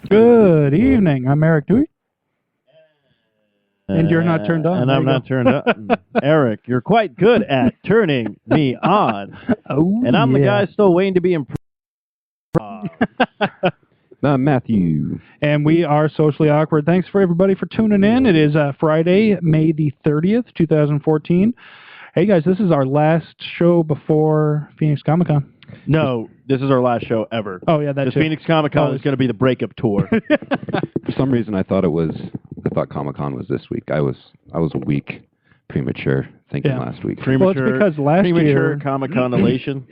Good evening. I'm Eric Dewey. And you're not turned on. And I'm not turned on. Eric, you're quite good at turning me on. Oh, and I'm the guy still waiting to be improved. Matthew. And we are Socially Awkward. Thanks for everybody for tuning in. It is Friday, May the 30th, 2014. Hey, guys, this is our last show before Phoenix Comicon. No, this is our last show ever. Oh, yeah, that's it. Phoenix Comicon is going to be the breakup tour. For some reason, I thought Comic-Con was this week. I was a week premature thinking last week. Well, it's because last year... Comic-Con elation.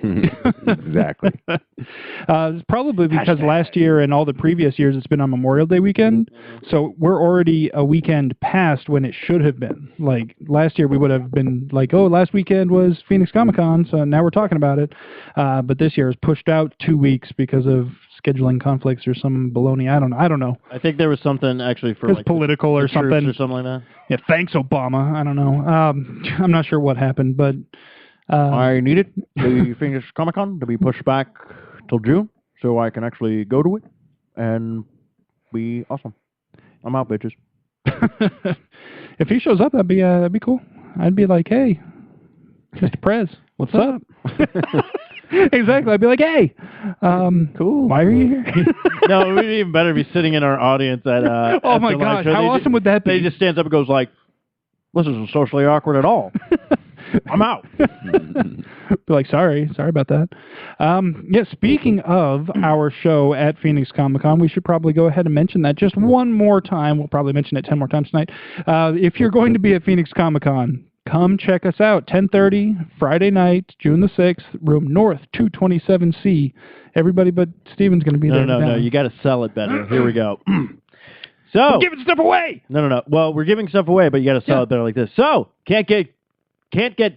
Exactly. It's probably because last year and all the previous years it's been on Memorial Day weekend, so we're already a weekend past when it should have been. Like, last year we would have been like, oh, last weekend was Phoenix Comicon, so now we're talking about it. But this year is pushed out 2 weeks because of scheduling conflicts or some baloney. I don't know. I think there was something actually for like political or something like that. Yeah, thanks Obama. I don't know. I'm not sure what happened, but I needed the Phoenix Comicon to be pushed back till June so I can actually go to it and be awesome. I'm out, bitches. If he shows up, that'd be cool. I'd be like, hey, Mr. Prez, what's up? Exactly. I'd be like, hey, cool. Why are you here? No, it would be even better to be sitting in our audience at oh my gosh, how awesome would that be? He just stands up and goes like, this isn't socially awkward at all. I'm out. Be like, sorry about that. Speaking of our show at Phoenix Comicon, we should probably go ahead and mention that just one more time. We'll probably mention it 10 more times tonight. If you're going to be at Phoenix Comicon, come check us out. 10:30, Friday night, June the 6th, room North 227C. Everybody but Steven's going to be there. No. You got to sell it better. Here we go. So we're giving stuff away. No. Well, we're giving stuff away, but you got to sell it better like this. So can't get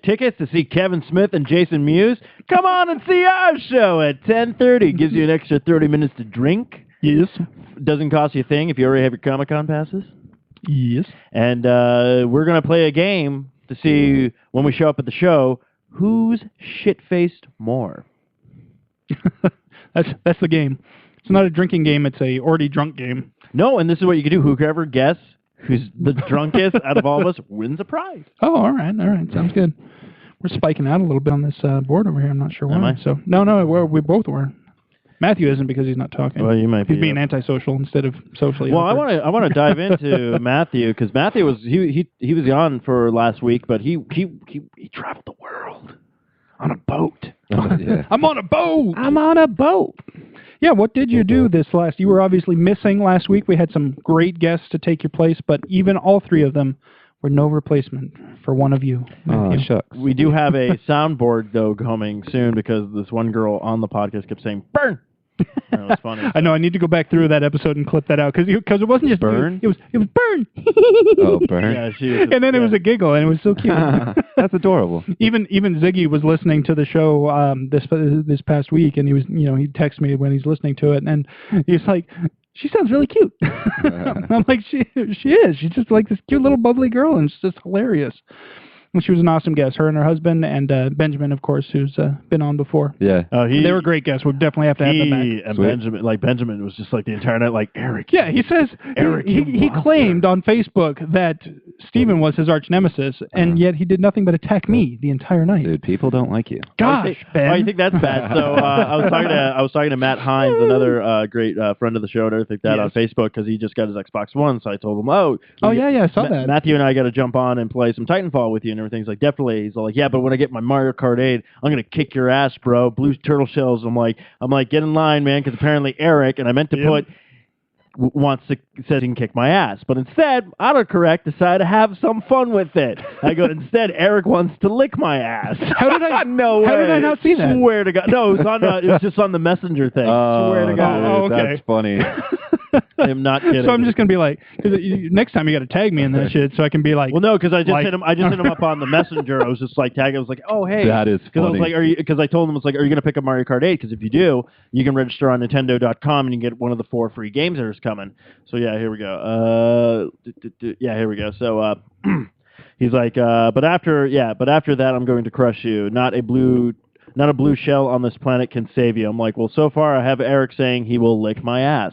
tickets to see Kevin Smith and Jason Mewes? Come on and see our show at 10:30. Gives you an extra 30 minutes to drink. Yes. Doesn't cost you a thing if you already have your Comic-Con passes. Yes. And we're going to play a game to see when we show up at the show who's shit-faced more. That's the game. It's not a drinking game. It's a already drunk game. No, and this is what you can do. Whoever guesses who's the drunkest out of all of us wins a prize. Oh, all right. Sounds good. We're spiking out a little bit on this board over here. I'm not sure why. Am I? So no, we both were. Matthew isn't because he's not talking. Well, you might be. He's being antisocial instead of socially. Well, awkward. I want to dive into Matthew because Matthew was he was on for last week, but he traveled the world on a boat. Oh, yeah. I'm on a boat. Yeah, what did you do this last? You were obviously missing last week. We had some great guests to take your place, but even all three of them were no replacement for one of you. Oh, shucks. We do have a soundboard, though, coming soon because this one girl on the podcast kept saying, burn! That was funny. I know. I need to go back through that episode and clip that out because it wasn't just burn. It was burn. Oh, burn. Yeah, she was and then it was a giggle, and it was so cute. That's adorable. Even Ziggy was listening to the show this past week, and he was he texted me when he's listening to it, and he's like, she sounds really cute. I'm like, she is. She's just like this cute little bubbly girl, and it's just hilarious. And she was an awesome guest. Her and her husband, and Benjamin, of course, who's been on before. Yeah. They were great guests. We'll definitely have to have them back. And Benjamin was just like the entire night, like, Eric. Yeah, he says, Eric, he claimed on Facebook that Steven was his arch nemesis, and yet he did nothing but attack me the entire night. Dude, people don't like you. Gosh, Ben. Oh, you think that's bad? So I was talking to Matt Hines, another great friend of the show and everything like that on Facebook, because he just got his Xbox One, so I told him, I saw that. Matthew and I got to jump on and play some Titanfall with you and everything's like, definitely. He's like, yeah, but when I get my Mario Kart 8, I'm going to kick your ass, bro. Blue turtle shells. I'm like, get in line, man, because apparently Eric, and I meant to put, says he can kick my ass. But instead, autocorrect decided to have some fun with it. I go, instead, Eric wants to lick my ass. How did I? No way. How did I not see that? Swear to God. No, it was just on the messenger thing. Swear to God. Dude, okay. That's funny. I'm not kidding. So I'm just gonna be like, because next time you got to tag me in that shit, so I can be like. Well, no, because I just hit him. I just hit him up on the messenger. I was just like tagging. I was like, oh hey, that is funny. I was like, because I told him, I was like, are you gonna pick up Mario Kart 8? Because if you do, you can register on Nintendo.com and you can get one of the 4 free games that is coming. So yeah, here we go. Here we go. So he's like, but after that, I'm going to crush you. Not a blue Not a blue shell on this planet can save you. I'm like, well, so far I have Eric saying he will lick my ass.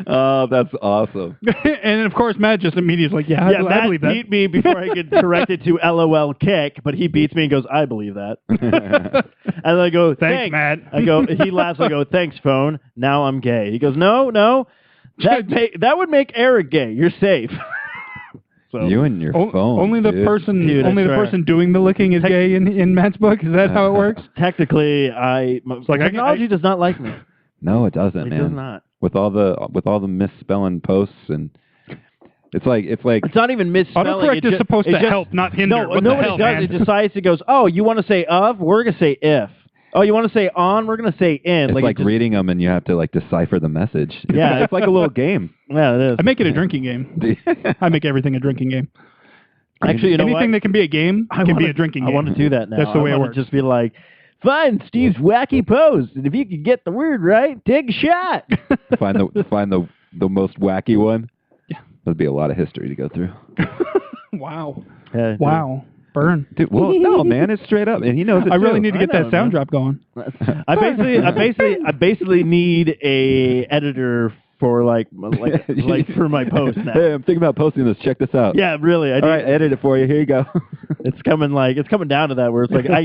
Oh, that's awesome. And of course, Matt just immediately is like, yeah, I Matt believe that. beat me before I could correct it to LOL kick, but he beats me and goes, I believe that. And I go, Thanks, Matt. I go, he laughs. I go, thanks, phone. Now I'm gay. He goes, no. That would make Eric gay. You're safe. So, you and your phone. Only the dude. person, Dude, only the person doing the licking is gay in Matt's book. Is that how it works? Technically, technology does not like me. No, it doesn't, It man. does not. With all the misspelling posts and it's like It's not even misspelling. Autocorrect is supposed to help, not hinder. What the hell, it does. man? It decides. It goes, oh, you want to say of? We're gonna say if. Oh, you want to say on? We're gonna say in. it's like reading them and you have to like decipher the message. It's like a little game. Yeah, it is. I make it a drinking game. I make everything a drinking game. Actually, you know anything that can be a game can be a drinking game. I want to do that now. That's the way it works. Just be like, find Steve's wacky pose, and if you can get the word right, take a shot. find the most wacky one. Yeah, that'd be a lot of history to go through. Wow. Yeah, wow. Burn. Dude, well, no, man, it's straight up, and he knows it. I really too. need to get that sound drop going. I basically need a editor for like for my post now. Hey, I'm thinking about posting this. Check this out. Yeah, really. All right, edit it for you. Here you go. It's coming down to that where it's like I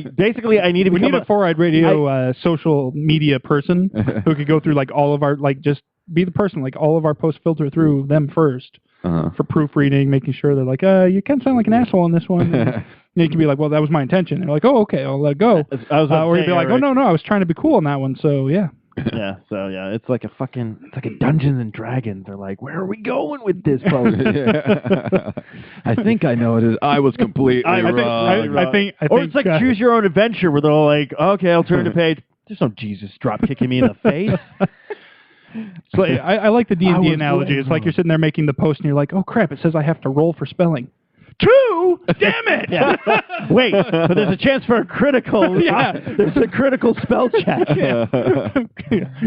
need to. We need a 4-eyed radio social media person who could go through like all of our just be the person like all of our posts filter through them first for proofreading, making sure they're like you can sound like an asshole in this one. And you can be like, well, that was my intention. And they're like, oh, okay, I'll let it go. Or you'd be like, oh no, I was trying to be cool on that one. So yeah. Yeah, so yeah, it's like a Dungeons and Dragons. They're like, where are we going with this post? I think I know it is. I was completely wrong. I think or it's like choose your own adventure where they're all like, okay, I'll turn the page. There's no Jesus drop kicking me in the face. So I like the D&D analogy. It's like you're sitting there making the post and you're like, oh crap, it says I have to roll for spelling. True! Damn it! Yeah. Wait, but there's a chance for a critical. Yeah. There's a critical spell check. Yeah.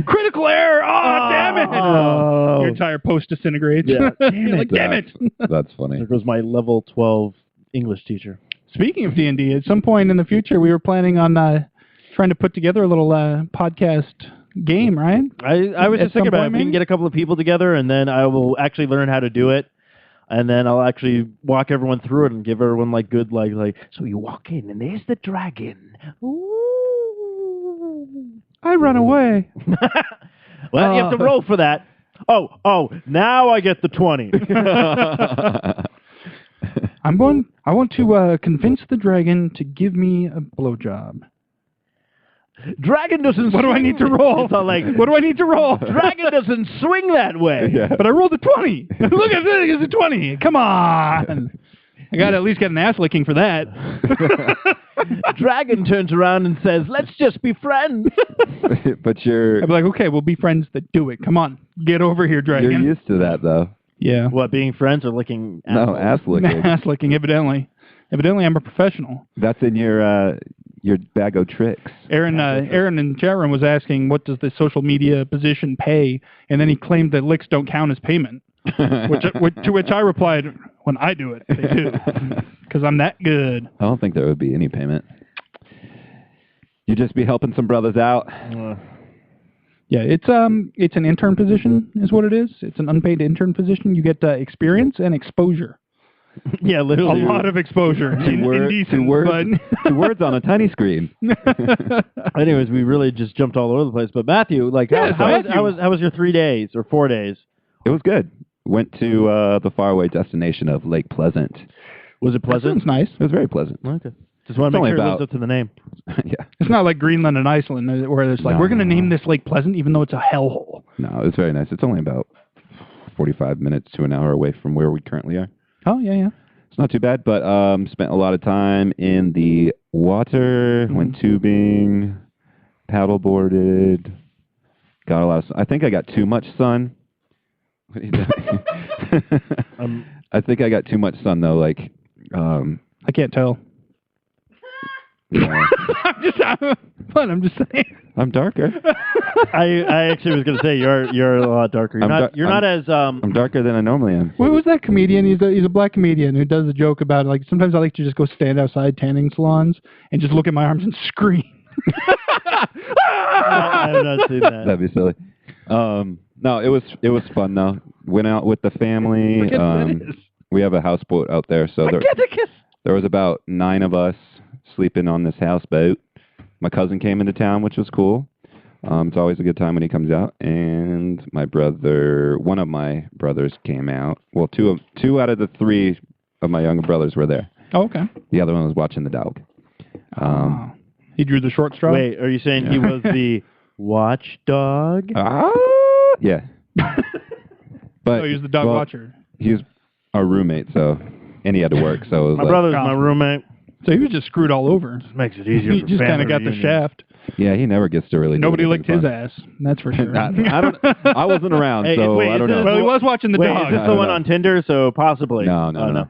Critical error! Oh, damn it! Your entire post disintegrates. Yeah. Damn it! That's funny. There goes my level 12 English teacher. Speaking of D&D, at some point in the future, we were planning on trying to put together a little podcast game, right? I was just thinking about it. We can get a couple of people together, and then I will actually learn how to do it. And then I'll actually walk everyone through it and give everyone like good like. So you walk in and there's the dragon. Ooh. I run away. Well, you have to roll for that. Oh! Now I get the 20. I want to convince the dragon to give me a blowjob. Dragon doesn't. What do I need to roll? It's all like, what do I need to roll? Dragon doesn't swing that way. Yeah. But I rolled a 20. Look at this, it's a 20. Come on. I got to at least get an ass licking for that. Dragon turns around and says, "Let's just be friends." But I'd be like, okay, we'll be friends that do it. Come on, get over here, dragon. You're used to that, though. Yeah. What, being friends or licking? No, ass licking. Ass licking, evidently. Evidently, I'm a professional. That's in your bag of tricks. Aaron in chat room was asking, what does the social media position pay? And then he claimed that licks don't count as payment. To which I replied, when I do it, they do. Because I'm that good. I don't think there would be any payment. You'd just be helping some brothers out. Yeah, it's an intern position is what it is. It's an unpaid intern position. You get experience and exposure. Yeah, literally. A lot of exposure. Two words on a tiny screen. Anyways, we really just jumped all over the place. But Matthew, how was your 3 days or 4 days? It was good. Went to the faraway destination of Lake Pleasant. Was it pleasant? It's nice. It was very pleasant. Okay. Just want to make sure it lives up to the name. Yeah. It's not like Greenland and Iceland where it's like, we're going to name this Lake Pleasant even though it's a hellhole. No, it's very nice. It's only about 45 minutes to an hour away from where we currently are. Oh, yeah. It's not too bad, but spent a lot of time in the water, went tubing, paddleboarded, got a lot of sun. I think I got too much sun. What are you doing? I think I got too much sun, though. Like, I can't tell. I'm just saying. I'm darker. I actually was going to say you're a lot darker. You're not as I'm darker than I normally am. What was that comedian? He's a black comedian who does a joke about like sometimes I like to just go stand outside tanning salons and just look at my arms and scream. I have not seen that. That'd be silly. No, it was fun though. Went out with the family. We have a houseboat out there, so there was about 9 of us sleeping on this houseboat. My cousin came into town, which was cool. It's always a good time when he comes out. And one of my brothers came out. Well, two out of the 3 of my younger brothers were there. Oh, okay. The other one was watching the dog. He drew the short straw? Wait, are you saying he was the watchdog? Yeah. But he was the dog watcher. He's our roommate, and he had to work, so it was my brother's my roommate. So he was just screwed all over. Just makes it easier. He just kind of got the shaft. Yeah, he never gets to really. Nobody licked his ass. That's for sure. I wasn't around, so I don't know. Well, he was watching the dog. Is this the one on Tinder? So possibly. No.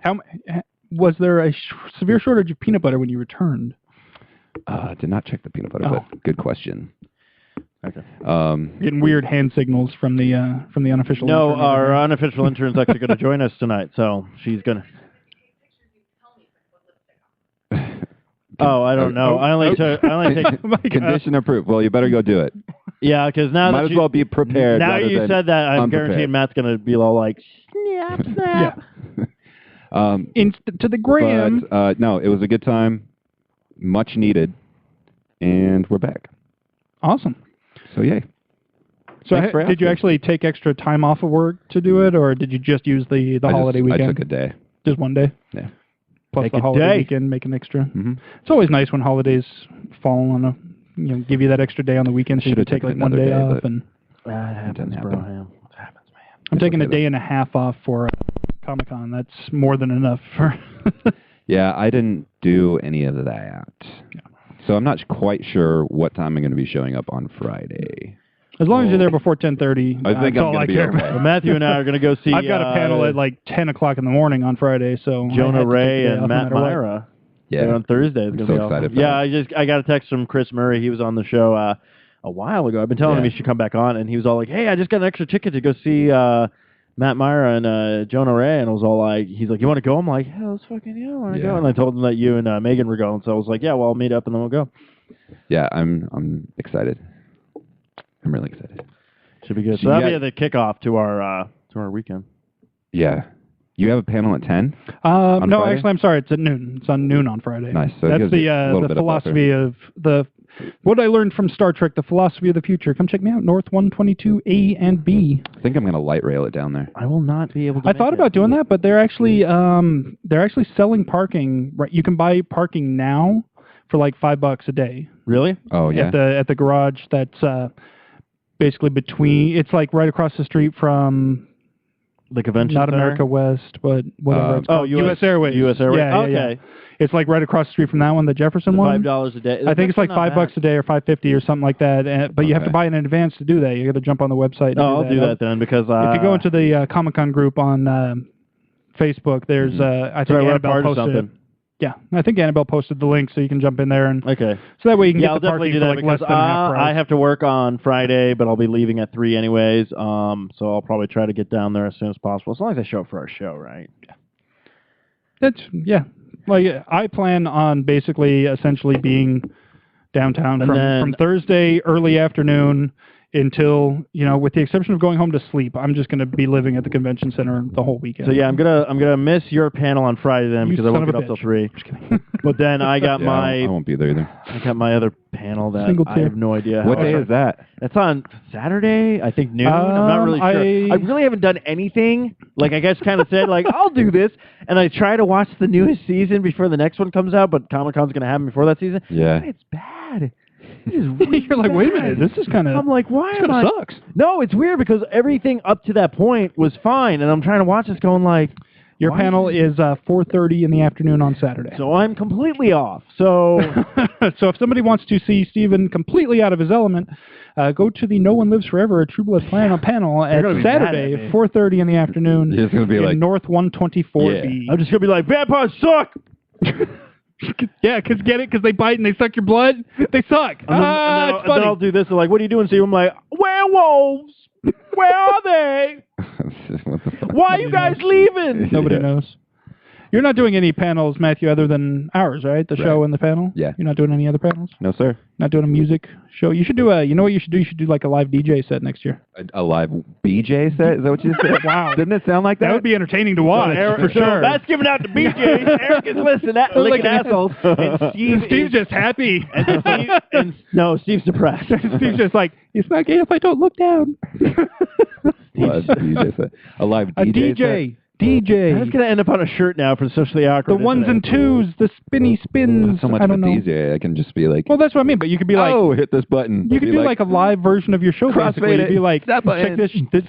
Was there a severe shortage of peanut butter when you returned? Did not check the peanut butter, but good question. Okay. Getting weird hand signals from the unofficial. No, intern our unofficial intern's actually going to join us tonight, so she's going to. Oh, I don't know. I only take condition approved. Well, you better go do it. Yeah, because now might as well be prepared. Now you said that, I'm unprepared. guaranteeing Matt's going to be all like, snap. Yeah. To the gram. But, no, it was a good time, much needed, and we're back. Awesome. So yay. So did you actually take extra time off of work to do it, or did you just use the holiday weekend? I took a day. Just one day? Yeah. Plus Take the a holiday day. weekend, make an extra. Mm-hmm. It's always nice when holidays fall on give you that extra day on the weekend, so you can take like one day off. And that happens, bro. What happens, man? I'm taking a day and a half off for Comic-Con. That's more than enough for. Yeah, I didn't do any of that. Yeah. So I'm not quite sure what time I'm going to be showing up on Friday. As long as you're there before 10:30, I think I'm going to be okay. Well, Matthew and I are going to go see. I've got a panel at like 10 o'clock in the morning on Friday, so Jonah Ray and Matt Myra. Yeah, on Thursday. It's I'm so excited. I got a text from Chris Murray. He was on the show a while ago. I've been telling him he should come back on, and he was all like, "Hey, I just got an extra ticket to go see Matt Myra and Jonah Ray," and I was all like, "He's like, you want to go?" I'm like, "Hell, let's fucking I want to go." And I told him that you and Megan were going, so I was like, "Yeah, well, I'll meet up and then we'll go." Yeah, I'm excited. I'm really excited. Should be good. So that'll be the kickoff to our weekend. Yeah. You have a panel at 10? No, Friday? actually, I'm sorry. It's at noon. It's on noon on Friday. Nice. So that's the philosophy of what I learned from Star Trek, the philosophy of the future. Come check me out, North 122A and B. I think I'm going to light rail it down there. I will not be able to. I thought about doing that, but they're actually selling parking. Right, you can buy parking now for like $5 a day. Really? Oh yeah. At the garage that's basically between. It's like right across the street from. The convention Not center? America West, but whatever. US Airways. US Airways. Yeah, okay. yeah. It's like right across the street from that one, the Jefferson one. $5 a day. I think it's like $5 a day or $5.50 or something like that. But you have to buy in advance to do that. You got to jump on the website. I'll do that then because if you go into the Comic-Con group on Facebook, there's I think Annabelle posted it. Yeah, I think Annabelle posted the link, so you can jump in there and okay. So that way you can get I'll the parking do for that like less than half price. I have to work on Friday, but I'll be leaving at 3 anyways. So I'll probably try to get down there as soon as possible, as long as I show up for our show, right? Yeah. Like I plan on basically essentially being downtown from Thursday early afternoon until, with the exception of going home to sleep, I'm just going to be living at the convention center the whole weekend. So yeah, I'm gonna miss your panel on Friday then because I won't get up till 3. Just kidding. But then I got I won't be there either. I got my other panel that I have no idea. What day is that? It's on Saturday, I think noon. I'm not really sure. I really haven't done anything. Like I guess kind of said like I'll do this, and I try to watch the newest season before the next one comes out. But Comic-Con's gonna happen before that season. Yeah, it's bad. Really You're like, wait a minute, this is kind of. I'm like, why am I? Sucks. No, it's weird because everything up to that point was fine, and I'm trying to watch this, going like, your panel is 4:30 in the afternoon on Saturday. So I'm completely off. So, so if somebody wants to see Steven completely out of his element, go to the No One Lives Forever, a True Blood panel at Saturday, 4:30 in the afternoon. It's going to be like North 124B. I'm just going to be like, vampires suck. Yeah, because get it? Because they bite and they suck your blood? They suck. And then, It's and funny. then I'll do this. They're like, what are you doing, Steve? I'm like, werewolves. Where are they? What the fuck? Why are you guys leaving? Nobody Yeah. knows. You're not doing any panels, Matthew, other than ours, right? The show and the panel? Yeah. You're not doing any other panels? No, sir. Not doing a music show? You should do you know what you should do? You should do like a live DJ set next year. A live BJ set? Is that what you said? Wow. Didn't it sound like that? That would be entertaining to watch, Eric, for sure. That's giving out to BJ. Eric is listening, licking assholes. And Steve's just happy. No, Steve's depressed. Steve's just like, it's not gay if I don't look down. Live DJ set. A live A DJ DJ. DJ. That's going to end up on a shirt now for Socially Awkward. The ones and twos, the spinny spins. Not so much I of a don't know. DJ. I can just be like, Well, that's what I mean. But you could be like, oh, hit this button. you could do like a live version of your show. Basically, Crossfade you'd be it. like, That button.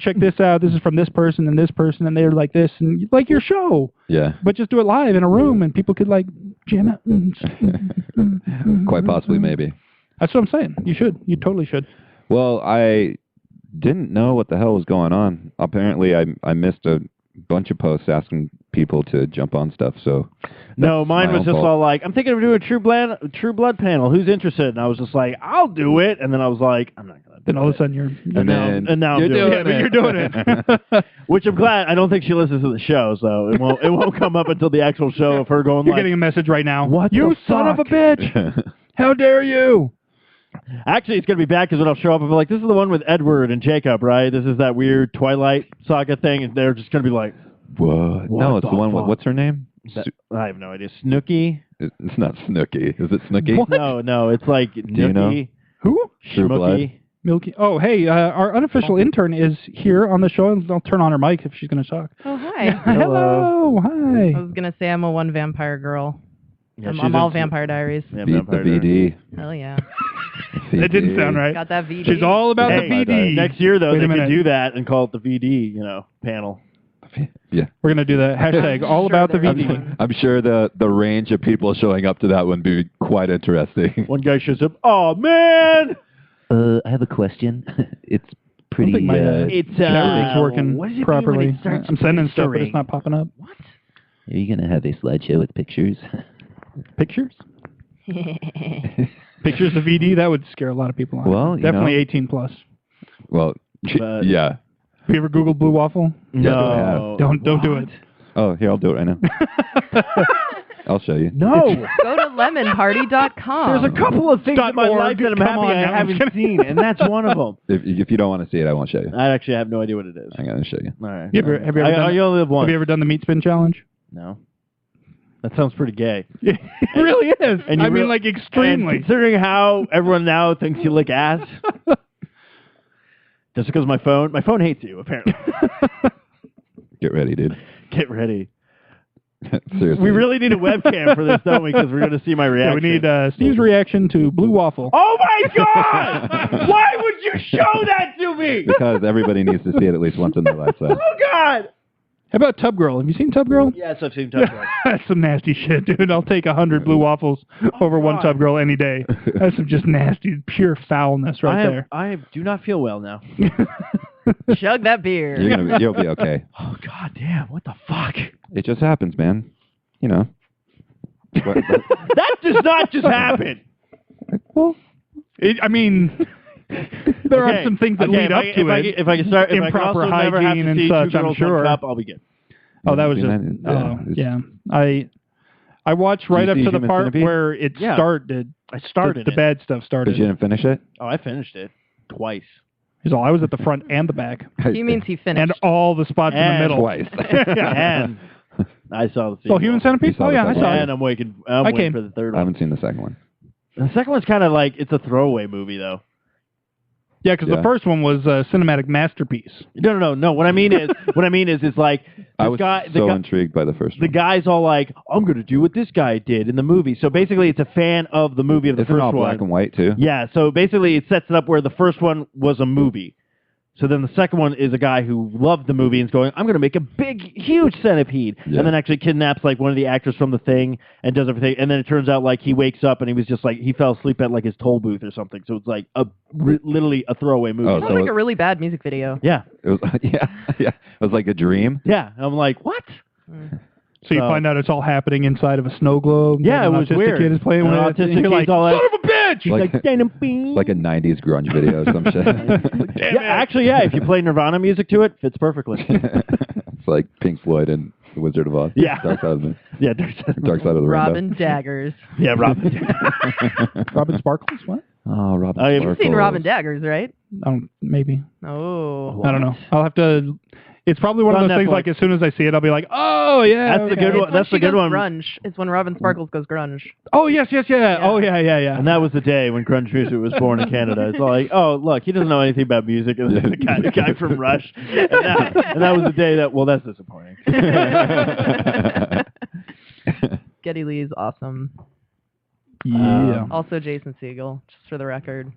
check this out. This is from this person, and they're like this, and like your show. Yeah. But just do it live in a room, and people could like jam out. Quite possibly, maybe. That's what I'm saying. You should. You totally should. Well, I didn't know what the hell was going on. Apparently, I missed a bunch of posts asking people to jump on stuff. So No, mine my was own just fault. all like, I'm thinking of doing a True Blood panel. Who's interested? And I was just like, I'll do it. And then I was like, I'm not going to. Then all of a sudden you're And now I'm you're doing doing it. you're doing it. Which I'm glad. I don't think she listens to the show, so it won't come up until the actual show of her going You're like, getting a message right now. What you the son of a fuck? bitch! How dare you? Actually, it's going to be bad because when I'll show up, I'll be like, this is the one with Edward and Jacob, right? This is that weird Twilight Saga thing, and they're just going to be like, what? No, it's the one with, fuck? what's her name? I have no idea. Snooky? It's not Snooky. Is it Snooky? What? No, it's like you know? Nookie, Who? True Blood. Schmooky. Milky. Oh, hey, our unofficial intern is here on the show, and I'll turn on her mic if she's going to talk. Oh, hi. Hello. Hi. I was going to say I'm a one vampire girl. Yeah, she's I'm all in- Vampire Diaries. Yeah, Beat the Vampire Diaries. VD. Hell yeah. That didn't sound right. Got that VD. She's all about Hey, the VD. next year, though, Wait a they could minute. do that and call it the VD, panel. Yeah. We're going to do that. Hashtag all Sure about the there is VD. one. I'm sure the range of people showing up to that would be quite interesting. One guy shows up, oh, man! I have a question. It's I don't pretty. think my It's network's working what does it mean when properly. it starts I'm sending stuff, but blistering? it's not popping up. What? Are you gonna have a slideshow with pictures? Pictures? Pictures of VD? That would scare a lot of people. Well, you Definitely know. 18 plus. Well, But- yeah. Have you ever Googled Blue Waffle? No. Don't do it. Oh, here, I'll do it right now. I'll show you. No. Go to lemonparty.com. There's a couple of things in my .org. life that I'm Come happy on I now. haven't seen, and that's one of them. If you don't want to see it, I won't show you. I actually have no idea what it is. I'm going to show you. All right. Have you ever done you only live once. Have you ever done the meat spin challenge? No. That sounds pretty gay. It really is. And you I mean, real- like, extremely. And considering how everyone now thinks you lick ass, just because my phone hates you, apparently. Get ready, dude. Get ready. Seriously. We really need a webcam for this, don't we? Because we're going to see my Yeah, reaction. we need Steve's reaction to Blue Waffle. Oh my God! Why would you show that to me? Because everybody needs to see it at least once in their lifetime. Oh God! How about Tub Girl? Have you seen Tub Girl? Yes, I've seen Tub Girl. That's some nasty shit, dude. I'll take 100 Blue Waffles over one God. Tub Girl any day. That's some just nasty, pure foulness right there. I do not feel well now. Chug that beer. You'll be okay. Oh God damn! What the fuck? It just happens, man. You know. That does not just happen. Well, I mean, there are some things that lead up to it. If I can start, if I can Improper also never have hygiene to and see such, two I'm girls, sure. one cup, I'll be good. Oh, that was just. I watched right you up see to the Human part Centipede? where it Yeah. started. I started the it. bad stuff started. But you didn't finish it? Oh, I finished it twice. He's all, I was at the front and the back, He means he and finished. all the spots in the And middle. Twice. And I saw the sequel. Oh, Human Centipede? You saw Oh the yeah, I second saw one? it. And I'm waiting came. for the third I one. haven't seen the second one. The second one's kind of like it's a throwaway movie, though. Yeah, because the Yeah. first one was a cinematic masterpiece. No. What I mean is, it's like I this was guy, so intrigued by the first the one. guy's all like, I'm going to do what this guy did in the movie. So basically, it's a fan of the movie of the Isn't it first all one. black and white, too? Yeah, so basically it sets it up where the first one was a movie. So then the second one is a guy who loved the movie and is going, I'm going to make a big, huge centipede. Yeah. And then actually kidnaps like one of the actors from the thing and does everything. And then it turns out like he wakes up and he was just like, he fell asleep at like his toll booth or something. So it's like literally a throwaway movie. Oh, Sounds like a really bad music video. Yeah. It was, yeah. It was like a dream. Yeah. I'm like, what? So you find out it's all happening inside of a snow globe. Yeah, it an was autistic weird. kid is playing An with it. autistic And you're kid's like, all son like- of a bitch! He's Like- like a 90s grunge video or some shit. Yeah, actually, yeah. If you play Nirvana music to it, fits perfectly. It's like Pink Floyd and The Wizard of Oz. Yeah. Dark Side of the, Yeah, Dark Side of the Robin Daggers. Yeah, Robin. Robin Sparkles? What? Oh, Robin. Oh, you've You've seen Robin Daggers, right? Maybe. Oh. I don't know. I'll have to... It's probably one of On those things Netflix. like as soon as I see it, I'll be like, oh, yeah. That's the okay. good one. It's when That's she the good goes one. grunge. It's when Robin Sparkles goes grunge. Oh, yes. Oh, yeah. And that was the day when grunge music was born in Canada. It's like, oh, look, he doesn't know anything about music. And the guy from Rush. And that was the day that, well, that's disappointing. Geddy Lee's awesome. Yeah. Also Jason Segel, just for the record.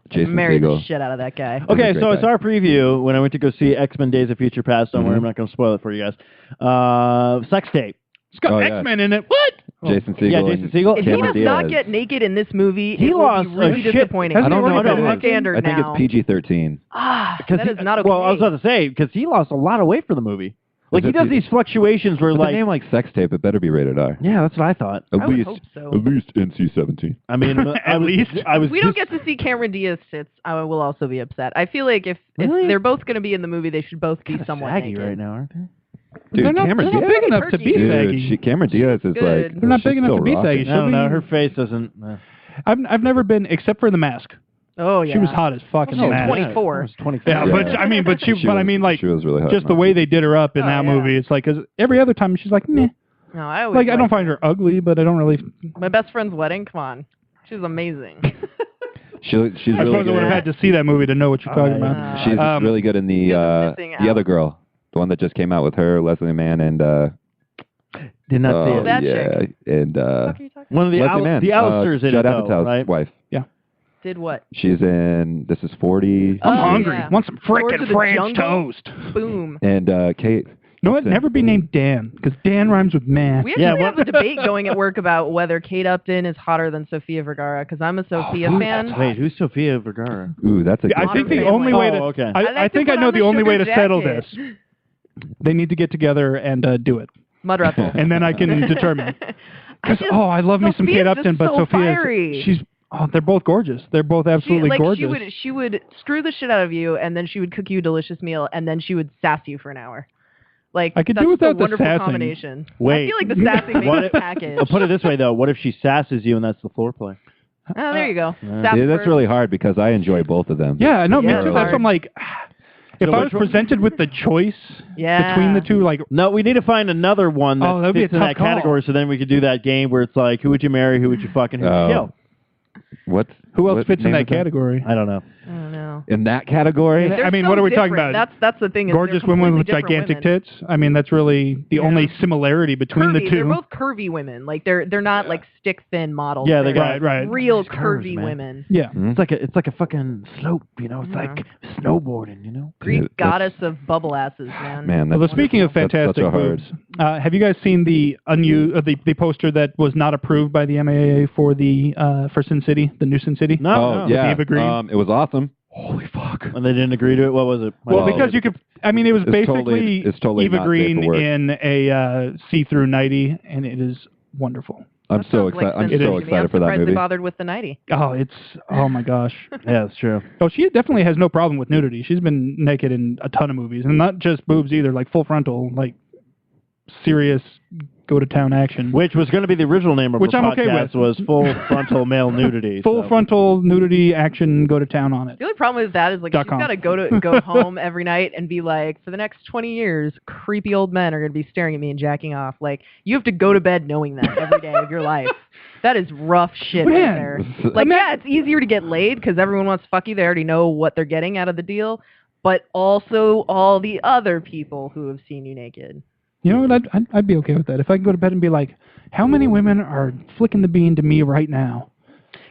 Jason Married Segel. the shit out of that guy. He's a Okay, great so I guy. saw a preview when I went to go see X-Men Days of Future Past. Don't worry, I'm not going to spoil it for you guys. Sex tape. It's got Oh, yeah. X-Men in it. What? Jason Segel. Yeah, Jason Segel. If Cameron he does not Diaz. get naked in this movie, He it will lost be really a shit- disappointing. Hasn't I don't he know already what been it naked? is. Standard I think now. it's PG-13. That is not okay. Well, I was about to say, because he lost a lot of weight for the movie. Like, Is he it does the- these fluctuations where, With like... a name like Sex Tape, it better be rated R. Yeah, that's what I thought. At I would least, hope so. at least NC-17. I mean, At least. I was If we don't just- get to see Cameron Diaz tits, I will also be upset. I feel like if Really? they're both going to be in the movie, they should both be kinda somewhat saggy naked. right now, aren't they? Dude, They're not Cameron big Diaz. enough to be Dude, saggy. Cameron Diaz is good. like... They're not she's big enough still to be rocking. saggy. No, She'll no, be- her face doesn't... I've never been, except for the mask. Oh, yeah. She was hot as fuck in the She was mask. 24. It was 24. Yeah, Yeah. but She I mean, like, she was really hot. just the way they did her up in Oh, that yeah. movie. It's like, 'cause every other time she's like, meh. No, I always Like, I don't find her ugly, but I don't really. My best friend's wedding, come on. She's amazing. She's I really suppose I would good. have had to see that movie to know what you're talking about. She's Um, really good in the You're missing the out. other girl, the one that just came out with her, Leslie Mann, and Did not see it. That yeah, chick. and What are you talking One of the Leslie Mann, the Alistairs in it, Judd though, Apatow's right? wife. Did what? She's in This Is 40, I'm Oh, hungry. yeah. Want some Lords frickin' of the French Jungle? toast. Boom. and Kate. No, what? Never be named Dan, because Dan rhymes with man. We actually Yeah, have a debate going at work about whether Kate Upton is hotter than Sofia Vergara, because I'm a Sofia fan. Wait, who's Sofia Vergara? Ooh, that's a good I think the Modern only Family. way to. Oh, okay. I like to think I put know on the the only way to sugar settle jacket. this. They need to get together and do it, Mud wrestle. and then I can determine. I 'Cause, I love me some Sophia's Kate Upton, just but so Sophia, fiery. she's. Oh, they're both gorgeous. They're both absolutely gorgeous. She would screw the shit out of you, and then she would cook you a delicious meal, and then she would sass you for an hour. Like, I could that's do just a without the wonderful sassing. combination. Wait. I feel like the sassing makes What the if- package. I'll put it this way, though. What if she sasses you and that's the floor play? Oh, there you go. Yeah. Sass Yeah, that's first. really hard because I enjoy both of them. Yeah, no, me Yeah, too. it's That's what I'm hard. like. If So I which was one- presented with the choice Yeah. between the two, like, No, we need to find another one that Oh, that'd be fits a in tough that call. category, so then we could do that game where it's like, who would you marry, who would you fuck, and who would you kill? What? who else what fits in name that is that? category? I don't know. I don't know. In that category? Yeah. They're I mean, so what are we talking different. about? That's the thing. Is Gorgeous they're women completely with different gigantic women. tits. I mean, that's really the Yeah. only similarity between Curvy. the two. They're both curvy women. Like they're not like stick thin models. Yeah, they They're got right. real nice curves, curvy man. women. Yeah. Hmm? It's like a fucking slope, you know. It's Yeah. like snowboarding, you know. Greek Dude, that's- goddess of bubble asses, man. Man, Well, that's, speaking of that's such fantastic a hard. boobs, have you guys seen the the poster that was not approved by the MAA for the for Sin City, the new Sin City? No, Oh, no. yeah. Eva Green? It was awesome. Holy fuck. And they didn't agree to it. What was it? Well, Well, because you could. I mean, it was it's basically it's totally Eva not Green safe for work. in a see-through nightie, and it is wonderful. I'm That so sounds like excited. I'm Sin so City to me. excited for that I'm surprised movie. they bothered with the nightie. Oh my gosh. Yeah, that's true. Oh, she definitely has no problem with nudity. She's been naked in a ton of movies, and not just boobs either, like full frontal, like serious go-to-town action. Which was going to be the original name of Which the I'm okay podcast with. was Full Frontal Male Nudity. Full so. frontal nudity action, go-to-town on it. The only problem with that is like she's .com. got to go home every night and be like, for the next 20 years, creepy old men are going to be staring at me and jacking off. Like you have to go to bed knowing that every day of your life. That is rough shit right Man. there. Like yeah, it's easier to get laid because everyone wants to fuck you. They already know what they're getting out of the deal. But also all the other people who have seen you naked. You know what? I'd be okay with that. If I can go to bed and be like, how many women are flicking the bean to me right now?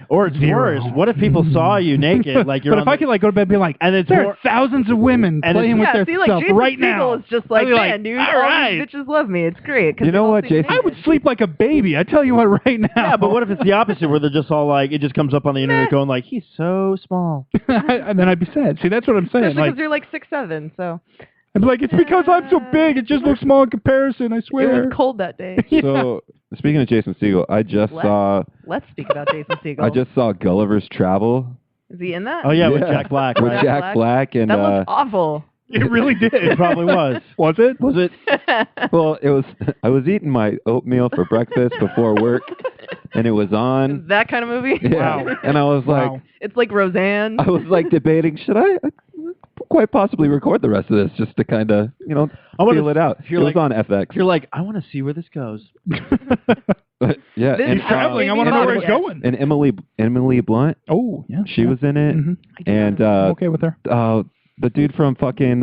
Or it's Zero. worse. What if people saw you naked, like you're but on if I could like go to bed and be like, And it's there more- are thousands of women And playing with Yeah, their see, like stuff Jason right Segel now. is just like, I'd be man, dude, all all right. these bitches love me. It's great. 'cause You know they've all what, seen me Jason? I would naked. sleep like a baby. I tell you what, right now. Yeah, but what if it's the opposite, where they're just all like, it just comes up on the internet going like, he's so small. and then I'd be sad. See, that's what I'm saying. Especially Like, because you're like 6'7", so I'd be like, it's because I'm so big. It just looks small in comparison. I It swear. was cold that day. So speaking of Jason Segel, Let's speak about Jason Segel. I just saw Gulliver's Travel Is he in that? Oh yeah, with Jack Black. with Right? Jack Black and That looks awful. It really did. It probably was. Was it? Was it? well, it was. I was eating my oatmeal for breakfast before work, and it was on. That kind of movie? Yeah, Wow. and I was like, Wow. It's like Roseanne. I was like debating, should I quite possibly record the rest of this just to kind of, feel it out. It you're was like- on FX. You're like, I want to see where this goes. But yeah, This and, is Traveling. I want to know where it's going. and Emily Blunt, Oh, yeah. she was in it, Mhm. and I'm okay with her. the dude from fucking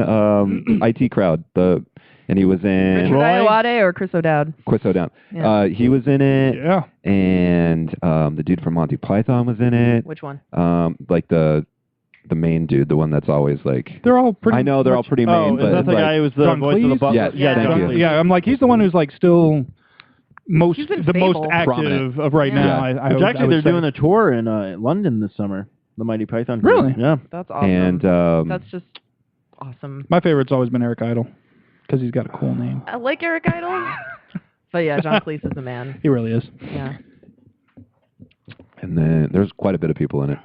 IT Crowd, and he was in Richard Ayoade or Chris O'Dowd? Quit So Down. Yeah. He was in it, Yeah. and the dude from Monty Python was in it. Which one? Like the main dude, the one that's always like. They're all pretty. I know they're all pretty Oh, main, is but that the like, guy who was the John voice of the Cleese? butler? Yes, Yeah, thank John you. Cleese. Yeah, I'm like, he's the one who's like still He's been the most Fable. active Prominent. of right Yeah. now. I Which actually, would they're say. doing a tour in London this summer. The Mighty Python. Group. Really? Yeah. That's awesome. and That's just awesome. My favorite's always been Eric Idle because he's got a cool name. I like Eric Idle. But yeah, John Cleese is the man. He really is. Yeah. and then there's quite a bit of people in it.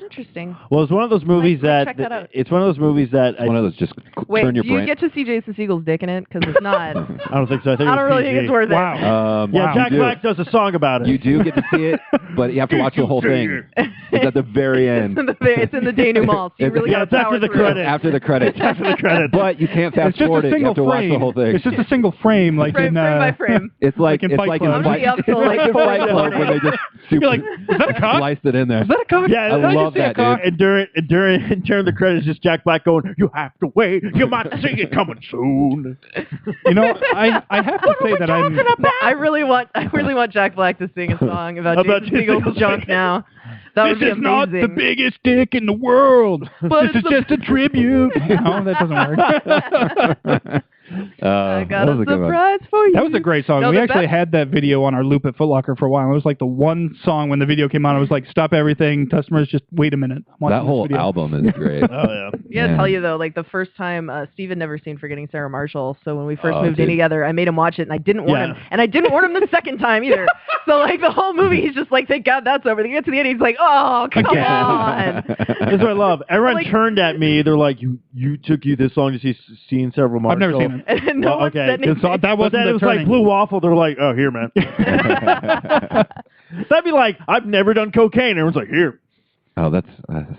Interesting. Well, it's one of those movies Might check that out. it's one of those movies that It's one of those just Wait, turn your do you brain. get to see Jason Segel's dick in it? Because if not, I don't think so. I think I don't really think PG. it's worth it. Wow. Yeah, Wow. Jack You do. Black does a song about it. You do get to see it, but you have to watch the whole thing. It's at the very end. It's in the denouement. So you really Yeah, got it's after the credits. After the credits. After the credits. But you can't fast It's just forward a it. You single have to watch frame. the whole thing. It's just a single frame, like frame in by frame. It's like in it's Fight like Club. in I'm Fight, gonna be up till, it's like, like in 4 Fight in the Club when morning. they just super You're like, is that a cock? sliced it in there. Is that a cock? Yeah, I Did love just see a that, cock? dude. And during the credits, just Jack Black going, "You have to wait. You might see it coming soon." You know, I have to say that I'm. I really want Jack Black to sing a song about About Jason Jason Segel's Segel. junk now. That would This be is not the amazing. biggest dick in the world. But This is it's just a tribute. No, that doesn't work. I got that a was a good one. surprise for you. That was a great song. No, We the actually best- had that video on our loop at Foot Locker for a while. It was like the one song when the video came on. It was like, stop everything. Customers, just wait a minute. I'm watching That this whole video. album is great. Oh yeah. You gotta Man. tell you though, like the first time Steve had never seen Forgetting Sarah Marshall, so when we first Oh, moved in dude. together, I made him watch it, and I didn't warn Yeah. him, and I didn't warn him the second time either. So like the whole movie, he's just like, thank God that's over. Then he gets to the end, he's like, oh come on. That's what I love. Everyone Like- turned at me. They're like, "You took you this long to see seen several Marshall." I've never seen it. And no Well, one okay. said anything. So that But wasn't then the it was like turning. Blue Waffle. They're like, "Oh, here, man." That'd be like, "I've never done cocaine." Everyone's like, "Here, Oh, that's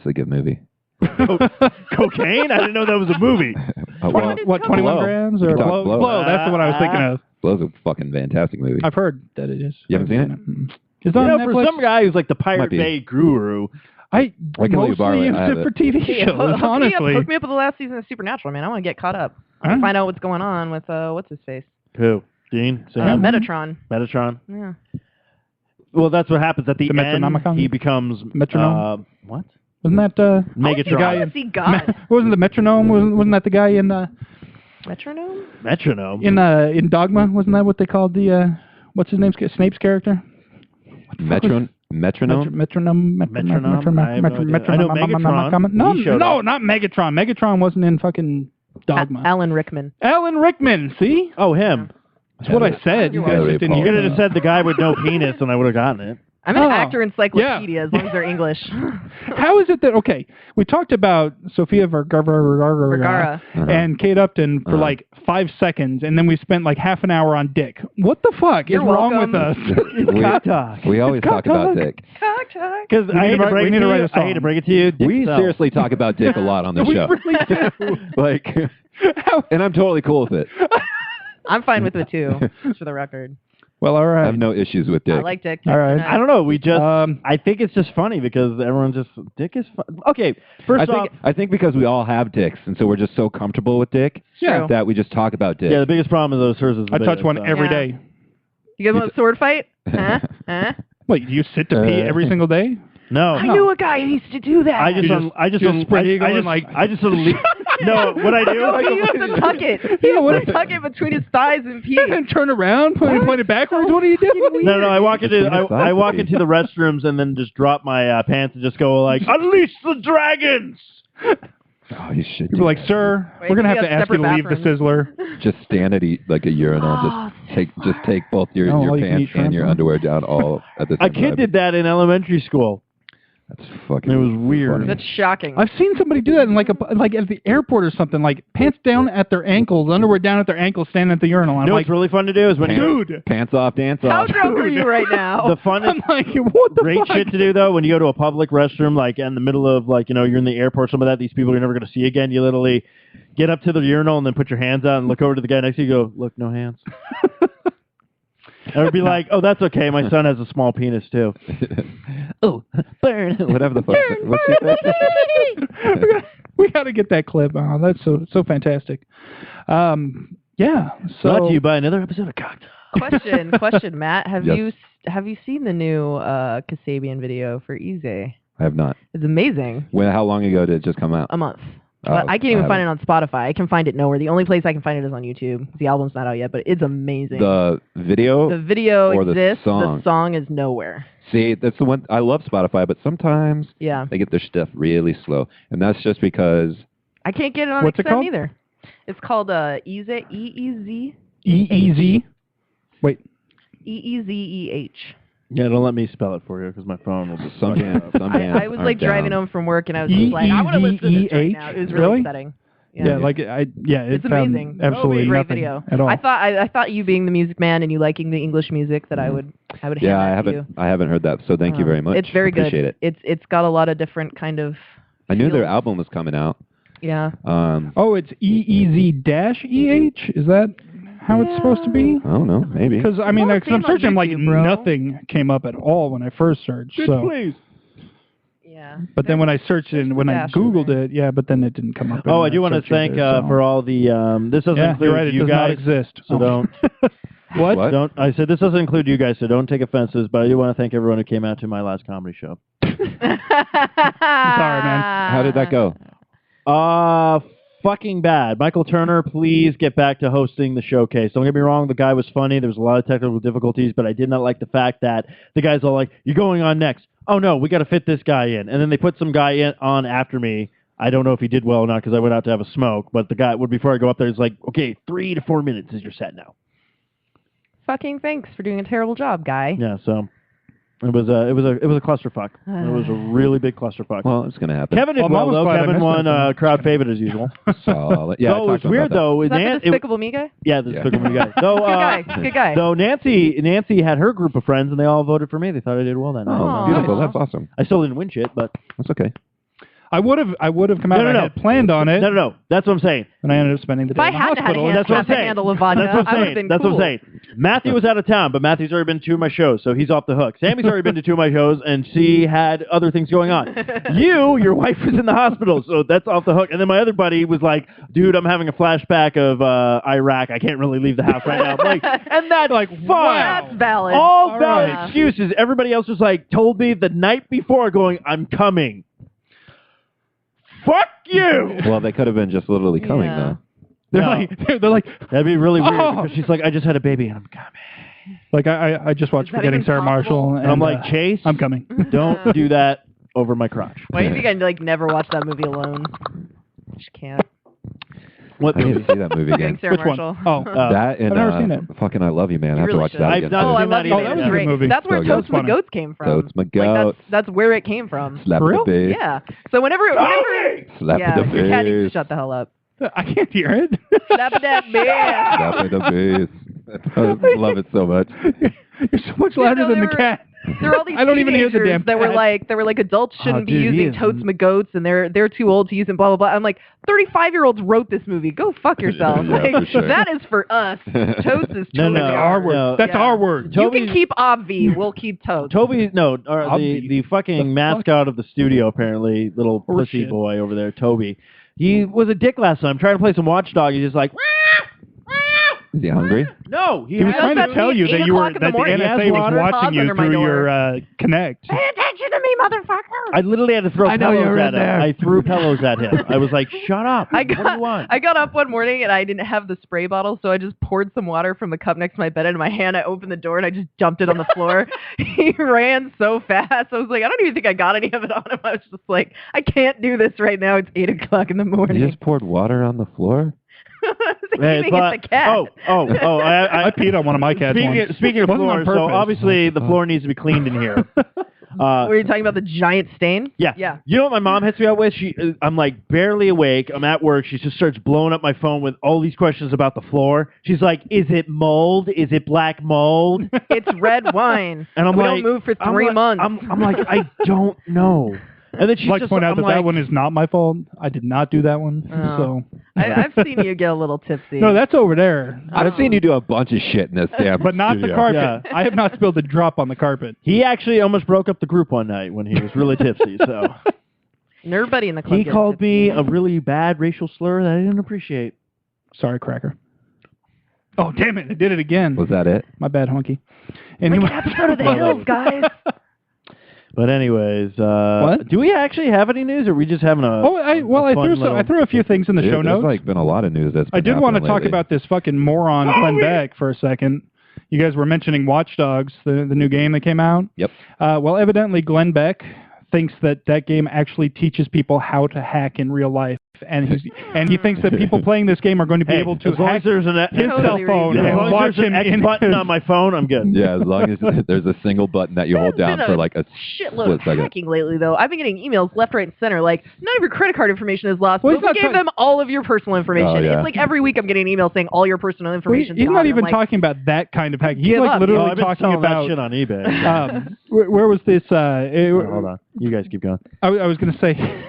a good movie. cocaine." I didn't know that was a movie. Well, What, 21 Blow. grams You or can talk blow? Blow. Blow, that's the one I was thinking of. Blow's a fucking fantastic movie. I've heard that it is. You haven't seen it? Mm. Is it You on know, Netflix? for some guy who's like the Pirate Might be. Bay guru, I I can let you borrow mostly it. used I have it for it. TV Yeah, shows, honestly. hook me up with the last season of Supernatural, man. I want to get caught up. I Huh? want to find out what's going on with what's his face, who? Dean? Sam? Metatron. Metatron? Yeah. Well, that's what happens at the The end. Metronomicon? He becomes Metronome? what? Wasn't that Megatron. the guy in, See God. wasn't the metronome? Wasn't that the guy in Metronome? Metronome. in Dogma? Wasn't that what they called the what's his name? Snape's character? Metronome. Metronome. Metronome? I have no idea. I know Megatron. No, He showed no, up. not Megatron. Megatron wasn't in fucking Dogma. Alan Rickman. Alan Rickman. See, Oh, him. that's what I said. You You're guys welcome. just didn't You hear could have me. just said the guy with no penis, and I would have gotten it. I'm an Oh, actor encyclopedia as long as they're English. How is it that we talked about Sofia Vergara Vergara. and Kate Upton for like 5 seconds, and then we spent like half an hour on Dick. What the fuck You're is wrong welcome. with us? We always It's talk about cock. Dick. Because I hate to break we it need to to write you. a song. I hate to break it to you. We So- seriously talk about Dick a lot on the We show. really do. Like, and I'm totally cool with it. I'm fine with it too, just for the record. Well, all I right. have no issues with Dick. I like Dick. All right. I don't know. We just. Um, I think it's just funny because everyone just Dick is fun. Okay, first off, I think because we all have dicks, and so we're just so comfortable with Dick Yeah. that we just talk about Dick. yeah, the biggest problem is those hers is. The I touch biggest, one so. every Yeah. day. You guys want a sword fight? Huh? Huh? Wait, you sit to pee every single day? No, I knew a guy who used to do that. I just, spread eagle and, like- I just no. What I do? No, he used to tuck it. He used to tuck it between his thighs and pee. And turn around, point it backwards. What are you doing? No. I walk into Penis I walk size. into the restrooms and then just drop my pants and just go like, unleash the dragons. Oh, you should. People are like, sir, Wait, we're gonna we have to got ask you to separate leave the bathrooms. Sizzler. Just stand at like a urinal. Just take both your Oh, all you can pants eat shrimp, and your huh? underwear down all at the A same time. kid did that in elementary school. That's fucking. It was weird. funny. That's shocking. I've seen somebody do that in like at the airport or something, like pants down at their ankles, underwear down at their ankles, standing at the urinal. I'm You know like, what's really fun to do is when you dude, Pants off, dance How off. drunk are you right now? the funnest I'm like, what the great fuck? shit to do though when you go to a public restroom, like in the middle of like you're in the airport, some of that these people you're never going to see again. You literally get up to the urinal and then put your hands out and look over to the guy next to you. And go, look, no hands. I would be like, oh, that's okay. My son has a small penis too. Oh, burn! Whatever the fuck. What's she say? we got to get that clip. Oh, that's so fantastic. Yeah. So Brought to you by another episode of Cocktail. Question, Matt. Have Yes. you seen the new Kasabian video for Easy? I have not. It's amazing. How long ago did it just come out? A month. Oh, But I can't even I find it on Spotify. I can find it nowhere. The only place I can find it is on YouTube. The album's not out yet, but it's amazing. The video. The video or the exists. song? The song is nowhere. See, that's the one. I love Spotify, but sometimes Yeah. they get their stuff really slow, and that's just because. I can't get it on What's it XM called? either. It's called Easy, E-E-Z. EEZ. Wait. E-E-Z-E-H. Yeah, don't let me spell it for you because my phone will just. Some fuck it bands, up. some bands I was aren't like driving down. home from work and I was just like, I want to listen to this right now. It was really, Really? upsetting. Yeah, like it's it found amazing. absolutely Great nothing video. at all. I thought you being the music man and you liking the English music that I would hand Yeah, that to you. I haven't heard that, so thank you very much. It's very Appreciate good. it. It's got a lot of different kind of. I knew their feels. album was coming out. Yeah. Oh, it's EEZ-EH? Is that how it's supposed to be? I don't know, maybe. Because I mean, Well, cause I'm it's on searching, like YouTube, bro. nothing came up at all when I first searched. So, Yeah. but then when I searched it and when I dash Googled it, yeah, but then it didn't come up. Oh, in I do the want to searching thank there, so. for all the. This doesn't Yeah, include you're right. It you does guys. not exist. So don't. What? Don't. I said this doesn't include you guys, so don't take offenses. But I do want to thank everyone who came out to my last comedy show. Sorry, man. How did that go? Fucking bad. Michael Turner, please get back to hosting the showcase. Don't get me wrong, the guy was funny. There was a lot of technical difficulties, but I did not like the fact that the guy's all like, "You're going on next." Oh no, we got to fit this guy in, and then they put some guy on after me. I don't know if he did well or not because I went out to have a smoke. But the guy, before I go up there, he's like, "Okay, 3 to 4 minutes is your set now." Fucking thanks for doing a terrible job, guy. Yeah, so it was a clusterfuck. It was a really big clusterfuck. Well, it's going to happen. Kevin did Well, well I'm though. glad I Kevin missed won that. crowd favorite as usual. Solid. Yeah, I So it talked was to him weird about though. Is that the It was- Despicable Me guy? yeah, the Despicable Me guy. So, Good guy. Good guy. So Nancy had her group of friends, and they all voted for me. They thought I did well that that. night. Oh, Aw. beautiful. That's awesome. I still didn't win shit, but That's okay. I would have come out. No. I had planned on it, no. That's what I'm saying. and I ended up spending the If day I in the had to have hospital. a That's what I'm have to saying. handle a vodka, That's what I I'm would saying. have been That's cool. what I'm saying. Matthew was out of town, but Matthew's already been to 2 of my shows, so he's off the hook. Sammy's already been to 2 of my shows, and she had other things going on. Your wife was in the hospital, so that's off the hook. And then my other buddy was like, "Dude, I'm having a flashback of Iraq. I can't really leave the house right now." I'm like, and that's like fine. That's valid. All All valid right. excuses. Everybody else was like, told me the night before, going, "I'm coming." Fuck you. Well, they could have been just literally coming, Yeah. They're No. they're like, That'd be really weird Oh. because she's like, "I just had a baby and I'm coming." like I just watched Is that Forgetting even Sarah possible? Marshall, And I'm like, "Chase, I'm coming. don't do that over my crotch." Why do you think I never watch that movie alone? Just can't. What I need movie? to see that movie Forgetting again. Sarah Which one? Marshall. Oh, That and I've never seen it. fucking I Love You, man. I You have really to watch should. that I've again. not Oh, too. I seen love that you. either. Man. Oh, that was It's a good great. movie. That's where So good. Toast That was funny. McGoats came from. Toast McGoats. That's where it came from. Slap For the real? bass. Yeah. So whenever Slap yeah, the your cat needs to bass. shut the hell up. I can't hear it. Slap that bass. Slap the bass. I love it so much. You're so much louder No, than they the were- cat. There were all these I don't even hear the teenagers damn that were cat. like adults shouldn't be dude, he using is- Totes McGoats and they're too old to use it, blah blah blah. I'm like, 35-year-olds wrote this movie. Go fuck yourself. Yeah, like, for sure. that is for us. Totes is No, totally no, Our ours. word. No. That's Yeah. our word. You Toby- can keep Obvi. We'll keep Totes. Toby, no, I'll the be- fucking mascot of the studio, apparently, little pussy Horseshit. boy over there, Toby. He was a dick last time. Trying to play some Watchdog. He's just like, "Wah, wah." Is he hungry? No, He was Yeah, trying to that's tell me you at that 8 you were o'clock in the that the morning. NSA was Water watching pods you under my through door. your Connect. Pay attention to me, motherfucker! I literally had to throw I know you pillows were at in him. there. I threw pillows at him. I was like, "Shut up! What do you want?" I got up one morning and I didn't have the spray bottle, so I just poured some water from the cup next to my bed into my hand. I opened the door and I just dumped it on the floor. He ran so fast. I was like, I don't even think I got any of it on him. I was just like, I can't do this right now. It's 8 o'clock in the morning. You just poured water on the floor? I was Hey, aiming but- at the cat. I peed on one of my cats once. Speaking of It wasn't on floor, so purpose. obviously the floor needs to be cleaned in here. Were you talking about the giant stain? Yeah. Yeah. You know what my mom hits me out with? I'm like barely awake. I'm at work. She just starts blowing up my phone with all these questions about the floor. She's like, "Is it mold? Is it black mold?" It's red wine. And I'm we like, don't move for I'm 3 like- months. I'm like, I don't know. And then she's I'd like to just point out I'm that like, that one is not my fault. I did not do that one. Oh. So I've seen you get a little tipsy. no, that's over there. I've seen you do a bunch of shit in this damn But not the studio. carpet. Yeah. I have not spilled a drop on the carpet. He actually almost broke up the group one night when he was really tipsy. So Everybody in the club he gets called tipsy. me a really bad racial slur that I didn't appreciate. Sorry, Cracker. Oh, damn it. I did it again. Was that it? My bad, Honky. Anyway. Episode of the Hills, guys. But anyways, What? do we actually have any news, or are we just having a? I threw a few things in the show There's notes. like been a lot of news that's I been did want to happening talk lately. about this fucking moron Glenn Beck for a second. You guys were mentioning Watch Dogs, the new game that came out. Yep. Well, evidently Glenn Beck thinks that game actually teaches people how to hack in real life, and he thinks that people playing this game are going to be Hey, able to as long hack as there's an his Totally cell phone as and long as watch there's him an X in button his... on my phone, I'm good. Yeah, as long as there's a single button that you hold There's down been for a like a shitload split of second. hacking lately, though. I've been getting emails left, right, and center like, none of your credit card information is lost, Well, but he's not we gave talking- them all of your personal information. Oh, yeah. It's like every week I'm getting an email saying all your personal Well, information. he's not even like, talking about that kind of hacking. He's Give like up. literally I've been talking selling about that shit on eBay. where was this? Hold on, you guys keep going. I was going to say.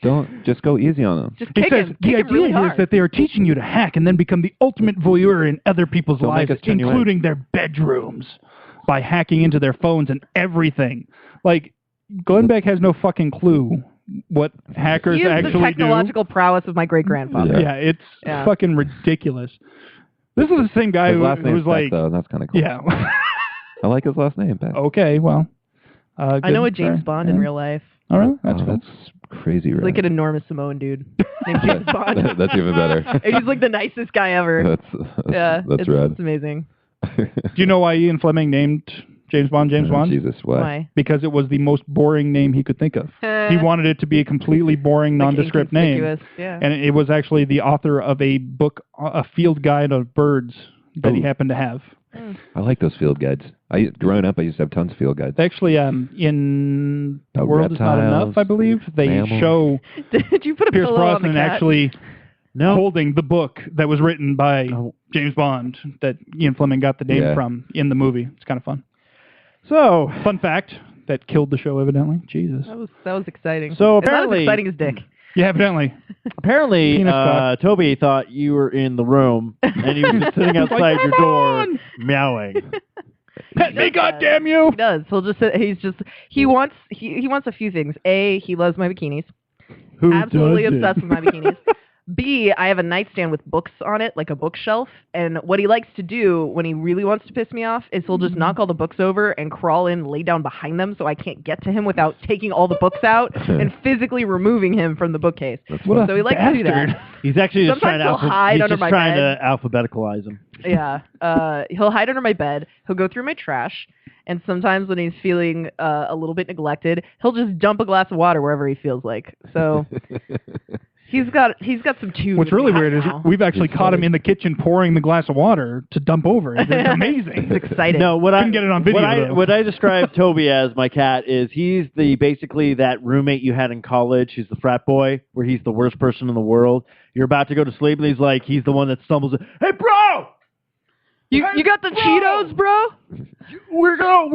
Don't just go easy on them. Just He kick says him. the Kick him idea really is hard. that they are teaching you to hack and then become the ultimate voyeur in other people's Don't make lives, us turn you in. including their bedrooms, by hacking into their phones and everything. Like, Glenn Beck has no fucking clue what hackers He is the actually technological prowess of my great-grandfather. do. Yeah. Yeah, it's Yeah. fucking ridiculous. This is the same guy His last who name's was Beck, like, though, and that's kind of cool. yeah. I like his last name, Beck. Okay, well. I know a good James for- Bond yeah. in real life. All right, that's Oh, cool. that's crazy, He's right? like an enormous Samoan dude named James Bond. That's even better. And he's like the nicest guy ever. That's rad. It's amazing. Do you know why Ian Fleming named James Bond James Bond? Jesus, why? Why? Because it was the most boring name he could think of. He wanted it to be a completely boring, Like nondescript name. inconspicuous, Yeah. And it was actually the author of a book, a field guide of birds that he Oh. happened to have. I like those field guides. Growing up, I used to have tons of field guides. Actually, in The Oh, World Is Not reptiles, Enough, I believe, they mammals. show Did you put a Pierce pillow on the Brosnan cat? actually No. holding the book that was written by Oh. James Bond that Ian Fleming got the name Yeah. from in the movie. It's kind of fun. So Fun fact that killed the show, evidently. Jesus. That was exciting. So It's not as apparently- exciting as Dick. Yeah, evidently. apparently, Penis cock. Toby thought you were in the room, and he was just sitting He's like, outside your "Come door, on!" meowing. Pet me, does that. goddamn you! He does. He wants a few things. A, he loves my bikinis. Who Absolutely doesn't? obsessed with my bikinis. B, I have a nightstand with books on it, like a bookshelf. And what he likes to do when he really wants to piss me off is he'll just knock all the books over and crawl in, lay down behind them so I can't get to him without taking all the books out and physically removing him from the bookcase. What a So he likes to do that. bastard. He's actually just Sometimes trying to he'll hide he's under just my trying bed. to alphabeticalize him. Yeah. He'll hide under my bed. He'll go through my trash. And sometimes when he's feeling a little bit neglected, he'll just dump a glass of water wherever he feels like. So he's got some tunes. What's really weird is now. we've actually It's caught him funny. in the kitchen pouring the glass of water to dump over. It's amazing. It's exciting. No, what Couldn't get it on video, though. what I describe Toby as, my cat, is he's basically that roommate you had in college. He's the frat boy, where he's the worst person in the world. You're about to go to sleep, and he's the one that stumbles. Hey, bro! You got the Cheetos, bro? We're gonna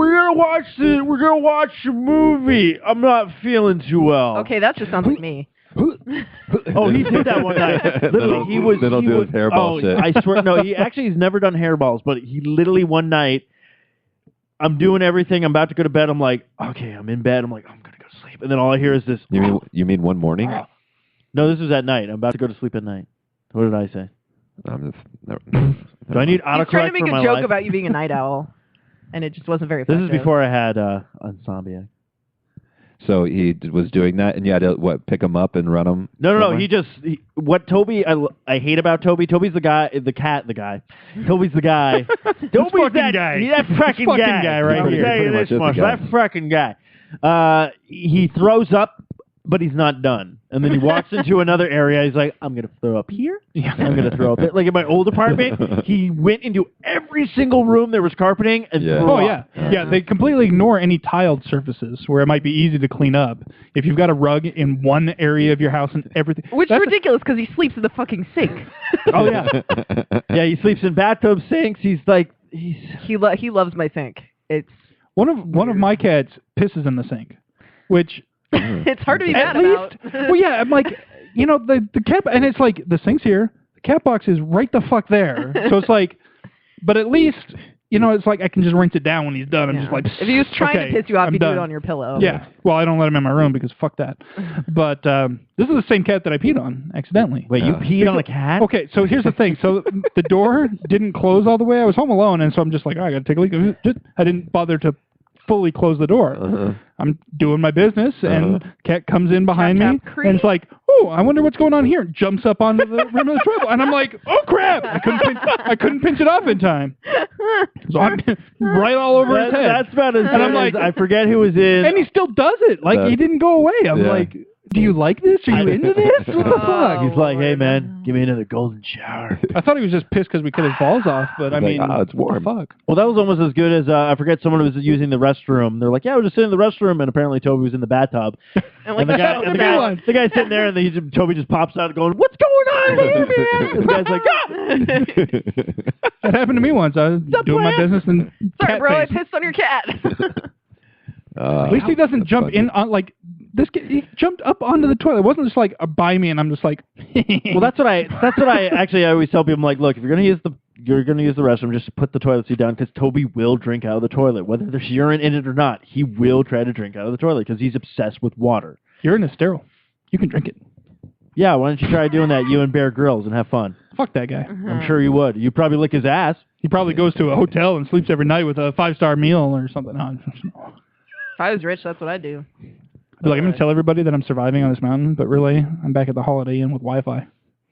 watch a movie. I'm not feeling too well. Okay, that just sounds like me. Oh, he did that one night. Literally, Then he'll do his hairball shit. I swear, no, he's never done hairballs, but he literally one night, I'm doing everything. I'm about to go to bed. I'm like, okay, I'm in bed. I'm like, I'm gonna go to sleep, and then all I hear is this. You mean one morning? No, this was at night. I'm about to go to sleep at night. What did I say? Do I need autocorrect He's trying to make for my a joke life? about you being a night owl, and it just wasn't very This effective. is before I had Insomniac. So he was doing that, and you had to pick him up and run him. No. somewhere? What Toby I hate about Toby. Toby's the guy, the cat, the guy. Toby's the guy. Toby's fucking guy. That fucking This fucking guy. guy right I'm here. telling you Pretty this much is much. the guy. That fucking guy. He throws up, but he's not done. And then he walks into another area. He's like, I'm gonna throw up here. Yeah. I'm gonna throw up there. Like in my old apartment, he went into every single room there was carpeting and Yeah. threw Oh up. yeah, they completely ignore any tiled surfaces where it might be easy to clean up. If you've got a rug in one area of your house and everything, Which is that's ridiculous because he sleeps in the fucking sink. Oh yeah. Yeah, he sleeps in bathtub sinks. He Loves my sink. It's one of my cats pisses in the sink, which it's hard to be at mad least, about. well, yeah, I'm like, the cat, and it's like the sink's here, the cat box is right the fuck there, so it's like, but at least, it's like I can just rinse it down when he's done. I'm just like, If he was trying okay, to piss you off, I'm you do done. it on your pillow. Yeah, well, I don't let him in my room because fuck that. But this is the same cat that I peed on accidentally. Wait, you peed on a cat? Okay, so here's the thing. So the door didn't close all the way. I was home alone, and so I'm just like, I got to take a leak. I didn't bother to fully close the door. I'm doing my business, and cat comes in behind Tap, me, tap, creak. and it's like, oh, I wonder what's going on here. And jumps up onto the rim of the toilet, and I'm like, oh crap! I couldn't pinch it off in time. So I'm right all over his head. That's about as And I'm good as- like- I forget who was in. And he still does it. Like, he didn't go away. I'm Yeah. like, do you like this? Are you into this? What the fuck? He's like, hey man, give me another golden shower. I thought he was just pissed because we cut his balls off, but I He's like, mean, "Oh, it's warm." what the fuck? Well, that was almost as good as I forget someone was using the restroom. They're like, yeah, I was just sitting in the restroom, and apparently Toby was in the bathtub. And like, And the guy's sitting there, and Toby just pops out going, what's going on here, man? And the guy's like, ah! That happened to me once. I was doing my business and sorry, cat bro, I face. pissed on your cat. At least he doesn't That's jump funny. in on like this. He jumped up onto the toilet. It wasn't just like by me, and I'm just like. Well, that's what I actually I always tell people. I'm like, look, if you're gonna use the restroom, just put the toilet seat down because Toby will drink out of the toilet, whether there's urine in it or not. He will try to drink out of the toilet because he's obsessed with water. Urine is sterile. You can drink it. Yeah, why don't you try doing that, you and Bear Grylls, and have fun? Fuck that guy. I'm sure you would. You'd probably lick his ass. He probably goes to a hotel and sleeps every night with a 5-star meal or something. If I was rich, that's what I'd do. I'd be like, I'm going to tell everybody that I'm surviving on this mountain, but really, I'm back at the Holiday Inn with Wi-Fi.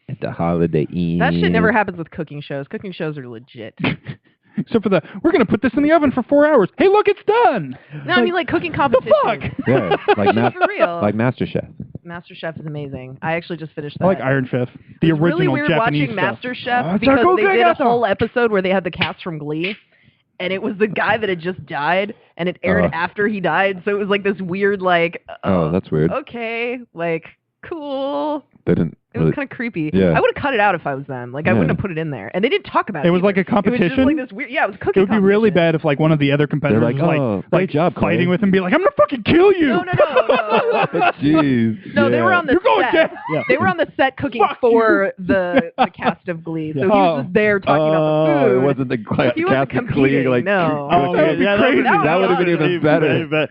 At the Holiday Inn. That shit never happens with cooking shows. Cooking shows are legit. Except for we're going to put this in the oven for 4 hours. Hey, look, it's done. No, I mean like cooking competitions. fuck? Yeah, like For real. like MasterChef. MasterChef is amazing. I actually just finished that. I like Iron Chef, the It was original really weird Japanese watching stuff. MasterChef Oh, because they did a Takogato. whole episode where they had the cast from Glee, and it was the guy that had just died, and it aired after he died, so it was like this weird, like, Oh, that's weird. okay, like, cool. They didn't. It was kind of creepy. Yeah. I would have cut it out if I was them. Like, I wouldn't have put it in there. And they didn't talk about it. It was either. like a It was just competition? like this weird, yeah, it was a It cooking would be really competition. bad if like one of the other competitors They're like, was "Oh, great job, fighting Clay." with him, be like, I'm gonna fucking kill you. No. Jeez. No, they were on the You're going set. down. Yeah. They were on the set cooking Fuck for the cast of Glee. So he Oh. was just there talking about the food. It wasn't the He wasn't Captain competing, Clean, like, no. Oh, that would be crazy. That would have been even better.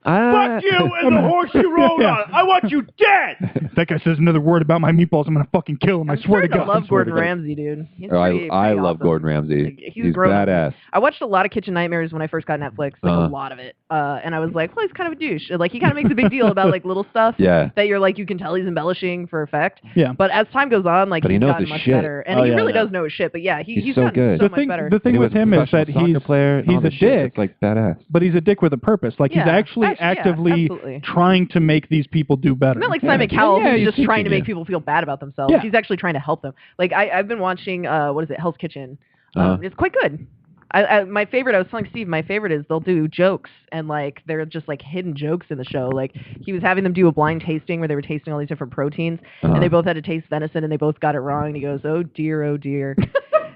Fuck you and the horse you rode Yeah. on. I want you dead. If that guy says another word about my meatballs, I'm gonna fucking kill him. I swear to starting God. love Gordon God. Ramsay, dude. He's Oh, pretty I love awesome. Gordon Ramsay. Like, he's grown up. badass. I watched a lot of Kitchen Nightmares when I first got Netflix, like a lot of it, and I was like, well, he's kind of a douche. Like he kind of makes a big deal about like little stuff Yeah. that you're like, you can tell he's embellishing for effect. Yeah. But as time goes on, like But he he's knows gotten his much shit. better, and Oh, he yeah, really yeah. does know his shit. But yeah, He's he's so gotten good. so The much thing, better. the thing He with was a him is that professional soccer player and all he's a this shit. dick, It's like badass. but he's a dick with a purpose. Like Yeah. he's actually Yeah, actively absolutely. trying to make these people do better. Not like Yeah. Simon Cowell, Yeah, who's he's just trying to teaching make you. people feel bad about themselves. Yeah. He's actually trying to help them. Like I've been watching, what is it, Hell's Kitchen. It's quite good. My favorite, I was telling Steve, my favorite is they'll do jokes and like they're just like hidden jokes in the show. Like he was having them do a blind tasting where they were tasting all these different proteins and they both had to taste venison and they both got it wrong. And he goes, oh dear, oh dear.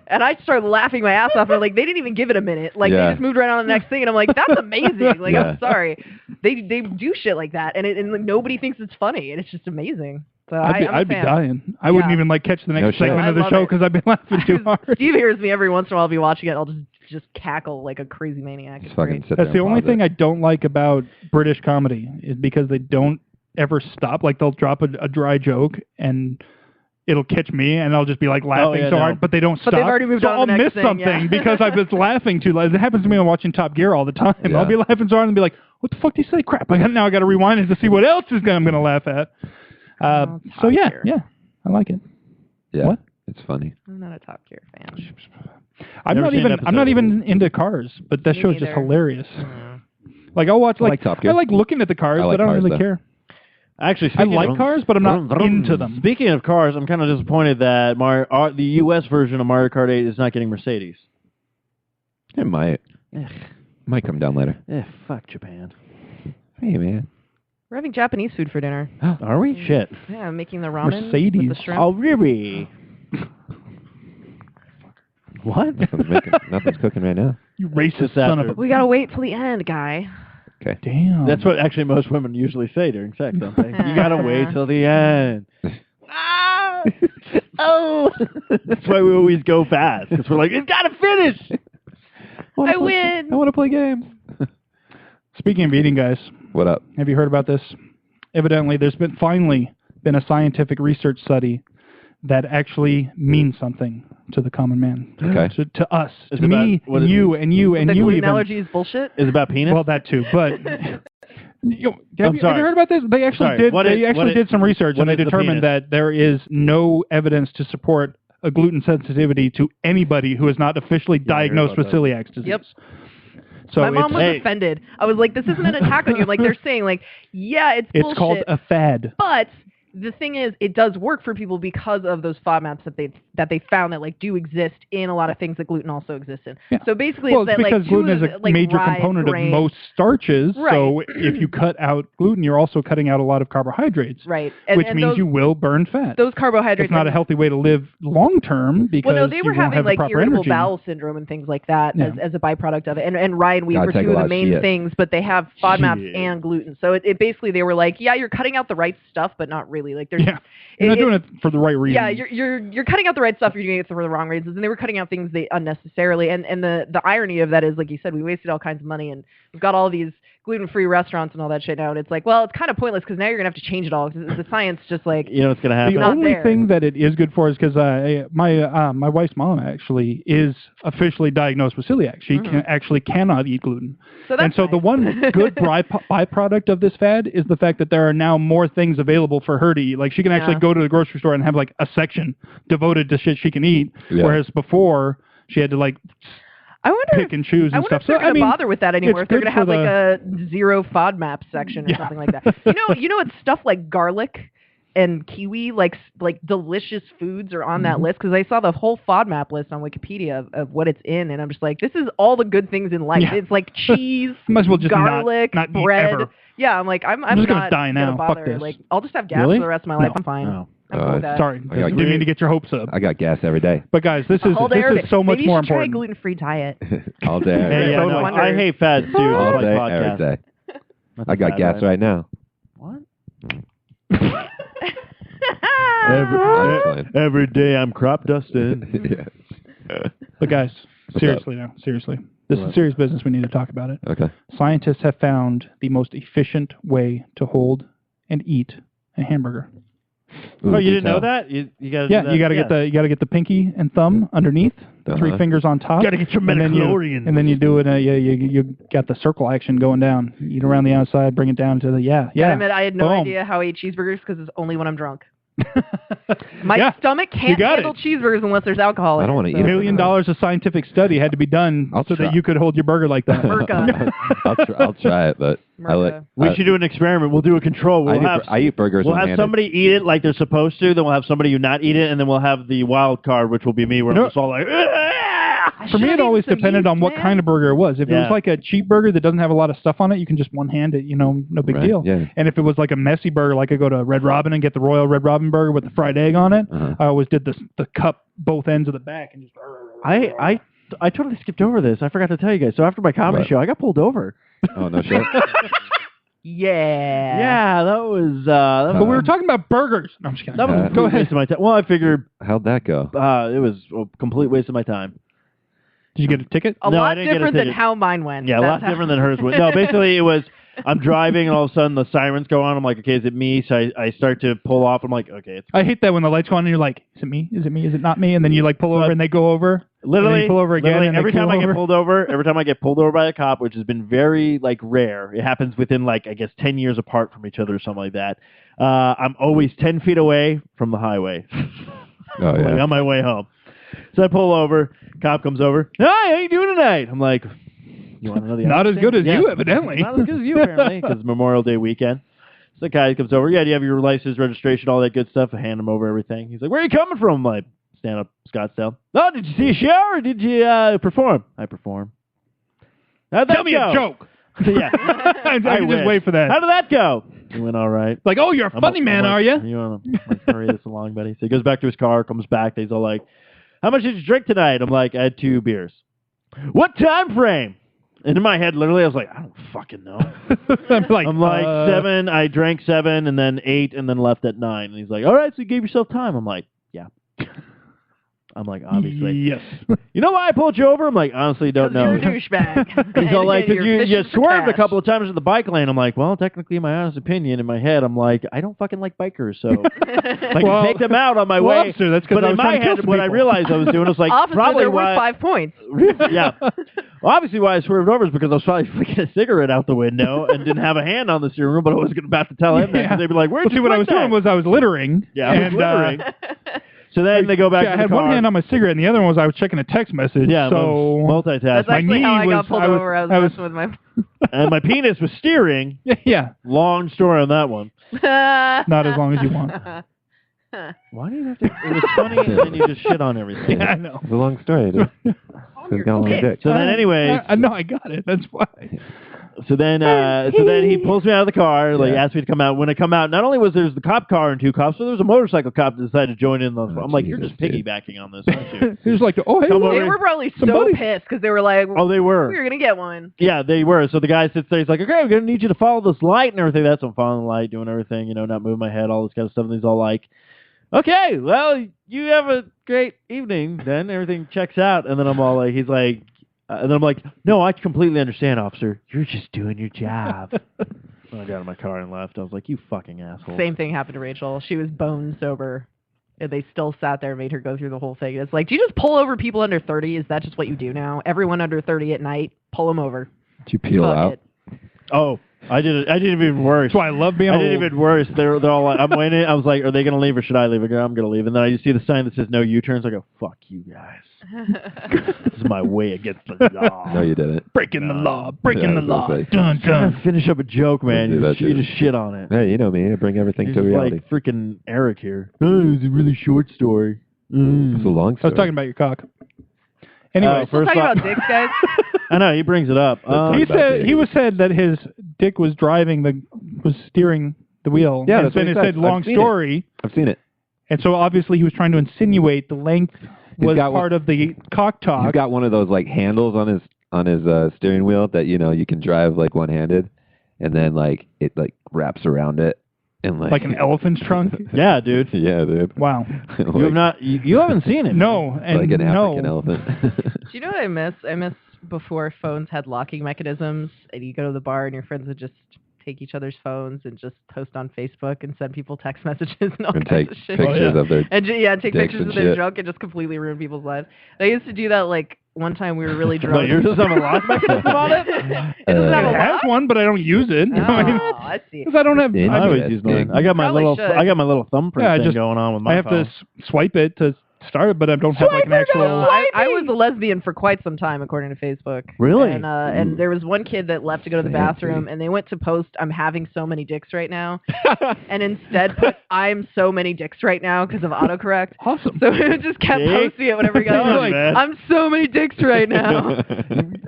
And I started laughing my ass off. And I'm like, they didn't even give it a minute. Like Yeah. they just moved right on to the next thing. And I'm like, that's amazing. Like Yeah. I'm sorry, they do shit like that, and like, nobody thinks it's funny, and it's just amazing. So I'm a I'd be fan. dying. I wouldn't Yeah. even like catch the No next shit. segment I of the love show it. because I've been laughing too hard. Steve hears me every once in a while. I'll be watching it. I'll just cackle like a crazy maniac. It's Just fucking great. sit there That's the and only pause thing it. I don't like about British comedy is because they don't ever stop. Like they'll drop a dry joke and it'll catch me, and I'll just be like laughing yeah, so no. hard, but they don't But stop. they've already moved so on to I'll the next miss thing, something yeah. because I was laughing too loud. It happens to me when watching Top Gear all the time. Yeah. I'll be laughing so hard and be like, "What the fuck did you say? Crap! Now I got to rewind it to see what else I'm going to laugh at." Top So yeah, Gear. yeah, I like it. Yeah. What? It's funny. I'm not a Top Gear fan. I'm Never not seen an even. I'm not episode. even into cars, but that Me show's just neither. hilarious. Like I'll watch I like Top Gear. I like looking at the cars, I like but I don't cars, really though. care. Actually, I speaking like of, cars, but I'm not into them. Speaking of cars, I'm kind of disappointed that the U.S. version of Mario Kart 8 is not getting Mercedes. It might. Ugh. Might come down later. Fuck Japan. Hey, man. We're having Japanese food for dinner. Are we? Shit. Yeah, I'm making the ramen Mercedes. with the shrimp. Oh, really? What? Nothing's cooking right now. You racist Just son after- of a. We gotta wait till the end, guy. Okay. Damn. That's what actually most women usually say during sex, don't they? You gotta wait till the end. Ah! Oh! That's why we always go fast, because we're like, it's gotta finish! I win! I want to play games. Speaking of eating, guys, What up? have you heard about this? Evidently, there's finally been a scientific research study that actually means something to the common man. Okay. To us. Is To it me, about- what is you, and you, and the you gluten even. allergy is bullshit? Is it about penis? Well, that too, but you know, have you sorry. heard about this? They actually Sorry, did. what They is- actually what did is- some research, what and they is the determined penis? that there is no evidence to support a gluten sensitivity to anybody who is not officially Yeah, I heard diagnosed with about that. celiac disease. Yep. So My mom was Hey. offended. I was like, this isn't an attack on you. Like, they're saying, like, yeah, it's it's bullshit. called a fad. But the thing is, it does work for people because of those FODMAPs that they found that like do exist in a lot of things that gluten also exists in. Yeah. So basically, Well, it's it's that because like two gluten is a of the, like, major rye, component grain, of most starches. Right. So if you cut out gluten, you're also cutting out a lot of carbohydrates, right, which and means those, you will burn fat. those carbohydrates. It's not a healthy way to live long term because Well, no, they were you won't having have the like proper irritable energy. bowel syndrome and things like that Yeah. as a byproduct of it. And rye and wheat Gotta were take two a of lot the of main shit. things, but they have FODMAPs Shit. and gluten. So it basically they were like, yeah, you're cutting out the right stuff, but not really. Like there's Yeah, you're not doing it for the right reason. Yeah, you're cutting out the right stuff. You're doing it for the wrong reasons, and they were cutting out things they unnecessarily. And the irony of that is, like you said, we wasted all kinds of money, and we've got all these gluten-free restaurants and all that shit now. And it's like, well, it's kind of pointless because now you're gonna have to change it all. 'Cause the science just like You know what's going to happen? The not only there. thing that it is good for is because my wife's mom actually is officially diagnosed with celiac. She actually cannot eat gluten. so that's And so the nice. one good byproduct of this fad is the fact that there are now more things available for her to eat. Like she can actually Yeah. go to the grocery store and have like a section devoted to shit she can eat, Yeah. whereas before she had to like I wonder pick and choose I and wonder stuff. if they're So going I to mean, bother with that anymore. it's If they're good going to have for like a zero FODMAP section or Yeah. something like that. You know, it's stuff like garlic and kiwi, like delicious foods are on that list because I saw the whole FODMAP list on Wikipedia of what it's in, and I'm just like, this is all the good things in life. Yeah. It's like cheese, might as well just garlic, not eat bread. ever. Yeah, I'm like, I'm just gonna not die now. gonna Fuck bother. this. Like, I'll just have gas Really? for the rest of my life. No. I'm fine. No. I'm cool with that. Sorry, I got didn't mean to get your hopes up. I got gas every day. But guys, this is All day, every day. so much Maybe you more should try a important. gluten-free diet. All day. Hey, every yeah, day. no, Wonder. I hate fads too. All Just like day, podcasts. every day. That's I a got fad, gas right now. What? I'm fine. Every day I'm crop dusting. Yeah. But guys, What's seriously now, seriously. This is serious business. We need to talk about it. Okay. Scientists have found the most efficient way to hold and eat a hamburger. Ooh, Oh, you do didn't know tell. that? You got Yeah, you got to get the pinky and thumb underneath, the three Uh-huh. fingers on top. Gotta get your and then you- midichlorians. And then you do it. You got the circle action going down. Eat around the outside, bring it down to the I yeah. admit I had no Boom. idea how I eat cheeseburgers because it's only when I'm drunk. My Yeah, stomach can't got handle it. cheeseburgers unless there's alcohol. in I don't it, wanna so- eat $1 million of scientific study had to be done I'll so try. that you could hold your burger like that. Merca. I'll try it, but I like. Merca. We should do an experiment. We'll do a control. I eat burgers. We'll have one-handed. somebody eat it like they're supposed to. Then we'll have somebody who not eat it, and then we'll have the wild card, which will be me, where No. I'm just all like. For me, it always depended on what kind of burger it was. If it Yeah. was like a cheap burger that doesn't have a lot of stuff on it, you can just one-hand it, no big Right, deal. yeah. And if it was like a messy burger, like I go to Red Robin and get the Royal Red Robin burger with the fried egg on it, Uh-huh. I always did the cup both ends of the back and just. I totally skipped over this. I forgot to tell you guys. So after my comedy What? show, I got pulled over. Oh no shit. Yeah. Yeah, that was. But we were talking about burgers. No, I'm just kidding. That was a Go complete ahead. waste of my time. Well, I figured How'd that go? it was a complete waste of my time. Did you get a ticket? A No, I lot didn't get a different than ticket. how mine went. Yeah, a That's lot how- different than hers. No, basically it was I'm driving, and all of a sudden the sirens go on. I'm like, okay, is it me? So I start to pull off. I'm like, okay, it's I hate that when the lights go on and you're like, is it me? Is it me? Is it not me? And then you like pull over and they go over. literally, and then you pull over again. literally And every they time pull I get over. pulled over, every time I get pulled over by a cop, which has been very like rare. It happens within like I guess 10 years apart from each other or something like that. I'm always 10 feet away from the highway. Oh, yeah. Like, on my way home. So I pull over. Cop comes over. Hi, how you doing tonight? I'm like, you want to know the Not as answer? good as Yeah. you, evidently. Not as good as you, apparently, because Memorial Day weekend. So the guy comes over. Yeah, do you have your license, registration, all that good stuff? I hand him over everything. He's like, where are you coming from? I'm like, stand up, Scottsdale. Oh, did you see a show or did you perform? I perform. How'd that Tell me go? a joke. Yeah. I can wish. just wait for that. How did that go? It went all right. Like, oh, you're a funny man, like, are you? You want to hurry this along, buddy? So he goes back to his car, comes back. He's all like, how much did you drink tonight? I'm like, I had 2 beers. What time frame? And in my head, literally, I was like, I don't fucking know. I'm like, 7. I drank 7 and then 8 and then left at 9. And he's like, all right, so you gave yourself time. I'm like, yeah. I'm like, obviously. Yes. You know why I pulled you over? I'm like, honestly, don't know. You're a douchebag. He's all like, because you You're swerved a trash. couple of times in the bike lane. I'm like, well, technically, my honest opinion, in my head, I'm like, I don't fucking like bikers, so I Well, can take them out on my well, way. officer, that's 'cause but I in was my trying to kill head, some what I people. realized I was doing was like, Officer, probably they're why. worth 5 points. Yeah. Well, obviously, why I swerved over is because I was probably flicking a cigarette out the window and didn't have a hand on the steering wheel, but I was about to tell him that. Yeah. 'Cause they'd be like, where'd Well, you see, what I was flick doing that? was I was littering. Yeah, I was and, littering. So then they go back yeah, to I the had car. one hand on my cigarette, and the other one was I was checking a text message. Yeah, so multitasking. That's My actually how knee I got was- pulled I was- over. I was I was- messing with my... And my penis was steering. yeah, Long story on that one. not as long as you want. Why do you have to? It was funny, and then you just shit on everything. Yeah, I know. It's a long story, dude. He's got a long dick. So then, anyway, I know I got it. That's why. so then he pulls me out of the car, like asked me to come out. When I come out, not only was there the cop car and 2 cops, but there was a motorcycle cop that decided to join in. I'm like, you're Jesus, just piggybacking on this, aren't you? He was like, oh, hey, Come look. over. They were probably Somebody- so pissed because they were like, Oh, they were. we're going to get one. Yeah, they were. So the guy sits there. He's like, okay, we're going to need you to follow this light and everything. That's what I'm following the light, doing everything, not moving my head, all this kind of stuff. And he's all like, okay, well, you have a great evening then. Everything checks out. And then I'm all like, he's like, and then I'm like, no, I completely understand, officer. You're just doing your job. And I got in my car and left. I was like, you fucking asshole. Same thing happened to Rachel. She was bone sober. And they still sat there and made her go through the whole thing. It's like, do you just pull over people under 30? Is that just what you do now? Everyone under 30 at night, pull them over. Did you peel Fuck out? it. Oh, I did it. I did even worse. That's why I love being I old. did even worse. They're all like, I'm waiting. I was like, are they going to leave or should I leave? I go, I'm going to leave. And then I just see the sign that says no U-turns. I go, fuck you guys. This is my way against the law. No, you didn't. breaking the law, breaking Yeah, the I was law. gonna say. Dun, Trying to dun. finish up a joke, man. Don't do that, You dude. just shit on it. Hey, you know me. I bring everything He's to reality. like freaking Eric here. Oh, it's a really short story. It's a long I story. was talking about your cock. Anyway, Oh, Still First talking off- about dicks, guys? I know he brings it up. he about said dick. he was said that his dick was steering the wheel. Yeah, and that's what then he it said. said long I've seen it. story, I've seen it. and so obviously he was trying to insinuate the length He's was got part of the cock talk. He's got one of those like handles on his steering wheel that you can drive like one-handed, and then like it like wraps around it and like an elephant's trunk. Yeah, dude. Yeah, dude. Wow. Like, You have not. You haven't seen it. No, and like an no. African elephant. Do you know what I miss? I miss before phones had locking mechanisms, and you go to the bar and your friends would just take each other's phones and just post on Facebook and send people text messages and all And kinds take of shit. pictures of their And take dicks pictures and of their shit. drunk and just completely ruin people's lives. I used to do that like one time we were really But drunk. yours doesn't have a lock mechanism on it. It doesn't have a It has lock? one, but I don't use it. Oh, I see. Because I don't have. Yeah, I always that's use mine. big. I got my Probably little. should. I got my little thumbprint Yeah, I thing just- going on with my I have phone. to swipe it to start it, but I don't have like an actual. I was a lesbian for quite some time, according to Facebook. Really? And there was one kid that left to go to the Fancy. bathroom, and they went to post, "I'm having so many dicks right now," and instead put, "I'm so many dicks right now" because of autocorrect. Awesome. So it just kept See? posting it whenever he got Totally, like, man. "I'm so many dicks right now."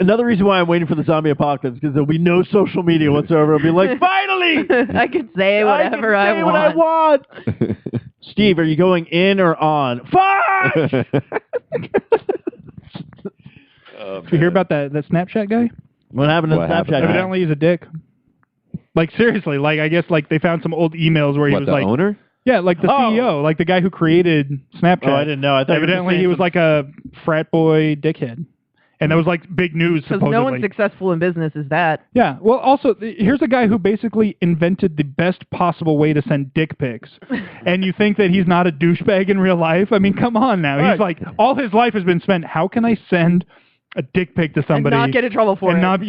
Another reason why I'm waiting for the zombie apocalypse because there'll be no social media whatsoever. It'll be like, finally, I could say whatever I, can say what I want. Steve, are you going in or on? Fuck! Did you hear about that Snapchat guy? What happened to What Snapchat? happened? guy? Evidently, he's a dick. Like seriously, like I guess like they found some old emails where he What, was the like, owner? yeah, like the Oh. CEO, like the guy who created Snapchat. Oh, I didn't know. I thought you were just Evidently, saying he was some- like a frat boy dickhead, And that was like big news, Because supposedly. no one successful in business is that. Yeah. Well, also, here's a guy who basically invented the best possible way to send dick pics. And you think that he's not a douchebag in real life? I mean, come on now. Right. He's like, all his life has been spent, how can I send a dick pic to somebody And not get in trouble for and it. not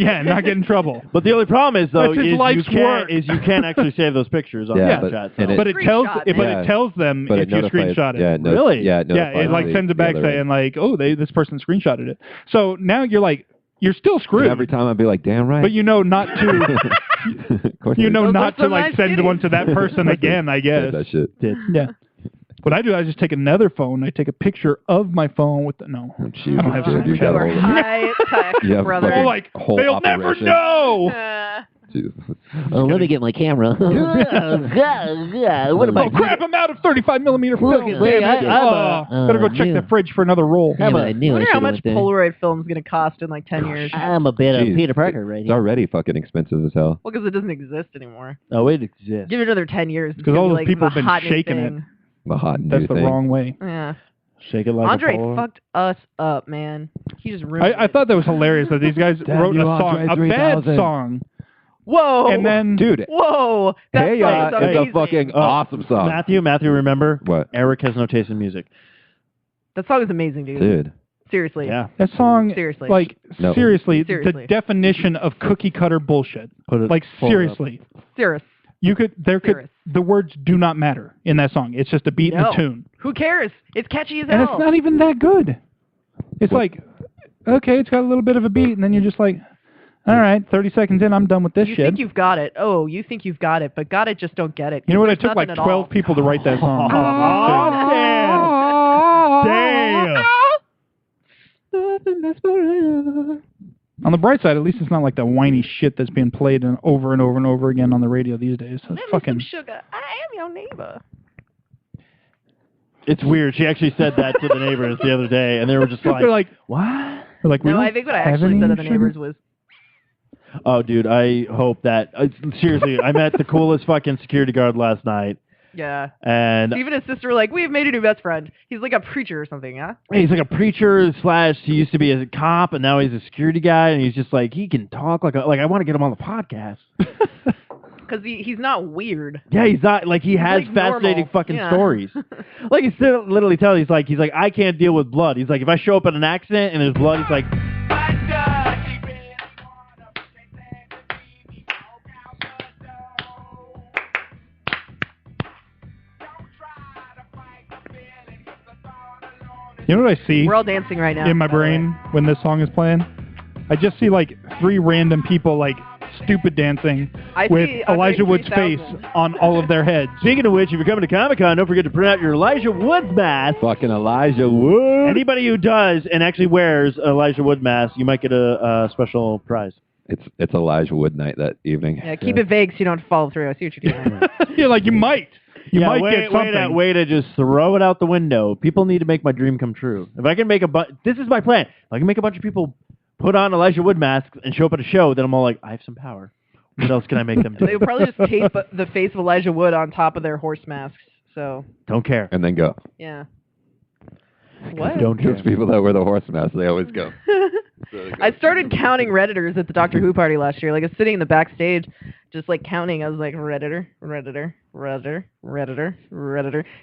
get in trouble? But the only problem is, though, That's his life's work. you can't actually save those pictures on Yeah, Snapchat. and So. But it tells, Screenshot, but man. it tells them But if you screenshot it. Yeah, Really? Yeah, Yeah, it like sends it back saying like, oh, this person screenshotted it. So now you're like, you're still screwed. Every time I'd be like, damn right. But you know not to. Of course You know Those not are to some like nice send titties. one to that person again. I guess. that shit. Yeah. What I do, I just take another phone. I take a picture of my phone with the no. Oh, Jesus, I don't have dude, you Snapchat. got You are all the- high tech, Yeah, brother. Oh, like Whole they'll never operation. know. Jesus. Oh, let me get my camera. What Oh about crap! I'm out of 35 millimeter film. Look at me, Damn it. Better go check yeah. the fridge for another roll. Damn it, I I knew I wonder should how have much went there. Polaroid film is going to cost in like 10 years. I'm a bit of Jeez. Peter Parker right It's here. already fucking expensive as hell. Well, because it doesn't exist anymore. Oh, it exists. Give it another 10 years. Because all those like people the have been hot new shaking it. thing. The hot new That's the thing. wrong way. Yeah. Shake it like Andre a Polaroid. fucked us up, man. He just ruined I it. thought that was hilarious that these guys Damn wrote you, a song, Andre a bad 3000. song, Whoa. and then Dude, Whoa. That Hey song Ya is is a amazing. fucking awesome song. Matthew, remember? What? Eric has no taste in music. That song is amazing, dude. Dude. Seriously. Yeah. that song, Seriously. like No. seriously, Seriously. the definition of cookie cutter bullshit. Put it Like pull it up. seriously, Serious. the words do not matter in that song. It's just a beat and No. a tune, Who cares? It's catchy as and hell. it's not even that good. It's like, okay, it's got a little bit of a beat, and then you're just like, all right, 30 seconds in, I'm done with this You shit. think you've got it. Oh, you think you've got it, but got it just don't get it. You know what? It There's took like nothing 12 at all. people to write that song. Damn. On the bright side, at least it's not like the whiny shit that's being played over and over and over again on the radio these days. So Let me fucking. some sugar. I am your neighbor. It's weird. She actually said that to the neighbors the other day, and they were just like, They're like, what? they're like, we No, don't I think what I have actually any said to the sugar? neighbors was, Oh, dude, I hope that... seriously, I met the coolest fucking security guard last night, yeah. and Even his sister were like, we've made a new best friend. He's like a preacher or something, huh? he's like a preacher / he used to be a cop, and now he's a security guy, and he's just like, he can talk like I want to get him on the podcast. Because he's not weird. Yeah, he's not, like, he has like fascinating normal. fucking Yeah. stories. Like, he's still literally telling, he's like, I can't deal with blood. He's like, if I show up in an accident and there's blood, he's like, You know what I see We're all dancing right now. in my by the way. brain when this song is playing? I just see like 3 random people like stupid dancing I with see Andre Elijah Wood's face 3000. on all of their heads. speaking of which, if you're coming to Comic-Con, don't forget to print out your Elijah Wood mask. Fucking Elijah Wood. Anybody who does and actually wears Elijah Wood mask, you might get a special prize. It's Elijah Wood night that evening. Yeah, keep it vague so you don't follow through. I see what you're doing. You're like, you might get something. way to just throw it out the window. People need to make my dream come true. If I can make this is my plan. If I can make a bunch of people put on Elijah Wood masks and show up at a show, then I'm all like, I have some power. What else can I make them do? They would probably just tape the face of Elijah Wood on top of their horse masks. So, Don't care. And then go. yeah. What? Don't care. Those people that wear the horse mask, they always go. I started counting Redditors at the Doctor Who party last year. Like, I was sitting in the backstage, just like counting. I was like, Redditor. Because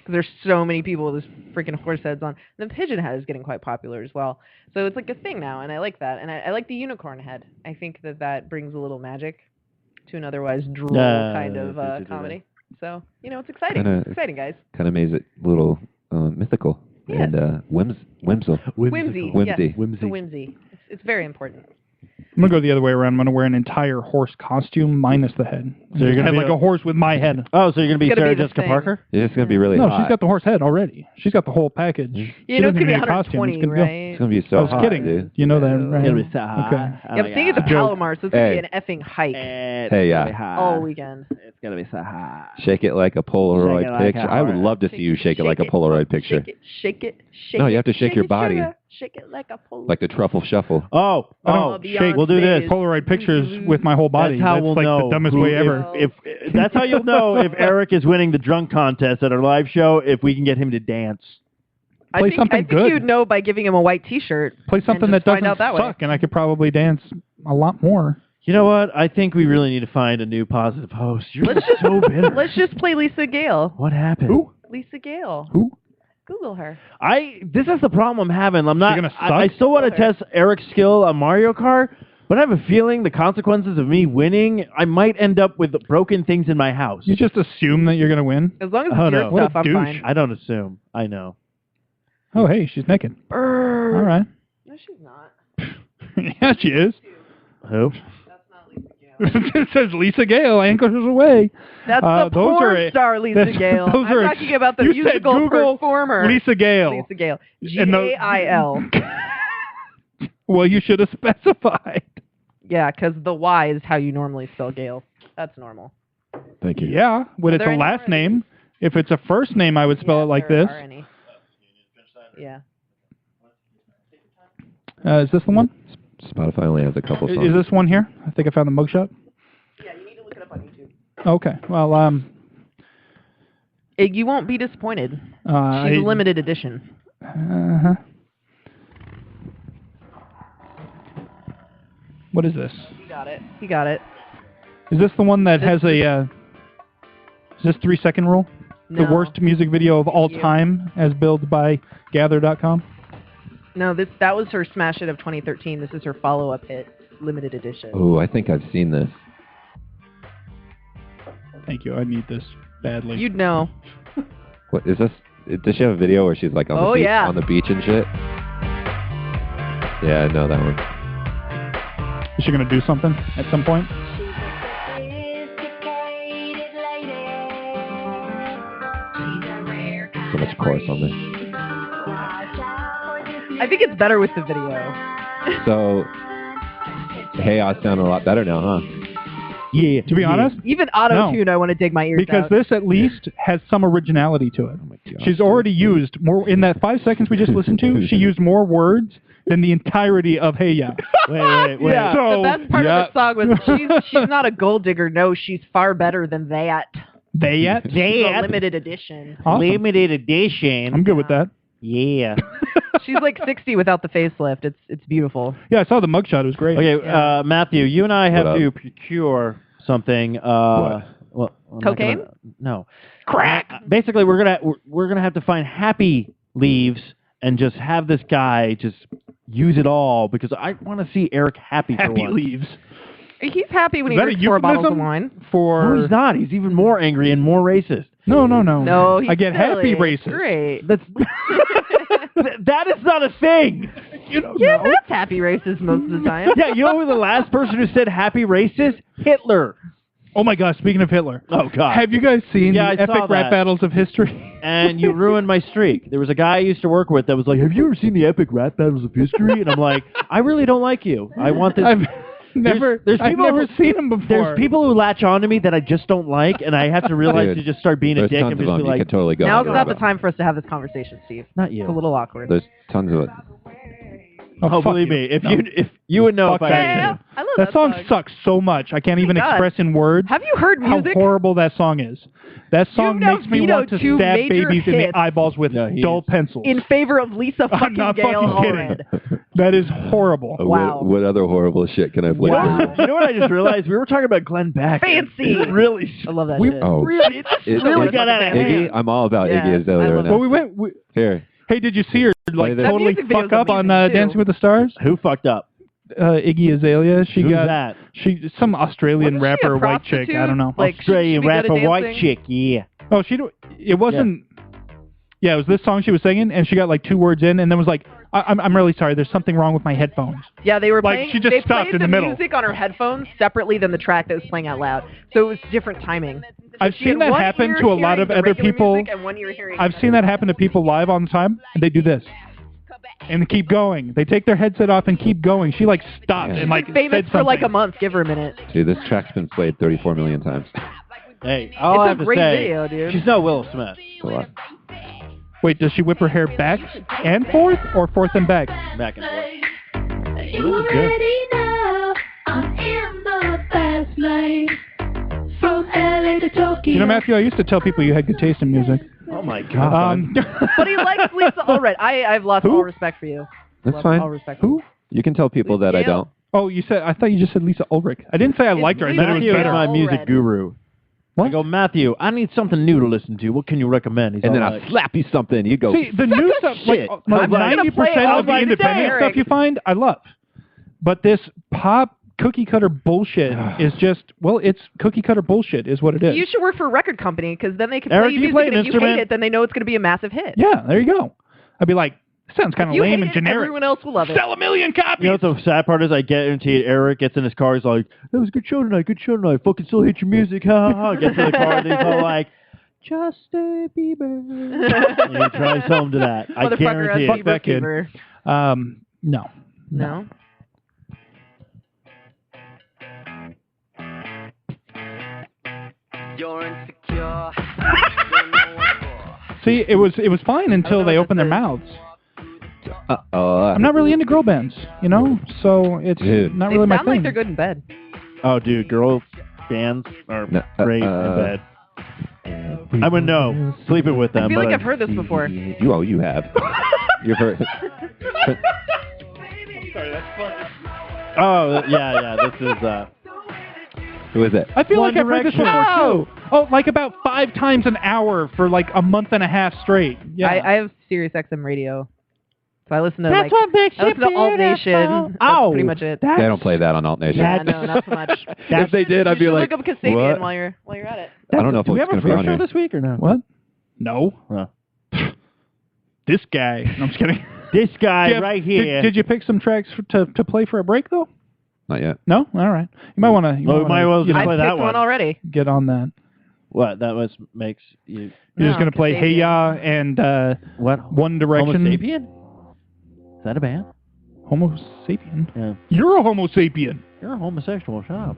there's so many people with this freaking horse heads on. And the pigeon head is getting quite popular as well. So it's like a thing now, and I like that. And I like the unicorn head. I think that brings a little magic to an otherwise droll kind of comedy. So, it's exciting. It's exciting, guys. Kind of makes it a little mythical Yes. and whimsical. Whimsy. Whimsy. Yes, Whimsy. It's a whimsy. It's very important. I'm gonna go the other way around. I'm gonna wear an entire horse costume minus the head. So you're gonna have be like a horse with my head. Oh, so you're going to be It's gotta Sarah be the Jessica same. Parker? It's going to be really No, hot. she's got the horse head already. She's got the whole package. You She know, it's doesn't going to be even need a costume. 120, It's gonna go. right? It's going to be so I was hot, kidding. dude. You know that, It's right? going to be so hot. Okay. Yeah, I'm thinking it's a Palomar, so it's going to be an effing hike Hey, yeah. all weekend. It's going to be so hot. Shake it like a Polaroid Shake it like picture. a I would Polaroid. love to see you shake it like a Polaroid picture. Shake it. No, you have to shake your body. Sugar. Shake it like a Polaroid. Like the truffle shuffle. Oh, Beyonce. we'll do this. Polaroid pictures with my whole body. That's how we'll like know the dumbest who- way ever. If that's how you'll know if Eric is winning the drunk contest at our live show, if we can get him to dance. Play something I think good. you'd know by giving him a white T-shirt. Play something and that just find doesn't out that suck, and I could probably dance a lot more. You know what? I think we really need to find a new positive host. You're Let's just so bitter. Let's just play Lisa Gale. What happened? Who? Lisa Gale. Who? Google her. This is the problem I'm having. I'm not. gonna suck? I still want to Okay. test Eric's skill on Mario Kart, but I have a feeling the consequences of me winning, I might end up with broken things in my house. You just assume that you're going to win? As long as it's Oh, your no. What a stuff, I'm douche. fine. I don't assume. I know. Oh, hey, she's naked. Brr. All right. No, she's not. Yeah, she is. Who? That's not Lisa Gale. It says Lisa Gale, anchors away. That's the those porn are star Lisa Gale. those I'm are talking about the you said musical Google performer. Lisa Gale. Lisa Gale. And those- G-A-I-L. Well, you should have specified. Yeah, because the Y is how you normally spell Gale. That's normal. Thank you. Yeah, when Are it's there a any last more of name. If it's a first name, I would spell Yeah, it like there this. are any. Yeah. Is this the one? Spotify only has a couple songs. Is this one here? I think I found the mugshot. Yeah, you need to look it up on YouTube. Okay. Well, You won't be disappointed. She's I- a limited edition. Uh-huh. What is this? You got it. You got it. Is this the one that This- has a? Is this 3-second rule? No. The worst music video of all You. time, as billed by Gather.com. No, that was her smash hit of 2013. This is her follow-up hit, limited edition. Oh, I think I've seen this. Thank you. I need this badly. You'd know. What is this? Does she have a video where she's like on Oh, the beach, yeah. on the beach and shit? Yeah, I know that one. Is she gonna do something at some point? So much chorus on this. I think it's better with the video. So, hey, I sound a lot better now, huh? Yeah. To be honest, Even auto-tune, I want to dig my ears because out. this at least has some originality to it. Oh my God. She's already used more in that 5 seconds we just listened to. She used more words than the entirety of Hey Ya. Wait. Yeah, So, the best part yeah. of the song was she's not a gold digger. No, she's far better than that. They yet? She's a limited edition. Awesome. Limited edition. I'm good with that. Yeah. She's like 60 without the facelift. It's beautiful. Yeah, I saw the mugshot. It was great. Okay, Yeah. Matthew, you and I have What up? to procure something. What? Well, I'm not Cocaine? No. Crack. Basically, we're gonna have to find happy leaves and just have this guy just use it all because I want to see Eric happy. For Happy once. leaves. He's happy when he Is that a drinks 4 bottles of euphemism wine. for? No, he's not. He's even more angry and more racist. No. No, he's I get silly. happy racist. Great. That's that is not a thing. You don't Yeah, know. that's happy racist most of the time. Yeah, you know who the last person who said happy racist? Hitler. Oh my gosh! Speaking of Hitler, Oh God. have you guys seen Yeah, the I epic saw rap that. battles of history? And you ruined my streak. There was a guy I used to work with that was like, "Have you ever seen the epic rap battles of history?" And I'm like, "I really don't like you. I want this." I've never people- never seen him before. There's people who latch on to me that I just don't like, and I have to realize Dude, to just start being a There's dick tons and of just them. be You like, could totally go. Now's on not the about. time for us to have this conversation, Steve. "Not you." It's a little awkward. There's tons of it. Oh, Oh, fuck believe you. me, if No. you would know Fuck if I that actually- shit. I love That song sucks so much. I can't even God. express in words Have you heard how music? horrible that song is. That song now makes me vetoed want to 2 stab major babies in the hits. eyeballs with No, he dull is. pencils. In favor of Lisa I'm fucking not Gale fucking kidding. Allred. That is horrible. Wow. What other horrible shit can I play? Wow. for you? You know what I just realized? We were talking about Glenn Beck. Fancy. It really, I love that We- shit. Oh, really, it just It- really it- got out of hand. Iggy, I'm all about Yeah, Iggy I Azalea love right that. Well, now. we went. Here, Hey, did you see her like this. totally That music video's fuck up on amazing, too. Dancing with the Stars? Who fucked up? Iggy Azalea. She Who's got that? she some Australian Wasn't she a rapper, white chick. prostitute? I don't know. Like, Australian should we go to rapper, white dancing? chick. Yeah. Oh, it wasn't. Yeah, it was this song she was singing, and she got like 2 words in, and then was like, "I'm really sorry. There's something wrong with my headphones." Yeah, they were Like, playing. she just they stopped played in the middle. music on her headphones separately than the track that was playing out loud, so it was different timing. So I've she seen had that one happen ear to a lot hearing of the other regular people. music and one ear hearing I've seen that happen to people live on time, and they do this. And they keep going. They take their headset off and keep going. She like stopped Yeah. and like famous said for like a something. month. Give her a minute. dude, this track's been played 34 million times. Hey, all It's I a have to great say, video, dude. she's no Will Smith. It's a lot. Wait, does she whip her hair back and forth, or forth and back? Back and forth. You already know I'm in the fast lane. From LA to Tokyo. You know, Matthew, I used to tell people you had good taste in music. Oh my god. But he likes Lisa Allred. I've lost all respect for you. That's Lost fine. All respect for Who? you. You can tell people that I don't. Oh, I thought you just said Lisa Ulrich. I didn't say I liked her. I said it was Matthew is better. my music Allred. guru. What? I go, Matthew, I need something new to listen to. What can you recommend? He's And then all I'll like, slap you something. You go, See, the new stuff, like shit. I'm gonna 90% play it. of the Like, independent Derek. stuff you find, I love. But this pop cookie cutter bullshit is just, well, it's cookie cutter bullshit is what it is. You should work for a record company because then they can Eric, play you do you music, play and an if you instrument? hate it, then they know it's going to be a massive hit. Yeah, there you go. I'd be like, sounds kind If of you lame hate and it, generic. everyone else will love it. Sell 1 million copies. You know what the sad part is? I guarantee Eric gets in his car. He's like, "That was a good show tonight. Good show tonight. Fucking still hate your music." Ha ha ha. Gets in the car and he's all like, "Justin Bieber." And he tries home to that. I Motherfucker guarantee has it. Fuck that kid. fever. No. No. You're insecure. See, it was fine until they opened their mouths. I'm not really into girl bands, you know, so it's Dude. not They really my sound thing. like they're good in bed. Oh, dude, girl bands are No, great in bed. I would know. Sleeping with them. I feel but like I've heard this before. You have. You've heard. Oh, yeah. This is. Who is it? I feel One like I've heard this Direction. before too. Oh, like about 5 times an hour for like a month and a half straight. Yeah. I have Sirius XM radio, so I listen to That's like what makes I listen to you Alt Nation. beautiful. That's Ow. pretty much it. They don't play that on Alt Nation. Yeah, no, not so much. If they did, I'd be You should like, look up Kasabian what? while you're at it. I don't know if Do we it's have a going to be first on show here. this week or no? What? No. Huh. This guy. No, I'm just kidding. This guy Jeff, right here. Did you pick some tracks to play for a break though? Not yet. No. All right. You might want to. Well, we might as well just I play picked that one already. get on that. What? That was makes you. You're just No, gonna play Hey Kasabian. Ya and What? One Direction. Homo sapien? Is that a band? Homo sapien. Yeah. You're a Homo sapien. You're a homosexual. Shut up.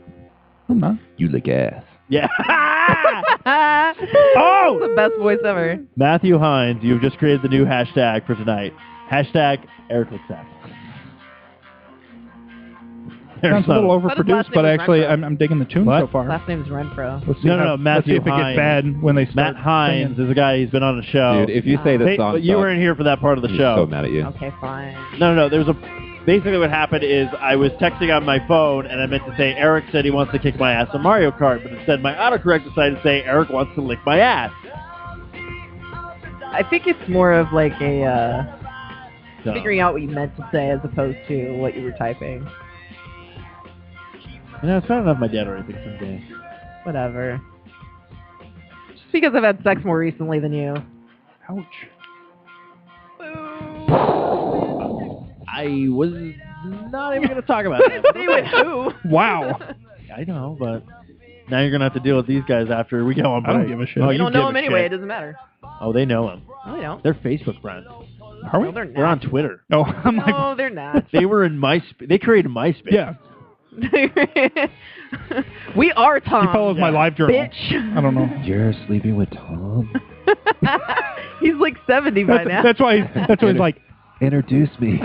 I'm not. You lick ass. Yeah. Oh, the best voice ever. Matthew Hines, you've just created the new hashtag for tonight. Hashtag Eric Licksack. Sounds a little But his overproduced, last but name is actually, Renfro. I'm digging the tune What? so far. Last name's Renfro. Let's see No, how, Matthew let's see if it Hines. gets bad when they start. Matt Hines singing. is a guy. He's been on the show. Dude, if you say the Hey, song but you weren't here for that part of the I'm show. so mad at you. Okay, fine. No. There was a. Basically, what happened is I was texting on my phone, and I meant to say Eric said he wants to kick my ass on Mario Kart, but instead my autocorrect decided to say Eric wants to lick my ass. I think it's more of like a So, figuring out what you meant to say as opposed to what you were typing. it's bad enough my dad already thinks I'm gay. Whatever. Just because I've had sex more recently than you. Ouch. I was not even going to talk about that. They went who? Wow. I know, but now you're going to have to deal with these guys after we go on break. I don't give a shit. Oh, You don't know give him a anyway. It shit. doesn't matter. Oh, they know him. No, they don't. They're Facebook friends. Are we? No, they're We're on not. Twitter. Oh, I'm like, No, they're not. They were in MySpace. They created MySpace. yeah. We are Tom. He follows my live journal. Bitch. I don't know. You're sleeping with Tom? He's like 70 by now. That's why he's like, Introduce me.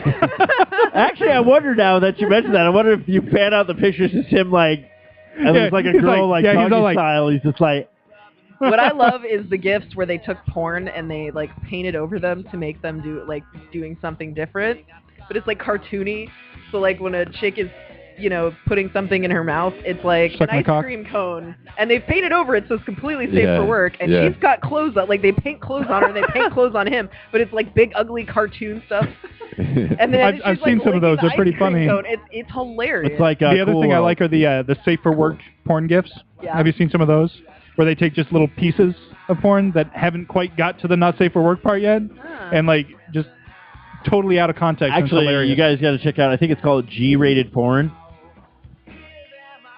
Actually, I wonder now that you mentioned that. I wonder if you pan out the pictures, it's him like, and Yeah, it's like a he's girl like- like, yeah, he's doggy all like- style. He's just like, What I love is the gifts where they took porn and they like painted over them to make them do like doing something different, but it's like cartoony. So like when a chick is, putting something in her mouth, it's like Suck my an ice cock. cream cone, and they've painted over it so it's completely safe Yeah, for work. And yeah. she's got clothes on, like they paint clothes on her and they paint clothes on him, but it's like big ugly cartoon stuff. And then I've she's, seen like, some of those. licking They're pretty the ice cream funny. cone. It's hilarious. it's like the other cool thing I world. like are the safe for work porn gifs. Yeah. Have you seen some of those? Where they take just little pieces of porn that haven't quite got to the not safe for work part yet, and like just totally out of context. and it's Actually, hilarious. you guys got to check out. I think it's called G-rated porn.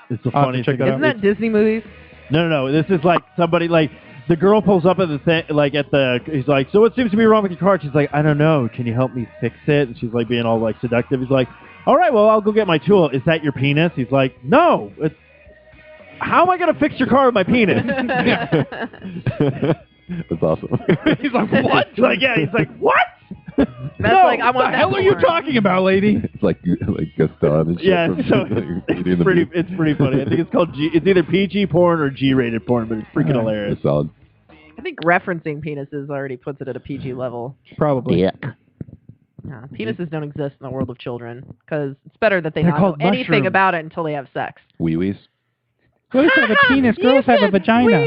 It's the I'll have to funniest check thing. that out. Isn't that Disney movies? No. This is like somebody like the girl pulls up at the thing, like at the. He's like, so what seems to be wrong with your car? She's like, I don't know. Can you help me fix it? And she's like being all like seductive. He's like, all right, well I'll go get my tool. Is that your penis? He's like, no. How am I gonna fix your car with my penis? That's awesome. He's like, what? He's like, yeah. He's like, what? That's No, like I want What the that hell are you porn. talking about, lady? It's like Gaston and shit. Yeah, from- so Beauty and it's the pretty. Beast. It's pretty funny. I think it's called G. It's either PG porn or G-rated porn, but it's freaking hilarious. It's solid. I think referencing penises already puts it at a PG level. Probably. Yuck. Yeah, penises don't exist in the world of children because it's better that they They're not know called anything mushrooms. about it until they have sex. Wee-wees. Boys have a penis, girls have a vagina.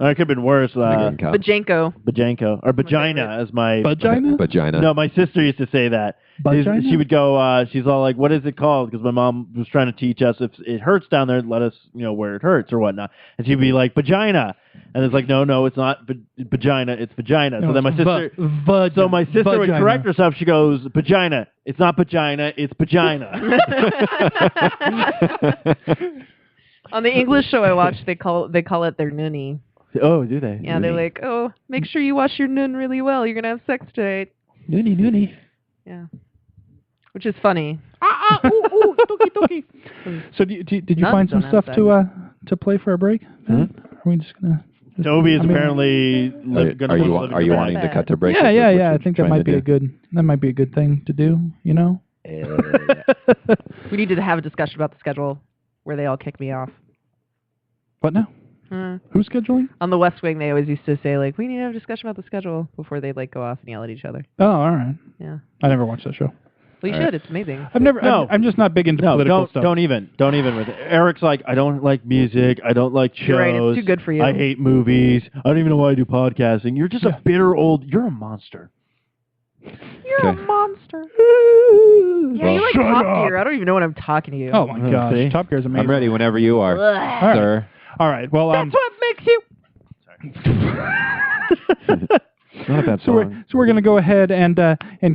Or it could have been worse. Green cow. Bajanko. Bajanko. Or vagina as my... Vagina? Vagina. No, my sister used to say that. Vagina? She would go, she's all like, what is it called? Because my mom was trying to teach us if it hurts down there, let us, where it hurts or whatnot. And she'd be like, vagina. And it's like, no, it's not vagina, it's vagina. No, So then my it's sister... vagina. So my sister would Vagina. correct herself. She goes, vagina. It's not vagina, it's vagina. On the English show I watched, they call it their noonie. Oh, do they? Yeah, they're like, oh, make sure you wash your noon really well. You're gonna have sex tonight. Noonie. Yeah, which is funny. Dookie. So did you Nuns find some don't have stuff sex. to play for a break? Hmm? Are we just gonna? Toby is apparently Are you wanting to cut to break? Yeah. Is that what I you're think that trying might to be do? that might be a good thing to do. We need to have a discussion about the schedule where they all kick me off. What now? Who's scheduling? On the West Wing, they always used to say, like, we need to have a discussion about the schedule before they'd, like, go off and yell at each other. Oh, all right. Yeah. I never watched that show. Well, you All should. right. It's amazing. I've never. No. I'm just not big into political stuff. Don't even with it. Eric's like, I don't like music. I don't like shows. You're right, it's too good for you. I hate movies. I don't even know why I do podcasting. You're just a bitter old... You're a monster. You're a Okay. monster. Yeah, Well, you like shut Top up. Gear. I don't even know what I'm talking to you. Oh my gosh, see? Top Gear's amazing. I'm ready whenever you are, Ugh. sir. All right. Well, That's what makes you... Not a bad So song. we're going to go ahead and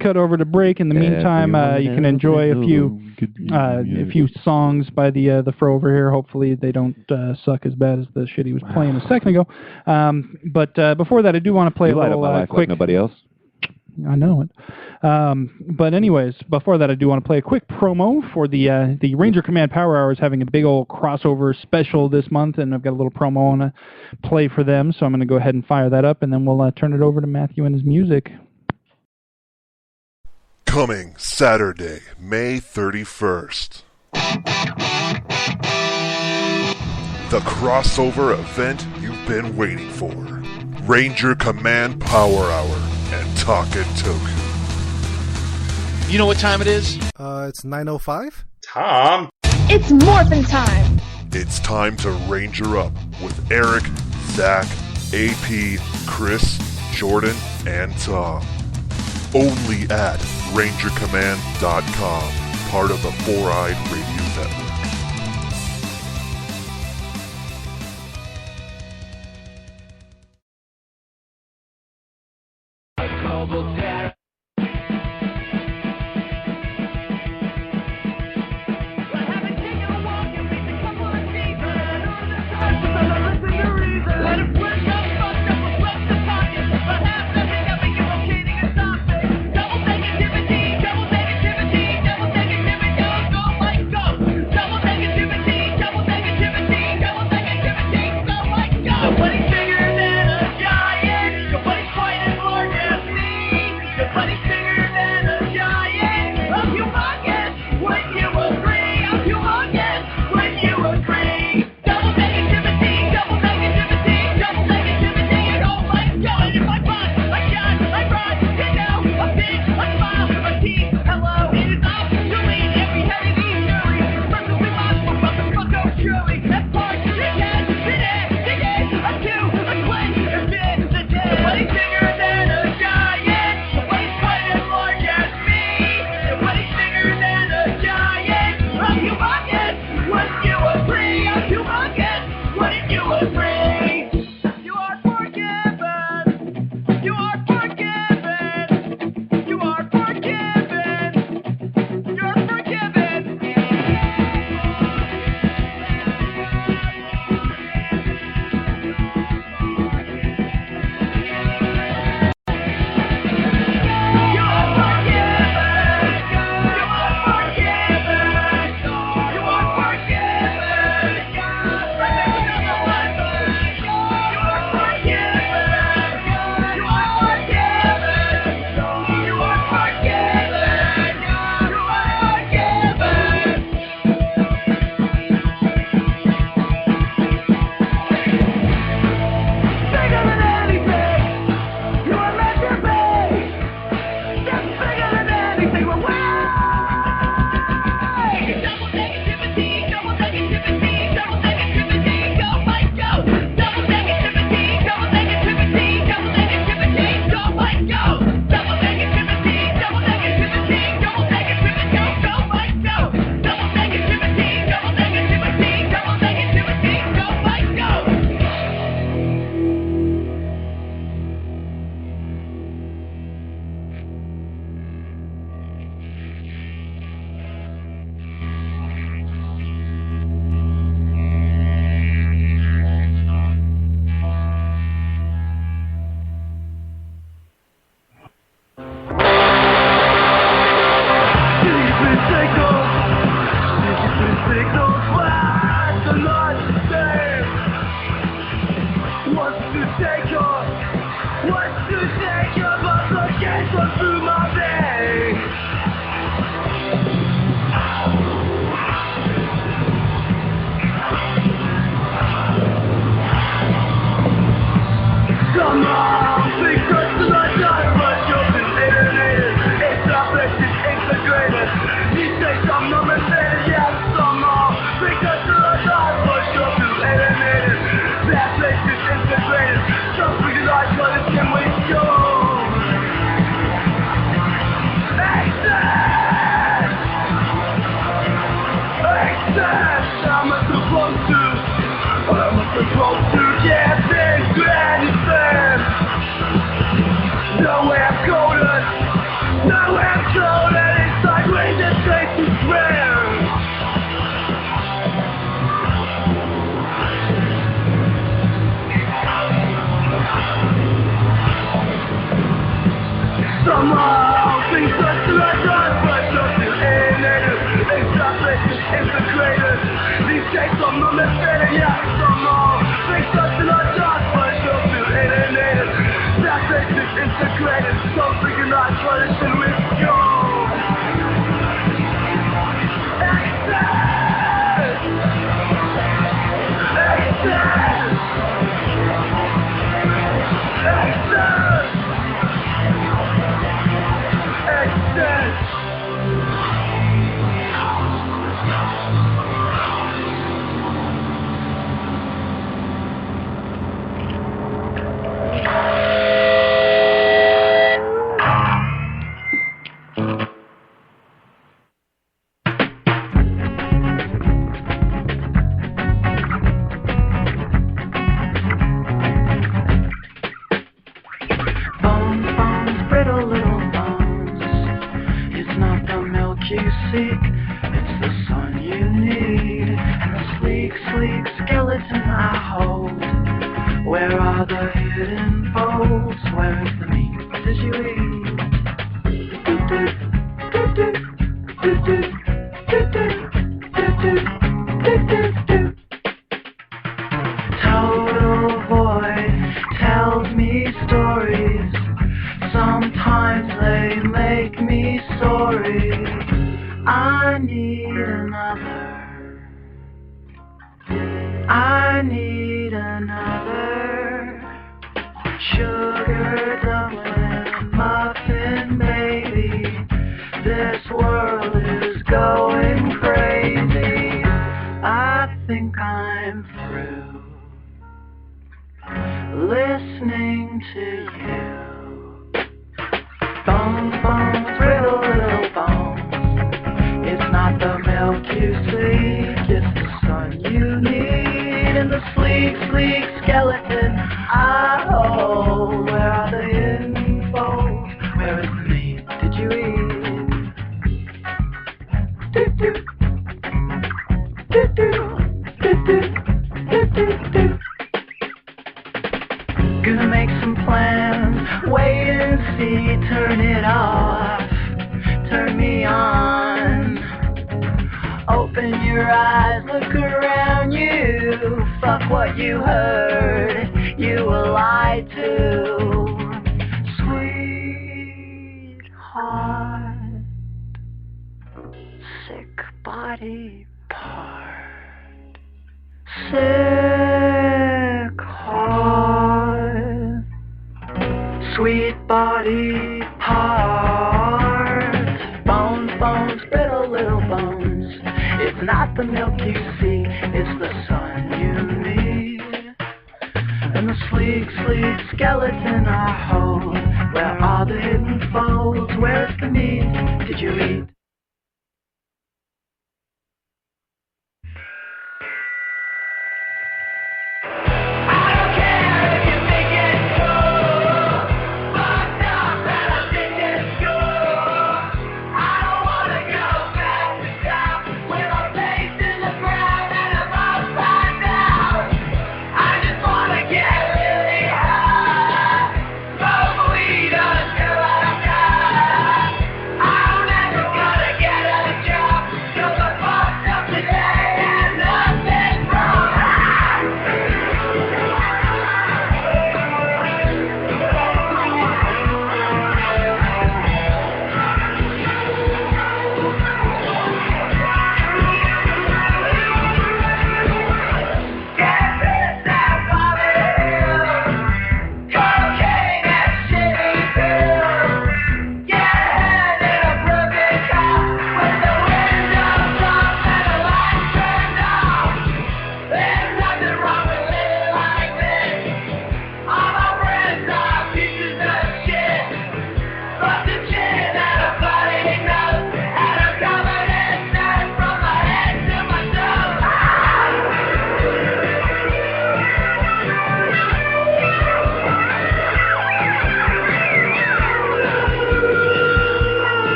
cut over to break. In the meantime, you can enjoy a few songs by the Fro over here. Hopefully they don't suck as bad as the shit he was playing a second ago. But before that, I do want to play You a light little up my life quick. like nobody else. I know it. But anyways, before that, I do want to play a quick promo for the Ranger Command Power Hour is having a big old crossover special this month, and I've got a little promo I want to play for them, so I'm going to go ahead and fire that up, and then we'll turn it over to Matthew and his music. Coming Saturday, May 31st. The crossover event you've been waiting for. Ranger Command Power Hour and Takatoku. You know what time it is? It's 9:05. Tom. It's morphin' time. It's time to Ranger up with Eric, Zach, AP, Chris, Jordan, and Tom. Only at RangerCommand.com, part of the Four-Eyed Radio Network. Go!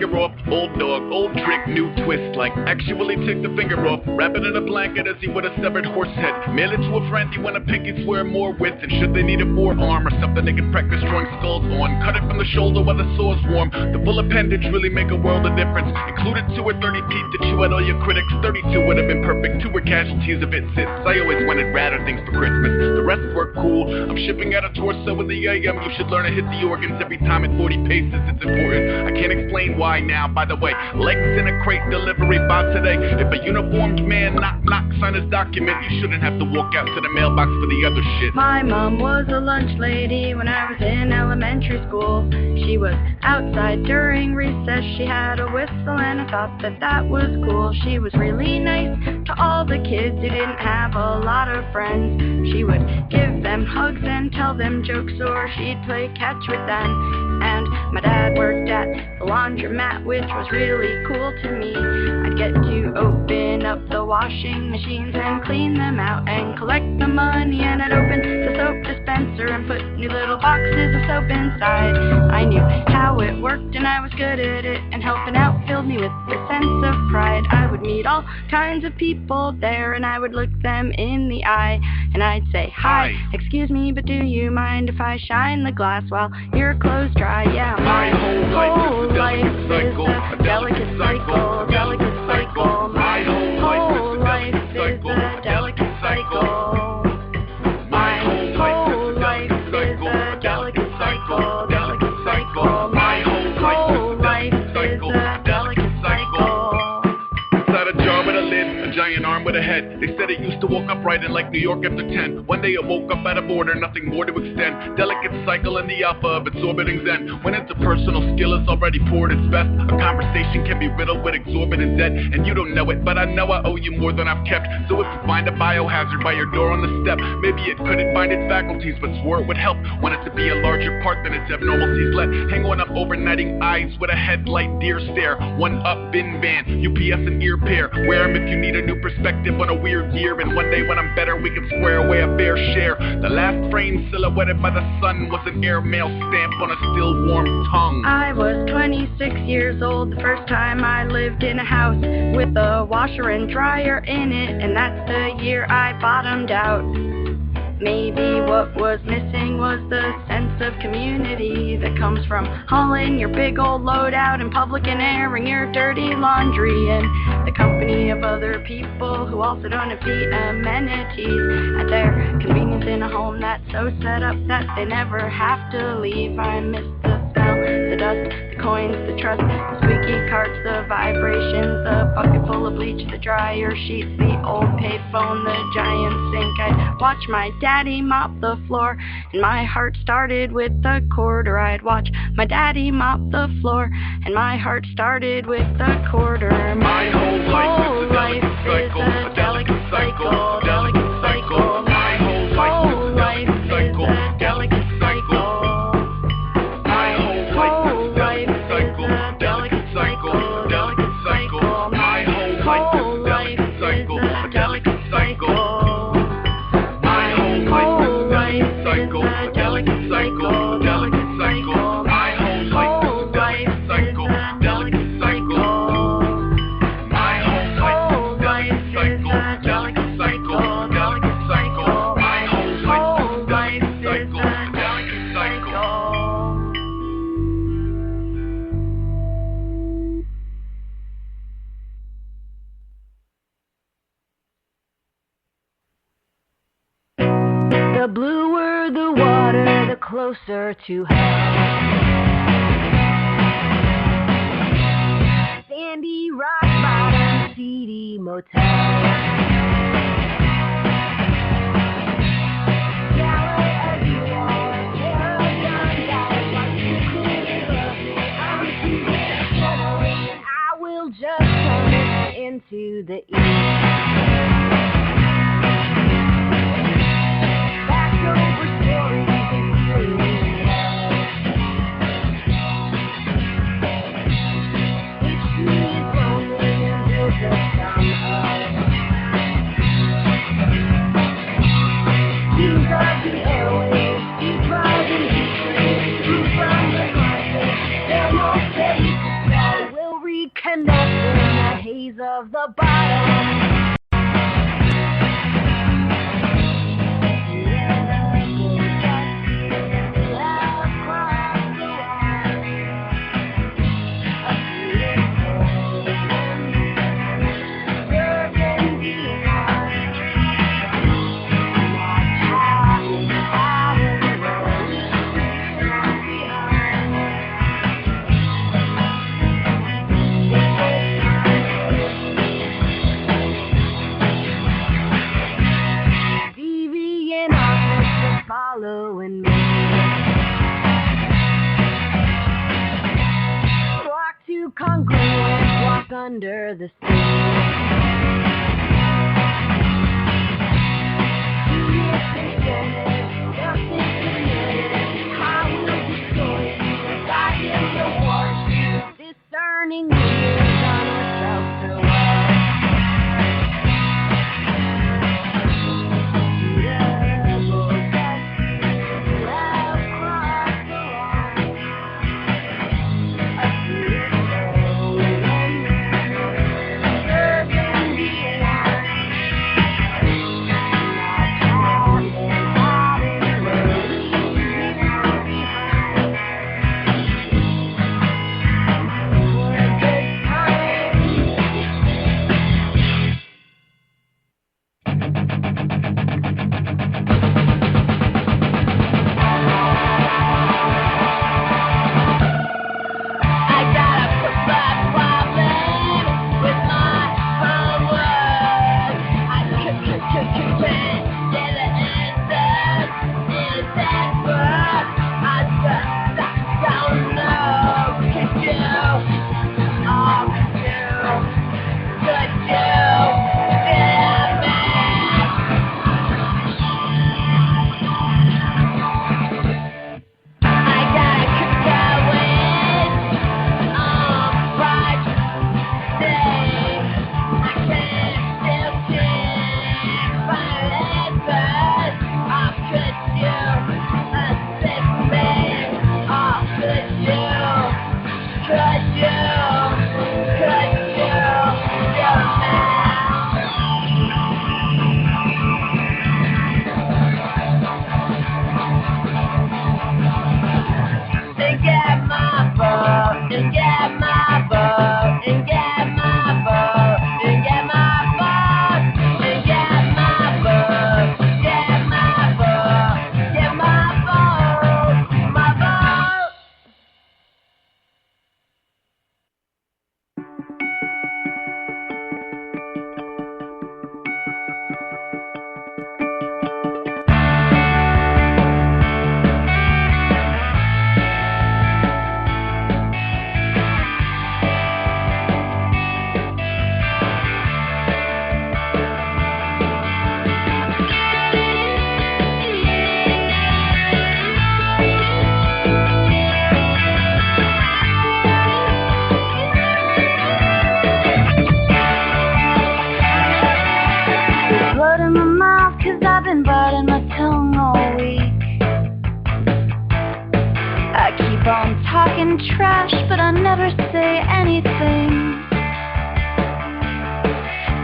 finger off. Old dog, old trick, new twist. Like actually take the finger off. Wrap it in a blanket as he would a severed horse head. Mail it to a friend you want to pick his swear more with. And should they need a forearm or something they can practice drawing skulls on, cut it from the shoulder while the sore's warm. The full appendage really make a world of difference. Included 2 or 30 teeth to chew at all your critics. 32 would have been perfect. 2 were casualties if it sits. I always wanted radder things for Christmas. The rest were cool. I'm shipping out a torso with the AM. You should learn to hit the organs every time at 40 paces. It's important. I can't explain why now. By the way, legs in a crate delivery by today. If a uniformed man knock sign his document, you shouldn't have to walk out to the mailbox for the other shit. My mom was a lunch lady when I was in elementary school. She was outside during recess. She had a whistle and I thought that was cool. She was really nice to all the kids who didn't have a lot of friends. She would give them hugs and tell them jokes, or she'd play catch with them. And my dad worked at the laundromat, which was really cool to me. I'd get to open up the washing machines and clean them out and collect the money, and I'd open the soap dispenser and put new little boxes of soap inside. I knew how it worked and I was good at it, and helping out filled me with a sense of pride. I would meet all kinds of people there and I would look them in the eye and I'd say, hi, excuse me, but do you mind if I shine the glass while your clothes dry? Yeah, my whole life is a delicate cycle, delicate cycle. My whole life is a delicate cycle. My whole life is a delicate cycle, delicate cycle. My whole life is a delicate cycle. Inside a jar with a lid, a giant arm with a head. They said it used to walk upright in like New York after 10. One day it woke up at a border, nothing more to extend. Delicate cycle in the alpha of its orbiting zen. When interpersonal skill is already poured its best, a conversation can be riddled with exorbitant debt. And you don't know it, but I know I owe you more than I've kept. So if you find a biohazard by your door on the step, maybe it couldn't find its faculties, but swore it would help. Want it to be a larger part than its abnormalities let hang on up overnighting eyes with a headlight deer stare. One up bin van, UPS and ear pair. Wear 'em if you need a new perspective on a weird year. And one day when I'm better, we can square away a fair share. The last frame silhouetted by the sun was an airmail stamp on a still warm tongue. I was 26 years old the first time I lived in a house with a washer and dryer in it, and that's the year I bottomed out. Maybe what was missing was the sense of community that comes from hauling your big old load out in public and airing your dirty laundry, and the company of other people who also don't have the amenities at their convenience in a home that's so set up that they never have to leave. I miss the smell, the dust, the coins, the trust, the squeaky carts, the vibrations, the bucket full of bleach, the dryer sheets, the old payphone, the giant sink. I'd watch my daddy mop the floor, and my heart started with a quarter. I'd watch my daddy mop the floor, and my heart started with a quarter. My whole life is a delicate cycle, delicate cycle. My whole life is a delicate cycle. My whole life is a delicate cycle, delicate cycle. My whole life is a delicate cycle. Delicate cycle, delicate cycle. My whole life is a delicate cycle. My whole life is a delicate cycle, delicate cycle. My whole life is a delicate cycle. The bluer the water, the closer to hell. Sandy rock bottom, seedy motel. Just turn into the east. Back over stories and feelings. Each scene is lonely and there's a sum of. of the bottle. Following me. Walk to congruence, walk under the sea. I will destroy you, I am the war. Discerning years on ourselves so well. Trash, but I never say anything.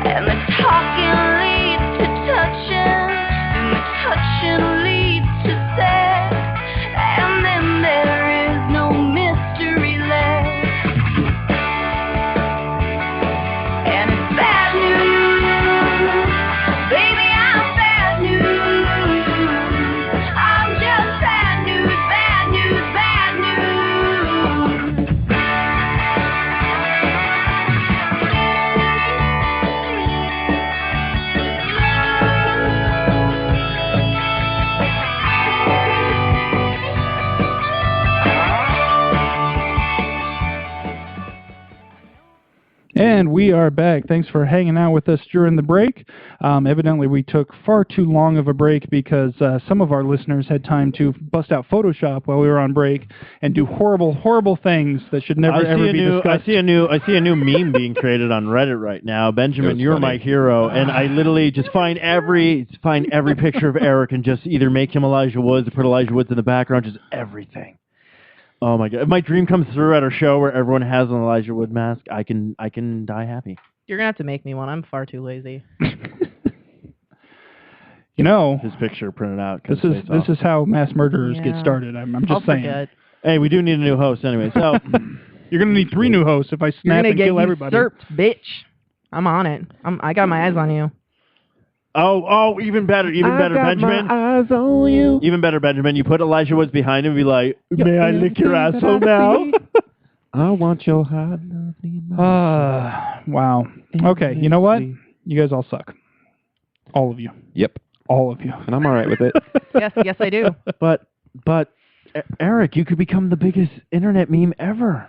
And the talking leads to touching, and the touching leads to sex, and then there is no mystery left. And it's bad news, baby, I'm bad news. I'm just bad news, bad news, bad news. And we are back. Thanks for hanging out with us during the break. Evidently, we took far too long of a break because some of our listeners had time to bust out Photoshop while we were on break and do horrible, horrible things that should never ever be discussed. I see a new meme being created on Reddit right now. Benjamin, you're my hero, and I literally just find every picture of Eric and just either make him Elijah Woods or put Elijah Woods in the background, just everything. Oh my God! If my dream comes through at our show where everyone has an Elijah Wood mask, I can die happy. You're gonna have to make me one. I'm far too lazy. You know, his picture printed out. This is how mass murderers get started. I'm just saying. Forget. Hey, we do need a new host anyway. So you're gonna need 3 new hosts if I snap and kill everybody. You're gonna get usurped, bitch. I'm on it. I got my eyes on you. Oh, even better, Benjamin. My eyes on you. Even better, Benjamin. You put Elijah Woods behind him and be like, "May I lick your asshole now?" I want your hot. Wow. Okay, you know what? You guys all suck. All of you. Yep. All of you. And I'm all right with it. Yes, I do. But Eric, you could become the biggest internet meme ever.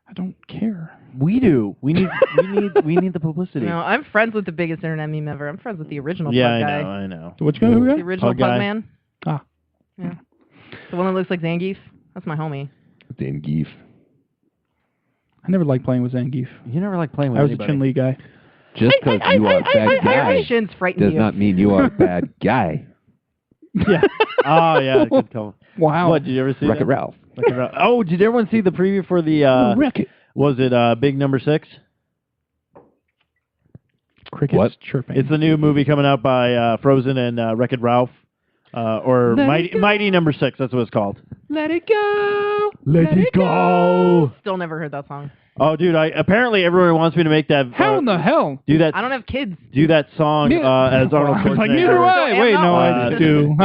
I don't care. We do. We need the publicity. No, I'm friends with the biggest internet meme ever. I'm friends with the original Pug guy. I know. Which guy? Who guy? The original Pug Pug guy. Man. Ah. Yeah. The one that looks like Zangief. That's my homie. Zangief. I never liked playing with Zangief. You never like playing with I was anybody. a Chun-Li guy. Just because you are a bad guy Shins frighten does you. not mean you are a bad guy. Yeah. Oh, yeah. Good call. Wow. What, did you ever see Wreck-It that? Ralph. Wreck-It Ralph. Oh, did everyone see the preview for the... Wreck-It. Was it Big Number 6? Crickets What? chirping. It's the new movie coming out by Frozen and Wreck-It Ralph. Or Mighty Number 6, that's what it's called. Let it go. Let it go. Still never heard that song. Oh, dude, apparently everyone wants me to make that... How in the hell? Do that. I don't have kids. Do that song as Arnold I was like, Schwarzenegger. neither do I. Wait, no, I do.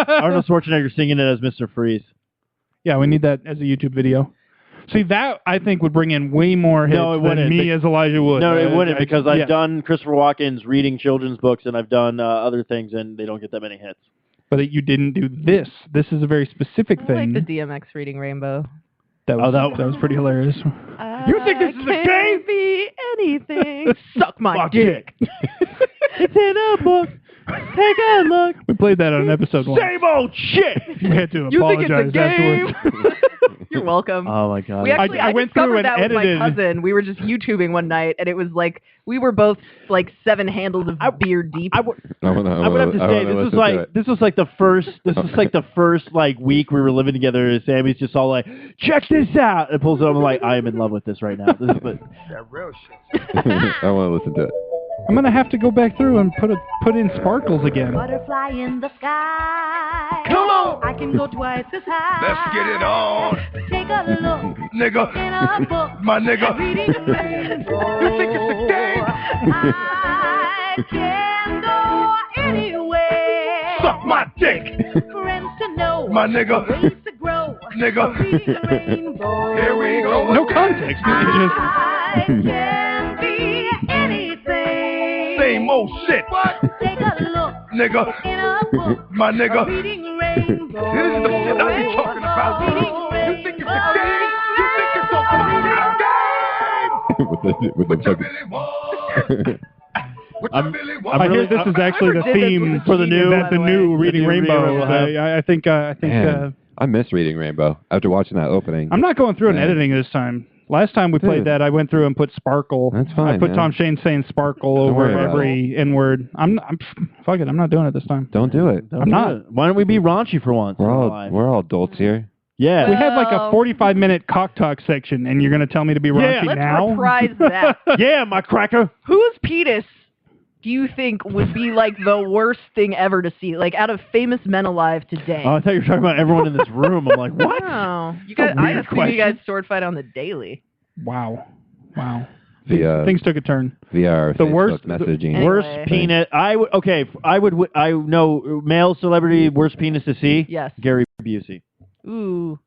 Arnold Schwarzenegger singing it as Mr. Freeze. Yeah, we need that as a YouTube video. See, that I think would bring in way more hits No, it than wouldn't. me as Elijah Wood. No, it wouldn't, because yeah. I've done Christopher Walken's reading children's books, and I've done other things, and they don't get that many hits. But you didn't do this. This is a very specific I thing. like the DMX reading Rainbow. That was pretty hilarious. You think this is a game? Can't be anything. Suck my dick. It's in a book. Take a look. We played that on an episode once. Same old shit. We had to You think apologize it's a game? afterwards. You're welcome. Oh, my God. We actually, I went through discovered and that with edited. my cousin. We were just YouTubing one night, and it was like we were both like 7 handles of beer deep. I would have to say this was like the first like week we were living together, and Sammy's just all like, check this out, and pulls it up. I'm like, I am in love with this right now. This is That real shit. I want to listen to it. I'm gonna have to go back through and put in sparkles again. Butterfly in the sky. Come on. I can go twice as high. Let's get it on. Take a look Nigga. in a book. My nigga. Reading the rainbow. You think it's a game? I can go anywhere. Suck my dick. Friends to know. My nigga. Ways to grow. Nigga. Reading the rainbow. Here we go. No context. I can be anything. Same old shit. Take a look Nigga. in a book. My nigga. Reading rainbow. This is the shit I be talking about. You think it's a game? You think it's a fucking game? with the What you really want? What you really want? I hear this is actually the theme for the new Reading Rainbow. will have. I think Man, I miss Reading Rainbow after watching that opening. I'm not going through and Man. editing this time. Last time we played that, I went through and put sparkle. That's fine, I put man. Tom Shane saying sparkle Don't over worry about every N-word. Fuck it. I'm not doing it this time. Don't do it. I'm not. Why don't we be raunchy for once? We're all adults here. Yeah. We have like a 45-minute cock talk section, and you're going to tell me to be raunchy Let's now? reprise that. Yeah, my cracker. Whose penis do you think would be like the worst thing ever to see? Like out of famous men alive today. Oh, I thought you were talking about everyone in this room. I'm like, what? No. You That's guys, a I weird assume question. you guys sword fight on the daily. Wow. Via Things took a turn. VR The Facebook worst- messaging. Anyway. Worst penis. I know male celebrity worst penis to see. Yes. Gary Busey. Ooh.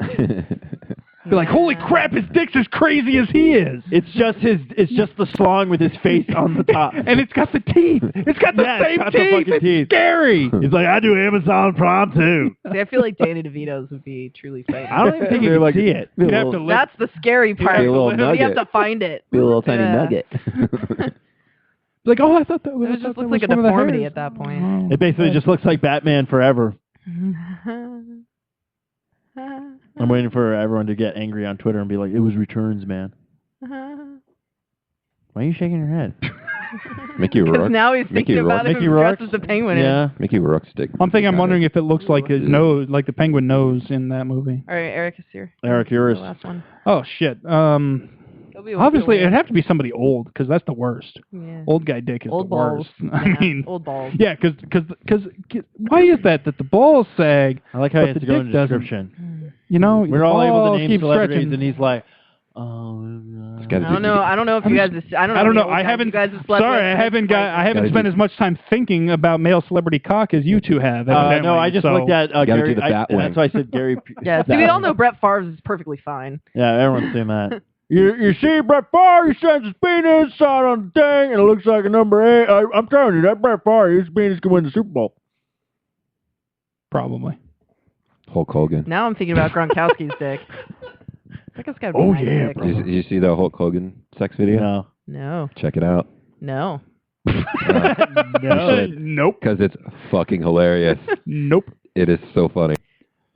Be like, holy crap, his dick's as crazy as he is. It's just the slong with his face on the top. And it's got the teeth. It's got the same got the teeth. fucking It's teeth. scary. He's like, I do Amazon Prime too. See, I feel like Danny DeVito's would be truly famous. I don't even think you can see it. Be a You'd have little, to live. That's the scary part. Be a little You have nugget. to find it. be a little tiny Yeah. nugget. Like, oh, I thought that was. It I thought just that looks like a was one of the deformity hairs. at that point. It basically just looks like Batman Forever. I'm waiting for everyone to get angry on Twitter and be like, it was Returns, man. Why are you shaking your head? Mickey Because Rourke. now he's Mickey thinking about Rourke. it Mickey if Rourke? dressed as the penguin. Yeah. Mickey Rourke stick. I'm wondering if it looks like his nose, like the penguin nose in that movie. All right, Eric is here. Eric, yours. The last one. Oh shit. Obviously, it'd have to be somebody old because that's the worst. Yeah. Old guy dick is Old the balls. worst. I mean, old balls. Yeah, because why is that the balls sag? I like how but he has the to go dick in doesn't? description. You know, We're all able to balls name keep celebrities, stretching. and he's like, I don't know. I don't know if you guys. I don't know. I don't know. I haven't. You guys have slept Sorry, with I haven't spent as much time thinking about male celebrity cock as you two have. no, evidently, I just looked at Gary. That's why I said Gary. Yeah, see, we all know Brett Favre is perfectly fine. Yeah, everyone's seen that. You see Brett Favre, he sends his penis out on the thing, and it looks like a number 8. I'm telling you, that Brett Favre, his penis can win the Super Bowl. Probably. Hulk Hogan. Now I'm thinking about Gronkowski's dick. That guy's got a nice dick. Did you see the Hulk Hogan sex video? No. No. Check it out. No. No. Nope. Because it's fucking hilarious. Nope. It is so funny.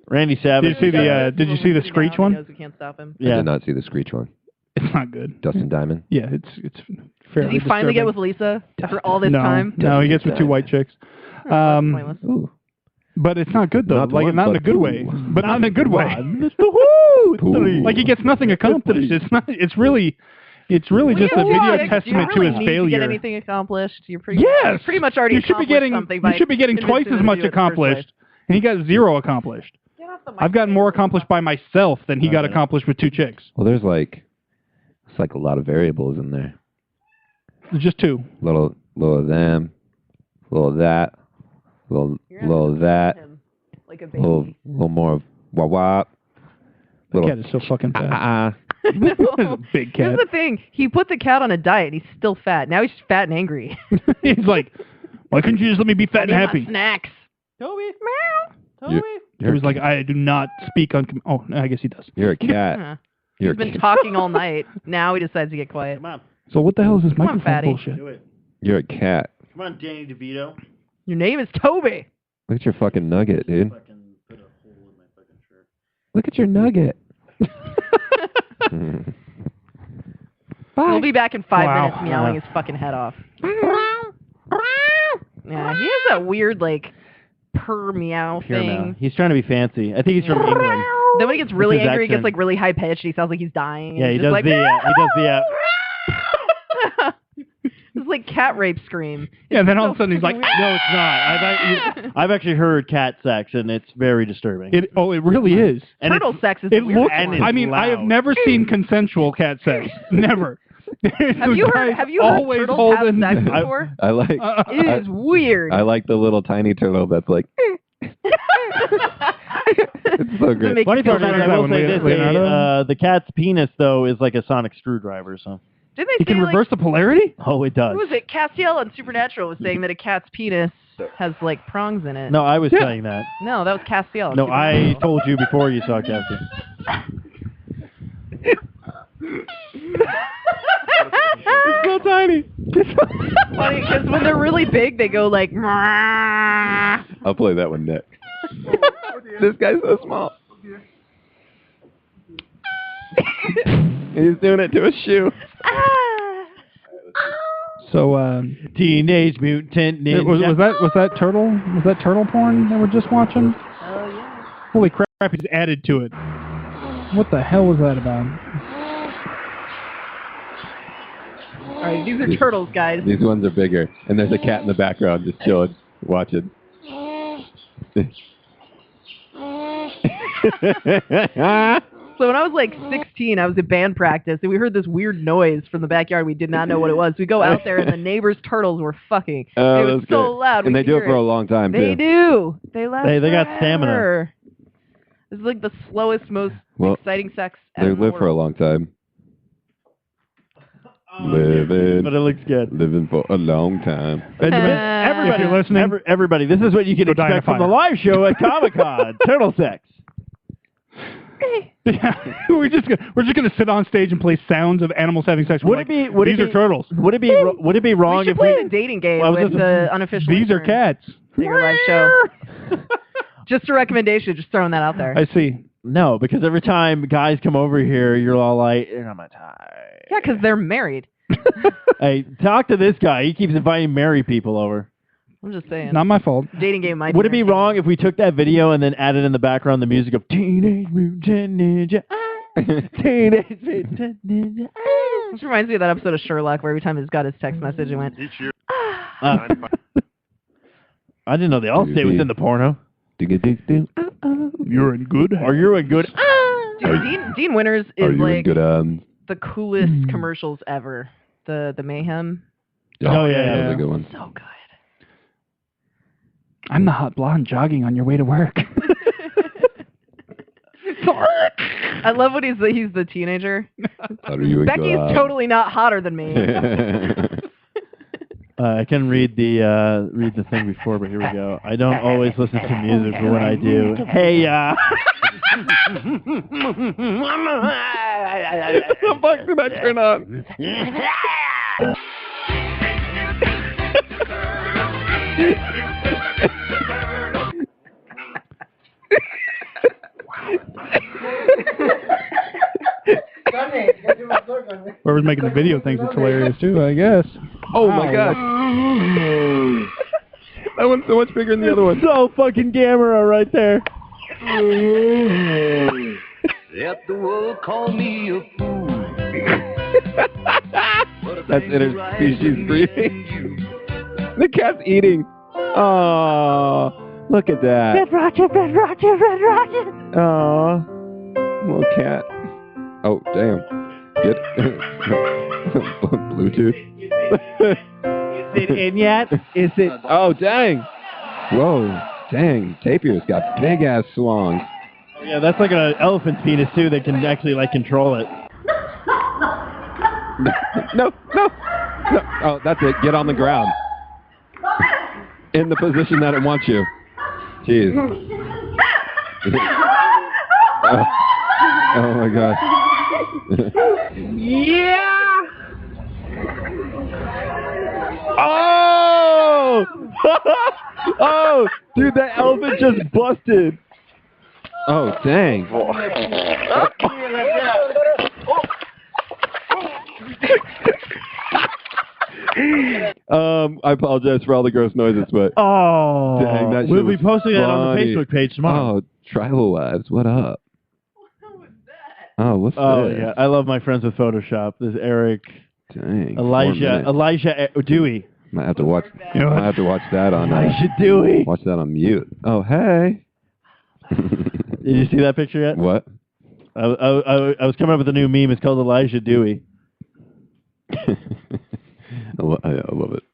Randy Savage. Did you see the Screech one? We can't stop him. I did not see the Screech one. It's not good. Dustin Diamond. Yeah, it's fairly. Did he finally get with disturbing. Lisa after all this no, time? No, he gets with 2 white chicks. But it's not good though. Not like one, not in but a good two. way. But not in a good way. Poo. Like he gets nothing accomplished. It's not. It's really just a video testament to his need failure. To get anything accomplished? You're pretty. Yes. You're pretty much already. You should be getting. Something You should be getting twice as much accomplished, and he got 0 accomplished. I've gotten more accomplished by myself than he got accomplished with 2 chicks. Well, there's it's like a lot of variables in there. Just 2. Little of them, little of that, little of that, like a baby. little more of wah. The cat is so fucking fat. No. Big cat. Here's the thing. He put the cat on a diet. And he's still fat. Now he's just fat and angry. He's like, why couldn't you just let me be fat and happy? Snacks. Toby. Meow. Toby. He was like, I do not speak on. Oh, I guess he does. You're a cat. He's been talking all night. Now he decides to get quiet. Come on. So what the hell is this Come on, microphone fatty. bullshit? Do it. You're a cat. Come on, Danny DeVito. Your name is Toby. Look at your fucking nugget, dude. Fucking put a hole in my fucking shirt. Look at your nugget. He'll be back in 5 Wow. minutes meowing his fucking head off. Yeah, he has that weird, purr meow Pure thing. mouth. He's trying to be fancy. I think he's from England. Then when he gets really With his angry, he gets accent. really high pitched. He sounds like he's dying. Yeah, and he he's does just the. It's like cat rape scream. Yeah, then all of a sudden he's like, No, it's not. I've actually heard cat sex, and it's very disturbing. it really is. And Turtle sex is It the weird looks. one. I mean, I have never seen consensual cat sex. Never. Have you heard turtles have sex before? I like. It is weird. I like the little tiny turtle that's like. It's so great. Funny part is, I will say this: Leonardo? the cat's penis though is like a sonic screwdriver. So Didn't they He say can reverse the polarity? oh, it does. Who was it? Castiel on Supernatural was saying that a cat's penis has prongs in it. No, I was saying that. No, that was Castiel. on No, I Supernatural. told you before you saw Cassie. It's so tiny. Funny because when they're really big, they go like. I'll play that one next. This guy's so small. He's doing it to a shoe. So, Teenage Mutant Ninja. was that turtle porn that we're just watching? Oh yeah. Holy crap! He's added to it. What the hell was that about? All right, these are turtles, guys. These ones are bigger, and there's a cat in the background just chilling, watching. So when I was like 16, I was at band practice, and we heard this weird noise from the backyard. We did not know what it was. We go out there, and the neighbor's turtles were fucking. It was that's so great. loud. And we they could do hear it for a long time, They too. do. They last They got stamina. forever. This is like the slowest, most exciting sex They ever. live for a long time. Living, but it looks good. Living for a long time. Everybody, if you're listening, everybody, this is what you can go die in a expect from the fire. live show at Comic-Con. Turtle sex. Yeah, we're just gonna sit on stage and play sounds of animals having sex. We're Would it be? these are turtles. Would it be? Would it be wrong We should if play we? a dating game Well, I was with just- the unofficial. These are intern. cats. Your live show. Just a recommendation. Just throwing that out there. I see. No, because every time guys come over here, you're all like, "You're not my type." Yeah, because they're married. Hey, talk to this guy. He keeps inviting married people over. I'm just saying. Not my fault. Dating game might Would it be be wrong if we took that video and then added in the background the music of Teenage Mutant Ninja? Teenage Mutant Ninja. This reminds me of that episode of Sherlock where every time he got his text message, it went. I didn't know the Allstate was in the porno. You're in good. Are you in good? Dude, Dean Winters is like good, the coolest commercials ever. The Mayhem. Oh, yeah, that was yeah. a good one. So good. I'm the hot blonde jogging on your way to work. I love when he's the teenager. Are you Becky's good? totally not hotter than me. I can read the thing before, but here we go. I don't always listen to music, but when I do, hey, the fuck did I turn on? Whoever's making the video thinks it's hilarious too, I guess. Oh my gosh. That one's so much bigger than the other one. So fucking Gamera right there. Let the world call me a fool. That's interspecies breeding. The cat's eating. Oh, look at that. Red Rocket, Red Rocket, Red Rocket. Oh, little cat. Oh, damn. Get Bluetooth. Is it in yet? Is it? Oh, dang. Whoa, dang. Tapir's got big ass swans. Yeah, that's like an elephant's penis too. That can actually like control it. No. Oh, that's it. Get on the ground. In the position that it wants you. Jeez. Oh my gosh. Yeah. Oh! Oh, dude, that elephant just busted. Oh, dang. I apologize for all the gross noises, but oh, dang, that we'll shit be was posting that on the funny. Facebook page tomorrow. Oh, Tribal Labs, what up? Oh, what's Oh this? yeah, I love my friends with Photoshop. This is Eric, Dang. 4 Elijah minutes. Dewey. Might have to watch. Might have to watch that on. Elijah Dewey. Watch that on mute. Oh, hey. Did you see that picture yet? What? I was coming up with a new meme. It's called Elijah Dewey. I love it.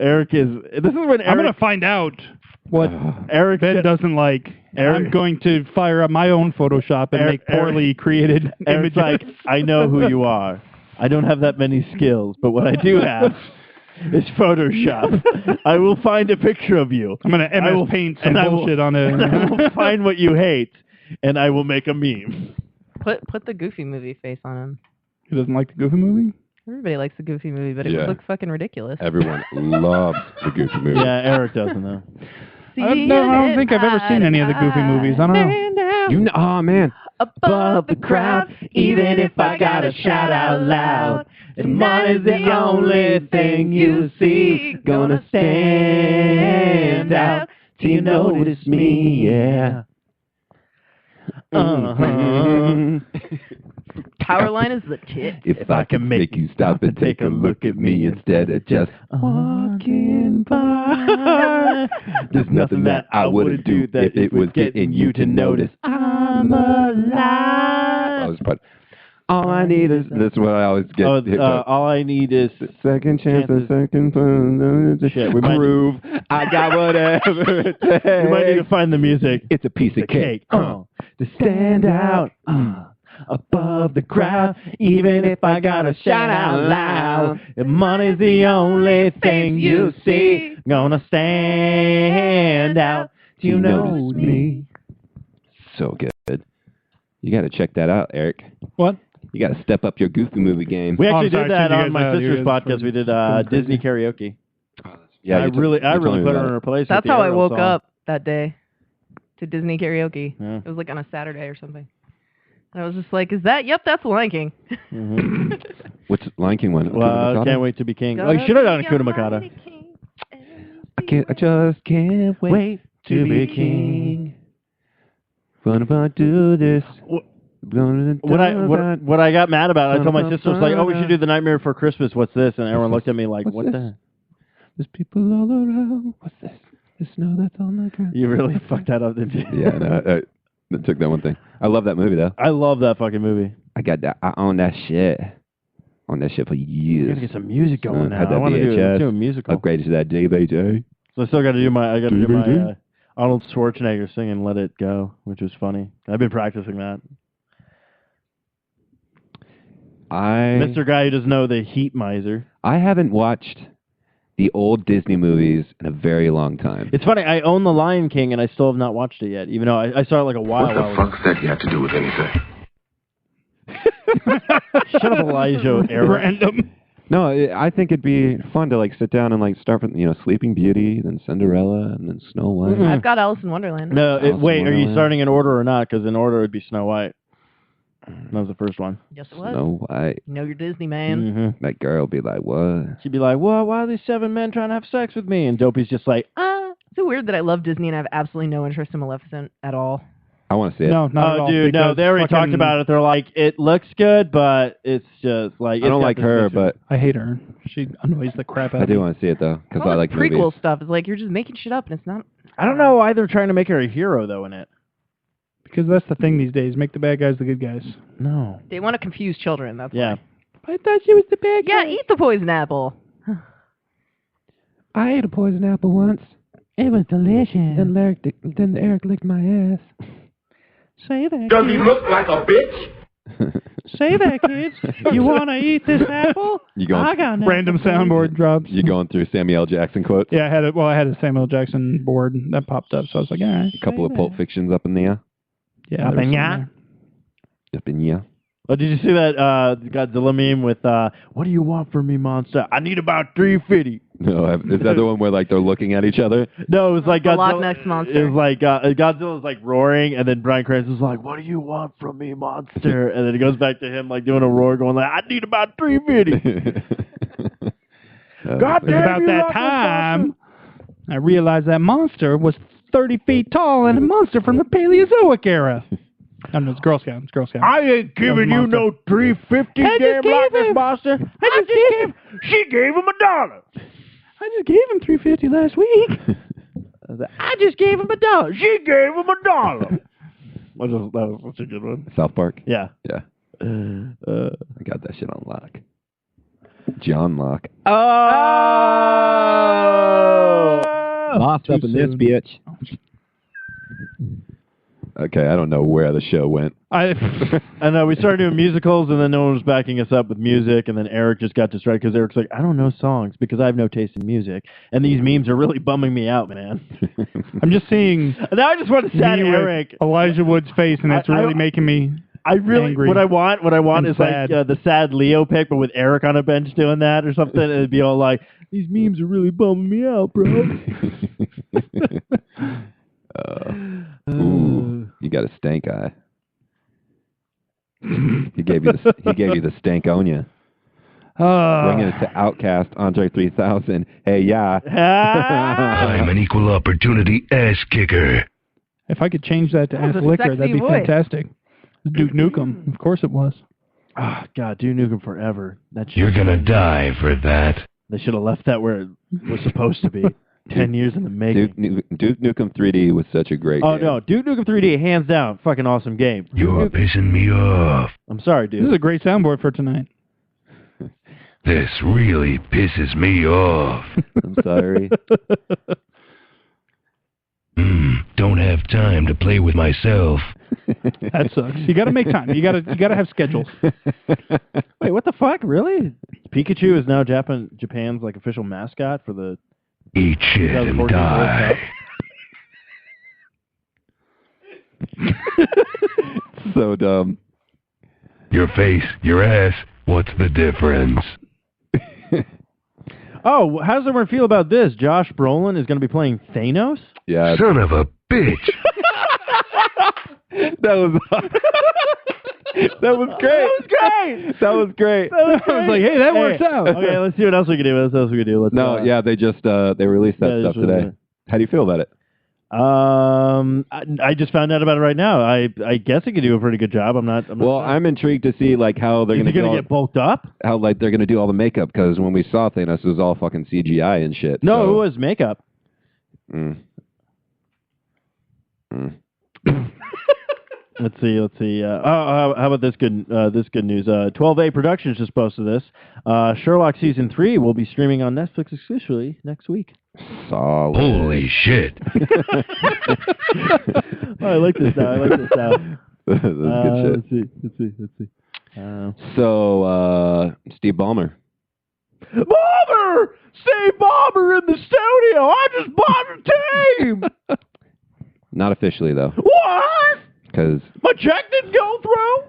Eric is. This is when Eric. I'm going to find out what Eric Ben doesn't like. I'm going to fire up my own Photoshop and make poorly created Eric's images. like, I know who you are. I don't have that many skills, but what I do have is Photoshop. I will find a picture of you. I'm going to MS Paint some bullshit on it. And I will find what you hate, and I will make a meme. Put the Goofy movie face on him. Who doesn't like the Goofy movie? Everybody likes the Goofy movie, but it would look fucking ridiculous. Everyone loves the Goofy movie. Yeah, Eric doesn't though. I don't think I've ever seen any of the Goofy movies. I don't know. You know, oh man. Above the crowd, even if I gotta shout out loud. And money's the only thing you see. Gonna stand out till you notice me, yeah. Powerline is the tit. If I can make you stop and take a look at me instead of just walking by. There's nothing that I wouldn't do if it was getting you to notice I'm alive. All I need is, that's what I always get. All I need is second chance, a second shit. groove. I got whatever it takes. We might need to find the music. It's a piece of cake. To stand out above the crowd, even if I gotta shout out loud. If money's the only thing you see, gonna stand out till you notice me. So good. You got to check that out, Eric. What? You got to step up your Goofy movie game. We actually did that on my sister's podcast. We did Disney karaoke. Yeah, I really put her in her place. That's how I woke song. up that day to Disney karaoke. Yeah. It was like on a Saturday or something. And I was just like, "Is that? Yep, that's Lion King." Mm-hmm. What's Lion King one? Well, I can't wait to be king. Oh, you should have done Hakuna Matata. I just can't wait to be king. Fun if I do this. What I got mad about, I told my sister, I was like, oh, we should do The Nightmare Before Christmas. What's this? And everyone looked at me like, what the? There's people all around. What's this? The snow that's on the ground. You really fucked that up, didn't you? Yeah, no, I took that one thing. I love that movie, though. I love that fucking movie. I got that. I own that shit. On that shit for years. I gotta get some music going now. Had that I want VHS, to do a musical. Upgraded to that DVD. So I still got to do my Arnold Schwarzenegger singing "Let It Go," which was funny. I've been practicing that. Mr. Guy who doesn't know the Heat Miser. I haven't watched the old Disney movies in a very long time. It's funny. I own The Lion King and I still have not watched it yet, even though I saw it like a while ago. What the fuck's that have to do with anything? Shut up, Elijah. Random. No, I think it'd be fun to like sit down and like start with Sleeping Beauty, then Cinderella, and then Snow White. I've got Alice in Wonderland. No, wait. Are you starting in order or not? Because in order it would be Snow White. That was the first one. Yes, it was. Snow White. You know you're Disney, man. That girl would be like, what? She'd be like, well, why are these 7 men trying to have sex with me? And Dopey's just like, It's so weird that I love Disney and I have absolutely no interest in Maleficent at all. I want to see it. No, not at all. Dude, no, they already talked about it. They're like, it looks good, but it's just like... I don't like her, but... I hate her. She annoys the crap out of me. I do want to see it, though, because I like prequel movies. stuff. It's like, you're just making shit up, and it's not... I don't know why they're trying to make her a hero, though, in it. Because that's the thing these days. Make the bad guys the good guys. No. They want to confuse children, that's Yeah. why. I thought she was the bad guy. Yeah, eat the poison apple. I ate a poison apple once. It was delicious. Then Eric licked my ass. Say that. Does he look like a bitch? Say that, kids. You want to eat this apple? I got an random soundboard drops. You going through Samuel L. Jackson quotes? Yeah, I had a Samuel Jackson board that popped up, so I was like, all right. A couple of Pulp Fictions up in the air. Yeah. Up in ya? Up in ya. Oh, did you see that Godzilla meme with, what do you want from me, monster? I need about 350. No, is that the one where like they're looking at each other? No, it was like The Loch Godzilla. Ness Monster. It was like Godzilla's like roaring, and then Bryan Cranston's like, "What do you want from me, monster?" And then it goes back to him like doing a roar, going like, "I need about 350." God damn, about that time, I realized that monster was 30 feet tall and a monster from the Paleozoic era. I don't know, it's Girl Scout. It's Girl Scout. I ain't giving you no 350 damn Loch Ness monster. She gave him $1. I just gave him $3.50 last week. I just gave him $1. She gave him $1. What's a good one? South Park? Yeah. Yeah. I got that shit on lock. John Locke. Oh! Boss up in this bitch. Okay, I don't know where the show went. I know, we started doing musicals, and then no one was backing us up with music, and then Eric just got distracted because Eric's like, I don't know songs because I have no taste in music, and these memes are really bumming me out, man. I'm just seeing... Now I just want to sad Eric. Elijah Wood's face, and it's really making me angry. What I want is sad. like the sad Leo pic, but with Eric on a bench doing that or something, and it'd be all like, these memes are really bumming me out, bro. Ooh, you got a stank eye. He gave you the stankonia. Bringing it to Outcast, Andre 3000. Hey, yeah. I'm an equal opportunity ass kicker. If I could change that to ass liquor, that'd be fantastic. Duke Nukem, of course it was. Oh, God, Duke Nukem forever. You're gonna die for that. They should have left that where it was supposed to be. 10 years in the making. Duke Nukem 3D was such a great game. Oh, no. Duke Nukem 3D, hands down, fucking awesome game. You're pissing me off. I'm sorry, dude. This is a great soundboard for tonight. This really pisses me off. I'm sorry. Don't have time to play with myself. That sucks. You got to make time. You got to have schedules. Wait, what the fuck? Really? Pikachu is now Japan's like official mascot for the Eat shit and die. So dumb. Your face, your ass, what's the difference? Oh, how does everyone feel about this? Josh Brolin is going to be playing Thanos? Yeah. Son of a bitch. That was great. That was great. I was like, hey, that works out. Okay, let's see what else we can do. They just they released that stuff today. How do you feel about it? I just found out about it right now. I guess it could do a pretty good job. I'm not Well, sure. I'm intrigued to see like how they're going to get bulked up. How like they're going to do all the makeup because when we saw Thanos, it was all fucking CGI and shit. No, so. it was makeup. Let's see. How about this good news? 12A Productions just posted this. Sherlock season 3 will be streaming on Netflix exclusively next week. Solid. Holy shit! Oh, I like this now. That's good shit. Let's see. So, Steve Ballmer. Bomber! Steve Bomber in the studio! I just bought a team! Not officially, though. What? Because my check didn't go through?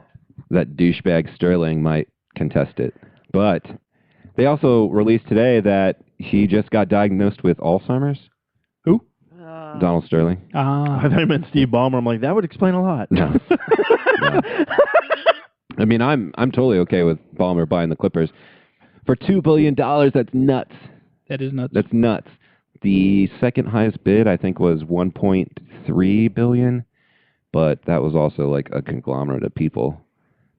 That douchebag Sterling might contest it. But they also released today that he just got diagnosed with Alzheimer's. Who? Donald Sterling. I thought you meant Steve Ballmer. I'm like, that would explain a lot. No. I mean, I'm totally okay with Ballmer buying the Clippers. For $2 billion, that's nuts. That is nuts. That's nuts. The second highest bid, I think, was $1.3 billion. But that was also like a conglomerate of people.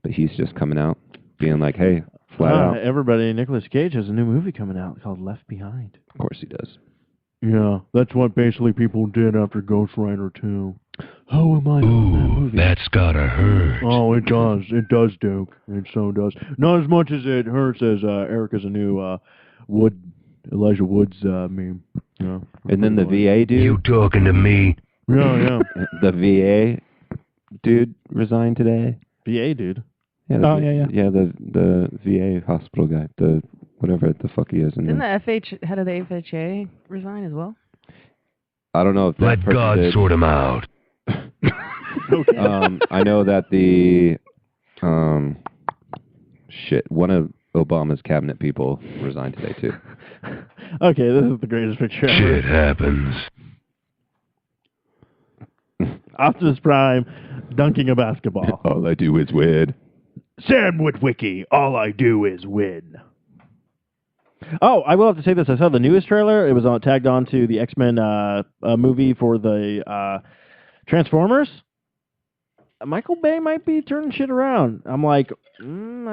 But he's just coming out, being like, hey, flat out. Everybody, Nicolas Cage has a new movie coming out called Left Behind. Of course he does. Yeah, that's what basically people did after Ghost Rider 2. How am I on that movie? That's gotta hurt. Oh, it does. It does, Duke. It so does. Not as much as it hurts as Eric is a new Elijah Woods meme. Yeah. And then the VA dude. You talking to me? Yeah. The VA dude resigned today. VA dude? Yeah, Yeah, the VA hospital guy. The whatever the fuck he is. Didn't the head of the FHA resign as well? I don't know if that Let God did. sort him out. Okay. I know that the one of Obama's cabinet people resigned today too. Okay, this is the greatest picture ever. Shit happens. Optimus Prime dunking a basketball. All I do is win. Sam Witwicky, all I do is win. Oh, I will have to say this. I saw the newest trailer. It was tagged on to the X-Men movie for the Transformers. Michael Bay might be turning shit around. I'm like, I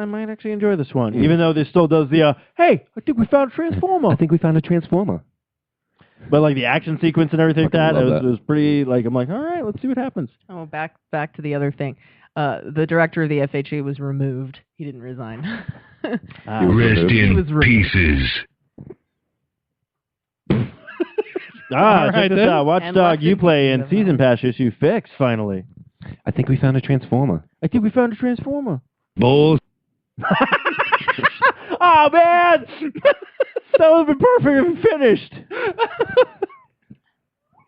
might actually enjoy this one. Even though this still does the, hey, I think we found a Transformer. But like the action sequence and everything like that, it was pretty, like, I'm like, all right, let's see what happens. Oh, back to the other thing. The director of the FHA was removed. He didn't resign. Rest in pieces. Check this out. Watchdog Uplay and Season Pass issue fixed, finally. I think we found a Transformer. Bulls. Oh, man! That would have been perfect if it finished.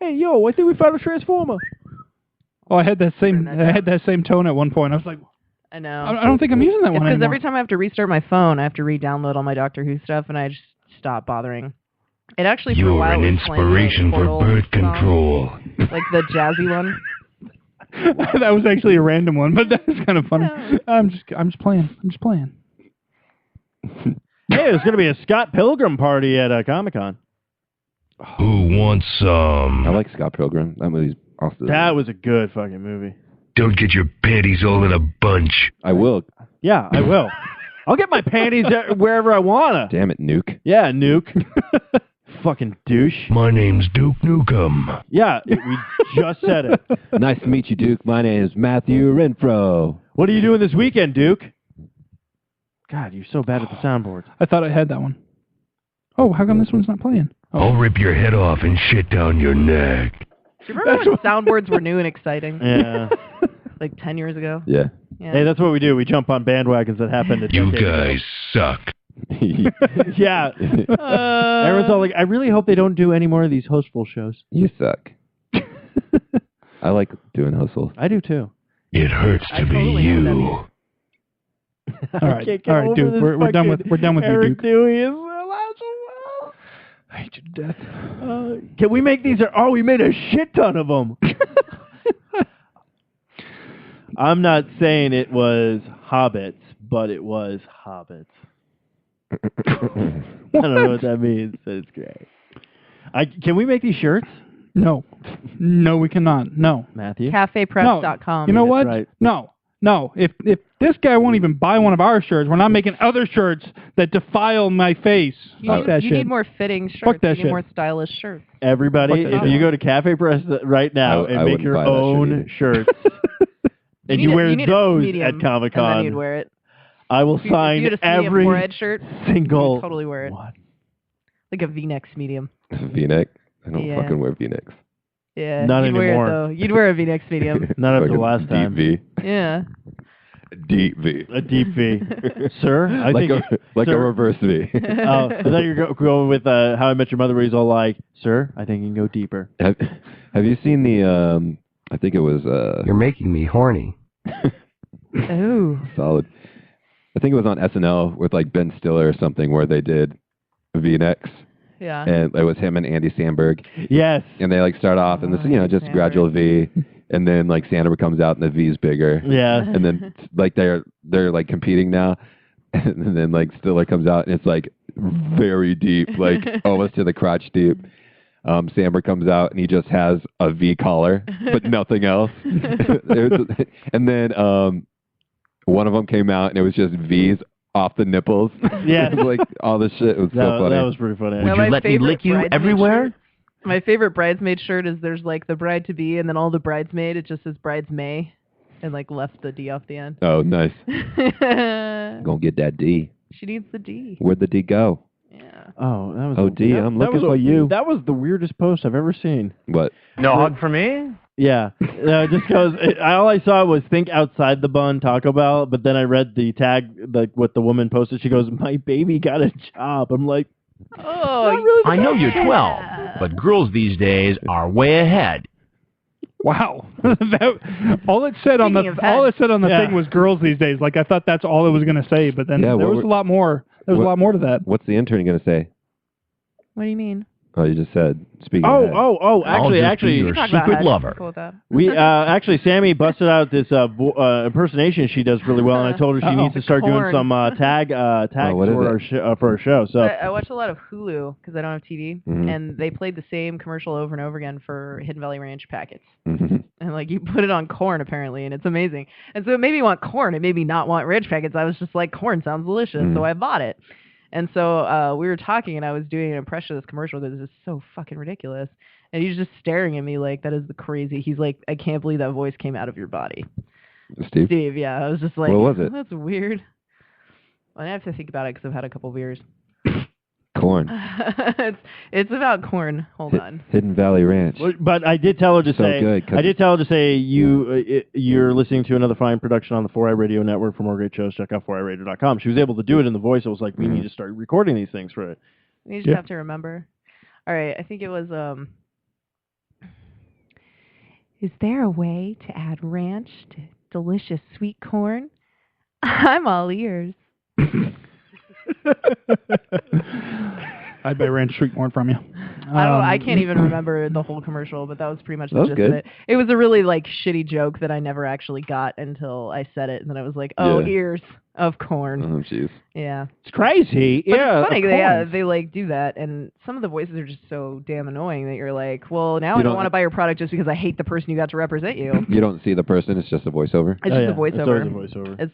Hey, yo, I think we found a Transformer. Oh, I had that same tone at one point. I was like, I know. I don't think I'm using that one because anymore. every time I have to restart my phone, I have to re-download all my Doctor Who stuff, and I just stop bothering. It actually, for a You're while, an was playing inspiration the for Portal birth song, control. like the jazzy one. That was actually a random one, but that was kind of funny. Yeah. I'm just playing. Hey, there's going to be a Scott Pilgrim party at Comicon. Who wants some? I like Scott Pilgrim. That movie's awesome. That was a good fucking movie. Don't get your panties all in a bunch. I will. Yeah, I will. I'll get my panties wherever I wanna. Damn it, Nuke. Yeah, Nuke. Fucking douche. My name's Duke Nukem. Yeah, we just said it. Nice to meet you, Duke. My name is Matthew Renfro. What are you doing this weekend, Duke? God, you're so bad at the soundboards. I thought I had that one. Oh, how come this one's not playing? Oh. I'll rip your head off and shit down your neck. Do you remember when soundboards were new and exciting? Yeah. Like 10 years ago? Yeah. Hey, that's what we do. We jump on bandwagons that happened a You decade guys suck. Yeah. Everyone's all like, I really hope they don't do any more of these hostful shows. You suck. I like doing hostful. I do too. It hurts to be you. All right, dude. We're done with you, Eric Duke. Dewey is I hate you to death. Can we make these? Oh, we made a shit ton of them. I'm not saying it was hobbits, but it was hobbits. I don't know what that means, but it's great. Can we make these shirts? No, we cannot. No, Matthew. Cafepress.com. You know what? Right. No. If this guy won't even buy one of our shirts, we're not making other shirts that defile my face. Fuck that shit. You need more fitting shirts. Fuck that you need shit. more stylish shirts. Everybody, if you go to Cafe Press right now and make your own shirts, and you wear those at Comic Con, and then you'd wear it. I will sign if you had a every forehead shirt, single. you'd totally wear it. What? Like a V-neck medium. V-neck? I don't fucking wear V-necks. Yeah, not you'd anymore. wear it, though. You'd wear a V-neck medium. Not after the last time. Deep V. Yeah. Deep V. A deep V. Sir, I like think a reverse V. Oh, I thought you were going with How I Met Your Mother, where he's all like, "Sir, I think you can go deeper." Have you seen the? I think it was. You're making me horny. Ooh. Solid. I think it was on SNL with like Ben Stiller or something where they did V-necks. Yeah. And it was him and Andy Samberg. Yes. And they like start off and this, just gradual V, and then like Sandberg comes out and the V's bigger. Yeah. And then like they're like competing now, and then like Stiller comes out and it's like very deep, like almost to the crotch deep. Sandberg comes out and he just has a V collar, but nothing else. And then one of them came out and it was just V's off the nipples. Yeah. It was like all this shit. It was so funny. That was pretty funny. Would you let me lick you everywhere? My favorite bridesmaid shirt is there's like the bride to be and then all the bridesmaid. It just says bridesmay and like left the D off the end. Oh, nice. Gonna get that D. She needs the D. Where'd the D go? Yeah. Oh, that was. Oh, D, I'm looking for you. That was the weirdest post I've ever seen. What? No hug for me? Yeah, just because all I saw was think outside the bun Taco Bell, but then I read the tag, like what the woman posted. She goes, "My baby got a job." I'm like, oh, really I know you're 12, but girls these days are way ahead. Wow. all it said on the thing was girls these days. Like I thought that's all it was going to say, but then there was a lot more. There was a lot more to that. What's the intern going to say? What do you mean? Oh, you just said speaking. Actually, your secret lover. We actually, Sammy busted out this impersonation she does really well, and I told her she needs to start doing some tags for our show. So I watch a lot of Hulu because I don't have TV, and they played the same commercial over and over again for Hidden Valley Ranch packets. And like you put it on corn apparently, and it's amazing. And so it made me want corn. It made me not want ranch packets. I was just like, corn sounds delicious, so I bought it. And so we were talking, and I was doing an impression of this commercial that is just so fucking ridiculous. And he's just staring at me like, that is the crazy. He's like, I can't believe that voice came out of your body. Steve, yeah. I was just like, what was it? That's weird. Well, I have to think about it because I've had a couple beers. Corn. It's about corn. Hold on. Hidden Valley Ranch. But I did tell her to say, you're listening to another fine production on the 4i Radio Network. For more great shows, check out 4iradio.com. She was able to do it in the voice. It was like, we need to start recording these things for it. You just have to remember. All right, I think it was, is there a way to add ranch to delicious sweet corn? I'm all ears. I'd buy ranch sweet corn from you. I can't even remember the whole commercial, but that was pretty much the gist of it. It was a really like shitty joke that I never actually got until I said it, and then I was like, "Oh, ears of corn." Oh, jeez. Yeah. It's crazy. But it's funny. They like do that, and some of the voices are just so damn annoying that you're like, "Well, now I don't want to buy your product just because I hate the person you got to represent you." You don't see the person; it's just a voiceover. It's just a voiceover. It's always a voiceover.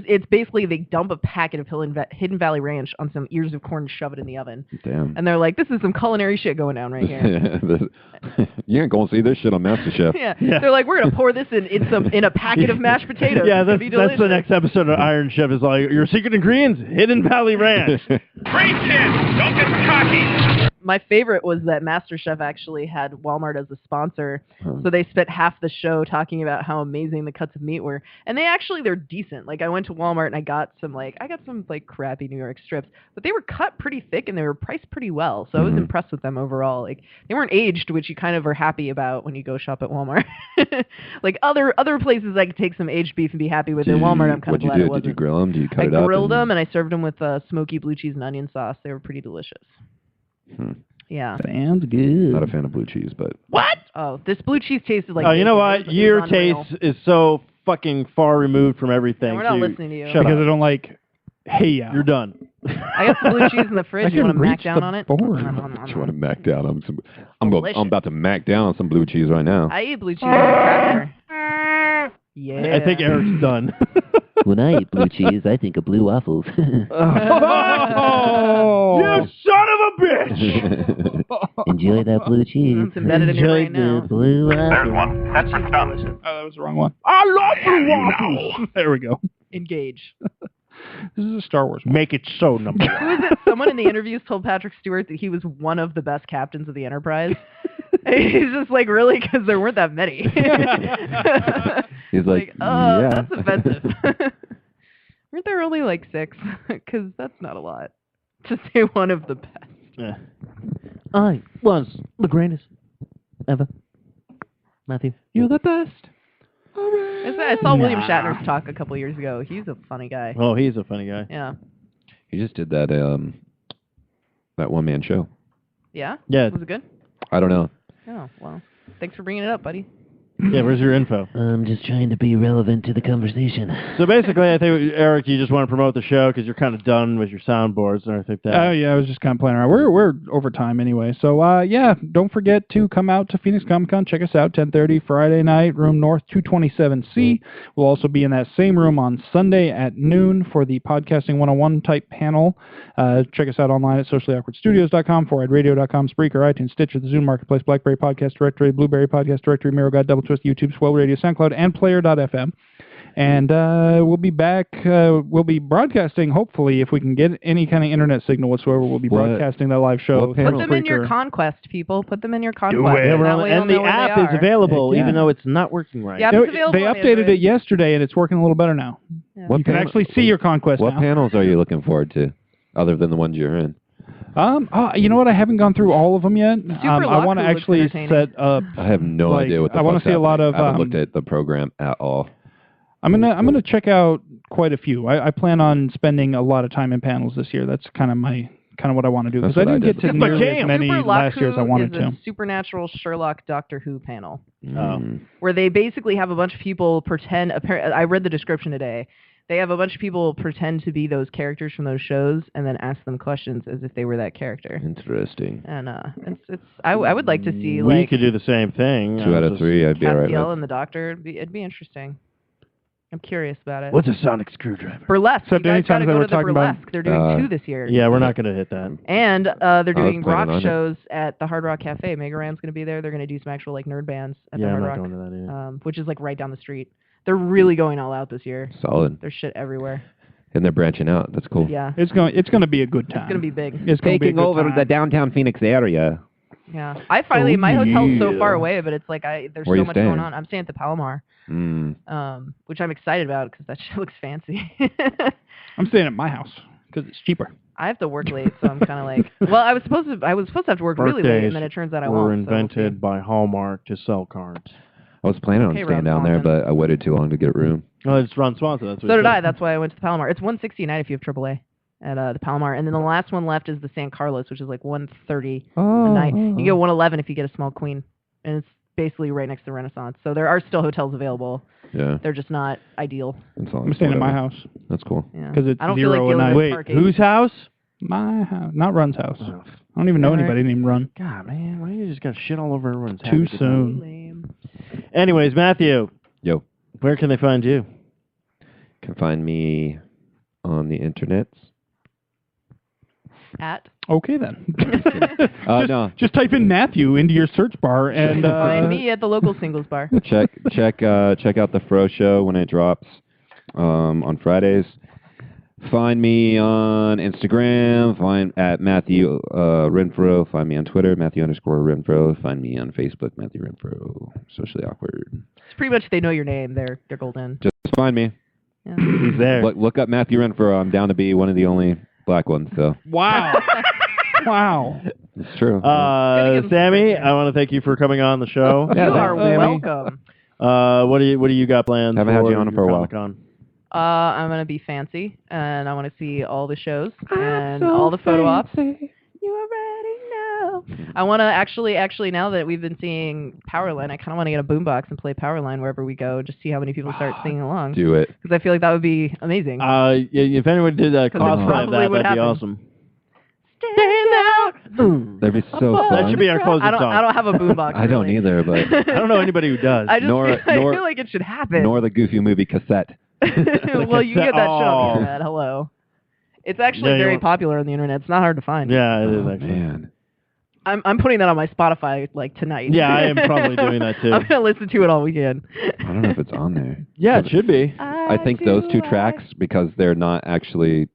It's basically they dump a packet of Hidden Valley Ranch on some ears of corn and shove it in the oven. Damn. And they're like, "This is some culinary shit going down right here." You ain't gonna see this shit on MasterChef. Yeah. They're like, "We're gonna pour this in a packet of mashed potatoes." Yeah, that's the next episode of Iron Chef is like, your secret ingredients, Hidden Valley Ranch. Race in! Don't get cocky! My favorite was that MasterChef actually had Walmart as a sponsor, so they spent half the show talking about how amazing the cuts of meat were, and they're decent. Like I went to Walmart and I got some crappy New York strips, but they were cut pretty thick and they were priced pretty well, so I was impressed with them overall. Like they weren't aged, which you kind of are happy about when you go shop at Walmart. Like other places I could take some aged beef and be happy with. At Walmart, I'm kind of glad it wasn't. Did you grill them? Did you cut it up? I grilled them and I served them with smoky blue cheese and onion sauce. They were pretty delicious. Yeah. Sounds good. Not a fan of blue cheese, but... What? Oh, this blue cheese tasted like... Oh, you know what? Your taste is so fucking far removed from everything. No, we're not listening to you. Because I don't like... Hey, You're done. I got some blue cheese in the fridge. You want to mac down on it? You want to mac down on some? I'm about to mac down on some blue cheese right now. I eat blue cheese on a cracker. Yeah. I think Eric's done. When I eat blue cheese, I think of blue waffles. Oh, you son of a bitch! Enjoy that blue cheese. It's embedded in you right now. Blue waffles. There's one. That's for delicious. Oh, that was the wrong one. I love blue waffles. There we go. Engage. This is a Star Wars one. Make it so, number one. Who is it? Someone in the interviews told Patrick Stewart that he was one of the best captains of the Enterprise. He's just like, really? Because there weren't that many. He's like, oh, that's offensive. Weren't there only like 6? Because that's not a lot. To say one of the best. Yeah. I was the greatest ever. Matthew. You're the best. I saw William Shatner's talk a couple years ago. He's a funny guy. Oh, he's a funny guy. Yeah. He just did that that one-man show. Yeah? Yeah. Was it good? I don't know. Oh, well. Thanks for bringing it up, buddy. Yeah, where's your info? I'm just trying to be relevant to the conversation. So basically, I think, Eric, you just want to promote the show because you're kind of done with your soundboards, and I think that... Oh, yeah, I was just kind of playing around. We're over time anyway. So, yeah, don't forget to come out to Phoenix Comicon. Check us out, 10:30 Friday night, room north 227C. We'll also be in that same room on Sunday at noon for the Podcasting 101 type panel. Check us out online at sociallyawkwardstudios.com, 4idradio.com, Spreaker, iTunes, Stitcher, the Zune Marketplace, BlackBerry Podcast Directory, Blueberry Podcast Directory, Miro Guide, Double Twist, YouTube, Swell Radio, SoundCloud, and Player.fm. And we'll be back. We'll be broadcasting, hopefully, if we can get any kind of internet signal whatsoever, we'll be broadcasting that live show. Put them in your Conquest, people. Put them in your Conquest. And the app is available, even though it's not working right. Yeah, they updated it yesterday, and it's working a little better now. Yeah. You can actually see your Conquest What now. panels are you looking forward to, other than the ones you're in? You know what? I haven't gone through all of them yet. I want to looks actually entertaining. set up. I have no idea what the I want to see a lot of. I haven't looked at the program at all. I'm gonna check out quite a few. I plan on spending a lot of time in panels this year. That's kind of what I want to do, because I didn't get to nearly as many last year as I wanted to. Is a supernatural Sherlock Doctor Who panel, where they basically have a bunch of people pretend. I read the description today. They have a bunch of people pretend to be those characters from those shows, and then ask them questions as if they were that character. Interesting. And I would like to see we could do the same thing. 2 out of 3, I'd be alright Castiel with. and the Doctor. It'd be interesting. I'm curious about it. What's a sonic screwdriver? Burlesque. Except you guys anytime gotta they go were to the talking about- Burlesque. They're doing 2 this year. Yeah, we're not going to hit that. And they're doing rock planning on it. shows at the Hard Rock Cafe. Mega Ran's going to be there. They're going to do some actual nerd bands at the Yeah, I'm Hard not Rock, going to that either. which is right down the street. They're really going all out this year. Solid. There's shit everywhere. And they're branching out. That's cool. Yeah. It's going to be a good time. It's going to be big. It's gonna be a Taking good over time. the downtown Phoenix area. Yeah. I finally, my hotel's so far away, but it's like there's Where so you much staying? going on. I'm staying at the Palomar, which I'm excited about because that shit looks fancy. I'm staying at my house because it's cheaper. I have to work late, so I'm kind of like, well, I was supposed to have to work really late, and then it turns out I were won't. invented by Hallmark to sell cards. I was planning on Okay, staying Ron down there, Swanson. but I waited too long to get a room. Oh, it's Ron Swanson. That's what So he did I. said. That's why I went to the Palomar. It's $160 a night if you have AAA at the Palomar, and then the last one left is the San Carlos, which is like $130 a night. You get $111 if you get a small queen, and it's basically right next to Renaissance. So there are still hotels available. Yeah. They're just not ideal. I'm staying at my house. That's cool. Yeah. Because it's I don't feel 0 like a dealing night. with Wait, parking. whose house? My house, not Run's house. I don't even know Alright. anybody named Run. God, man, why you just got shit all over everyone's Too habits? soon. Lame. Anyways, Matthew, Yo. where can they find you? Can find me on the internet. At? Okay then. No. Just type in Matthew into your search bar and Find me at the local singles bar. check out the Fro Show when it drops on Fridays. Find me on Instagram. Find at Matthew Renfro. Find me on Twitter, Matthew_Renfro. Find me on Facebook, Matthew Renfro. Socially awkward. It's pretty much they know your name. They're golden. Just find me. Yeah. He's there. Look up Matthew Renfro. I'm down to be one of the only black ones. So wow. Wow. it's true. Sammy, I want to thank you for coming on the show. You are welcome. What do you got planned? Haven't had you on for a while. Comic-Con? I'm gonna be fancy, and I want to see all the shows and all the photo ops. You already know. I want to actually now that we've been seeing Powerline, I kind of want to get a boombox and play Powerline wherever we go, just see how many people start singing along. Do it. Because I feel like that would be amazing. If anyone did a cosplay of that, that'd be awesome. Stand out. That'd be so fun. That should be our closing song. I don't have a boombox. I don't either, but I don't know anybody who does. I feel like it should happen. Nor the Goofy Movie cassette. Well, you can get that shit on the internet. Hello. It's actually very popular on the internet. It's not hard to find. Yeah, it is actually. Man. I'm putting that on my Spotify like tonight. Yeah, I am probably doing that too. I'm gonna listen to it all weekend. I don't know if it's on there. Yeah, it should be. I think those two tracks, because they're not actually...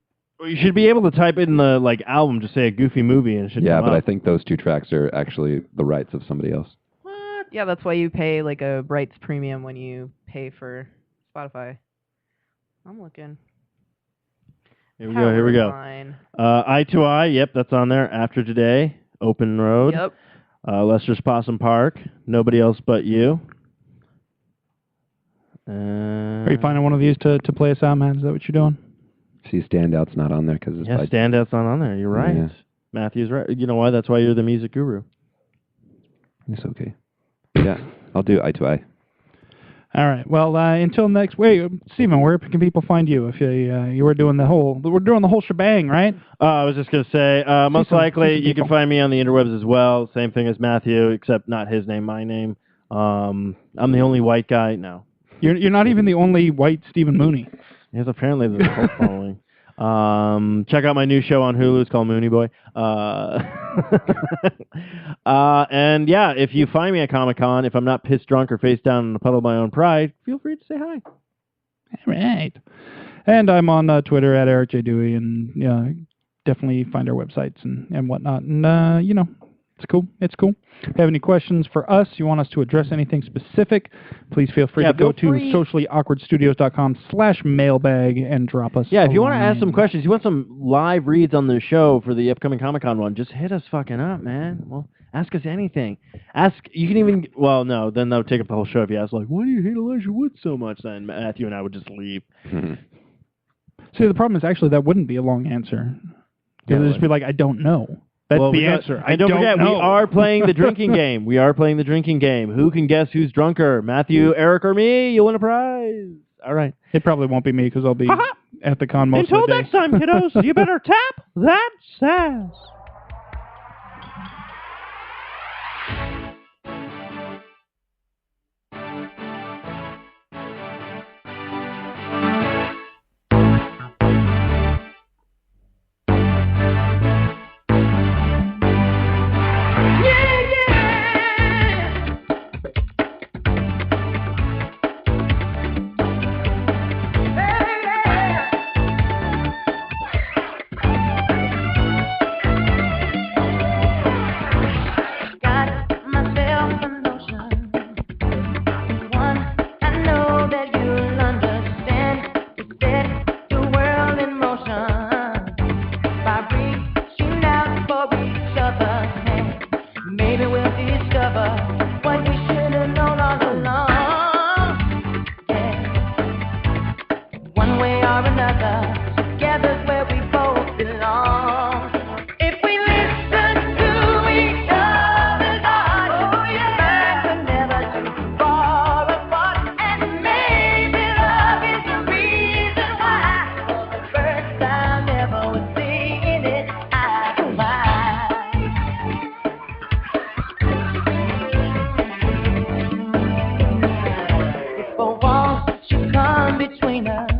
You should be able to type in the album, just say a Goofy Movie, and it should come but up. I think those two tracks are actually the rights of somebody else. What? Yeah, that's why you pay like a Brights premium when you pay for Spotify. I'm looking. Here we go. Eye to Eye, yep, that's on there. After Today, Open Road. Yep. Lester's Possum Park, Nobody Else But You. Are you finding one of these to play us out, man? Is that what you're doing? See, Standout's not on there because it's by... Standout's not on there. You're right. Yeah. Matthew's right. You know why? That's why you're the music guru. It's okay. Yeah, I'll do Eye to Eye. All right. Well, until next. Wait, Stephen, where can people find you if you were doing the whole? We're doing the whole shebang, right? I was just gonna say, most likely you can find me on the interwebs as well. Same thing as Matthew, except not his name, my name. I'm the only white guy. No, you're not even the only white Stephen Mooney. Yes, apparently there's a cult following. Check out my new show on Hulu. It's called Mooney Boy. And yeah, if you find me at Comic-Con, if I'm not pissed drunk or face down in a puddle of my own pride, feel free to say hi. All right. And I'm on Twitter at Eric J. Dewey, and definitely find our websites and whatnot. And, it's cool. It's cool. If you have any questions for us, you want us to address anything specific, please feel free to go to sociallyawkwardstudios.com/mailbag and drop us if you want to ask some questions, you want some live reads on the show for the upcoming Comic-Con one, just hit us fucking up, man. Well, ask us anything. You can even, well, no, then that would take up the whole show if you ask, like, why do you hate Elijah Wood so much? Then Matthew and I would just leave. See, the problem is actually that wouldn't be a long answer. It would just be like, I don't know. That's the answer. And don't forget, we are playing the drinking game. We are playing the drinking game. Who can guess who's drunker? Matthew, Eric, or me? You'll win a prize. All right. It probably won't be me because I'll be at the con most of the day. Until next time, kiddos, you better tap that sass. Between us.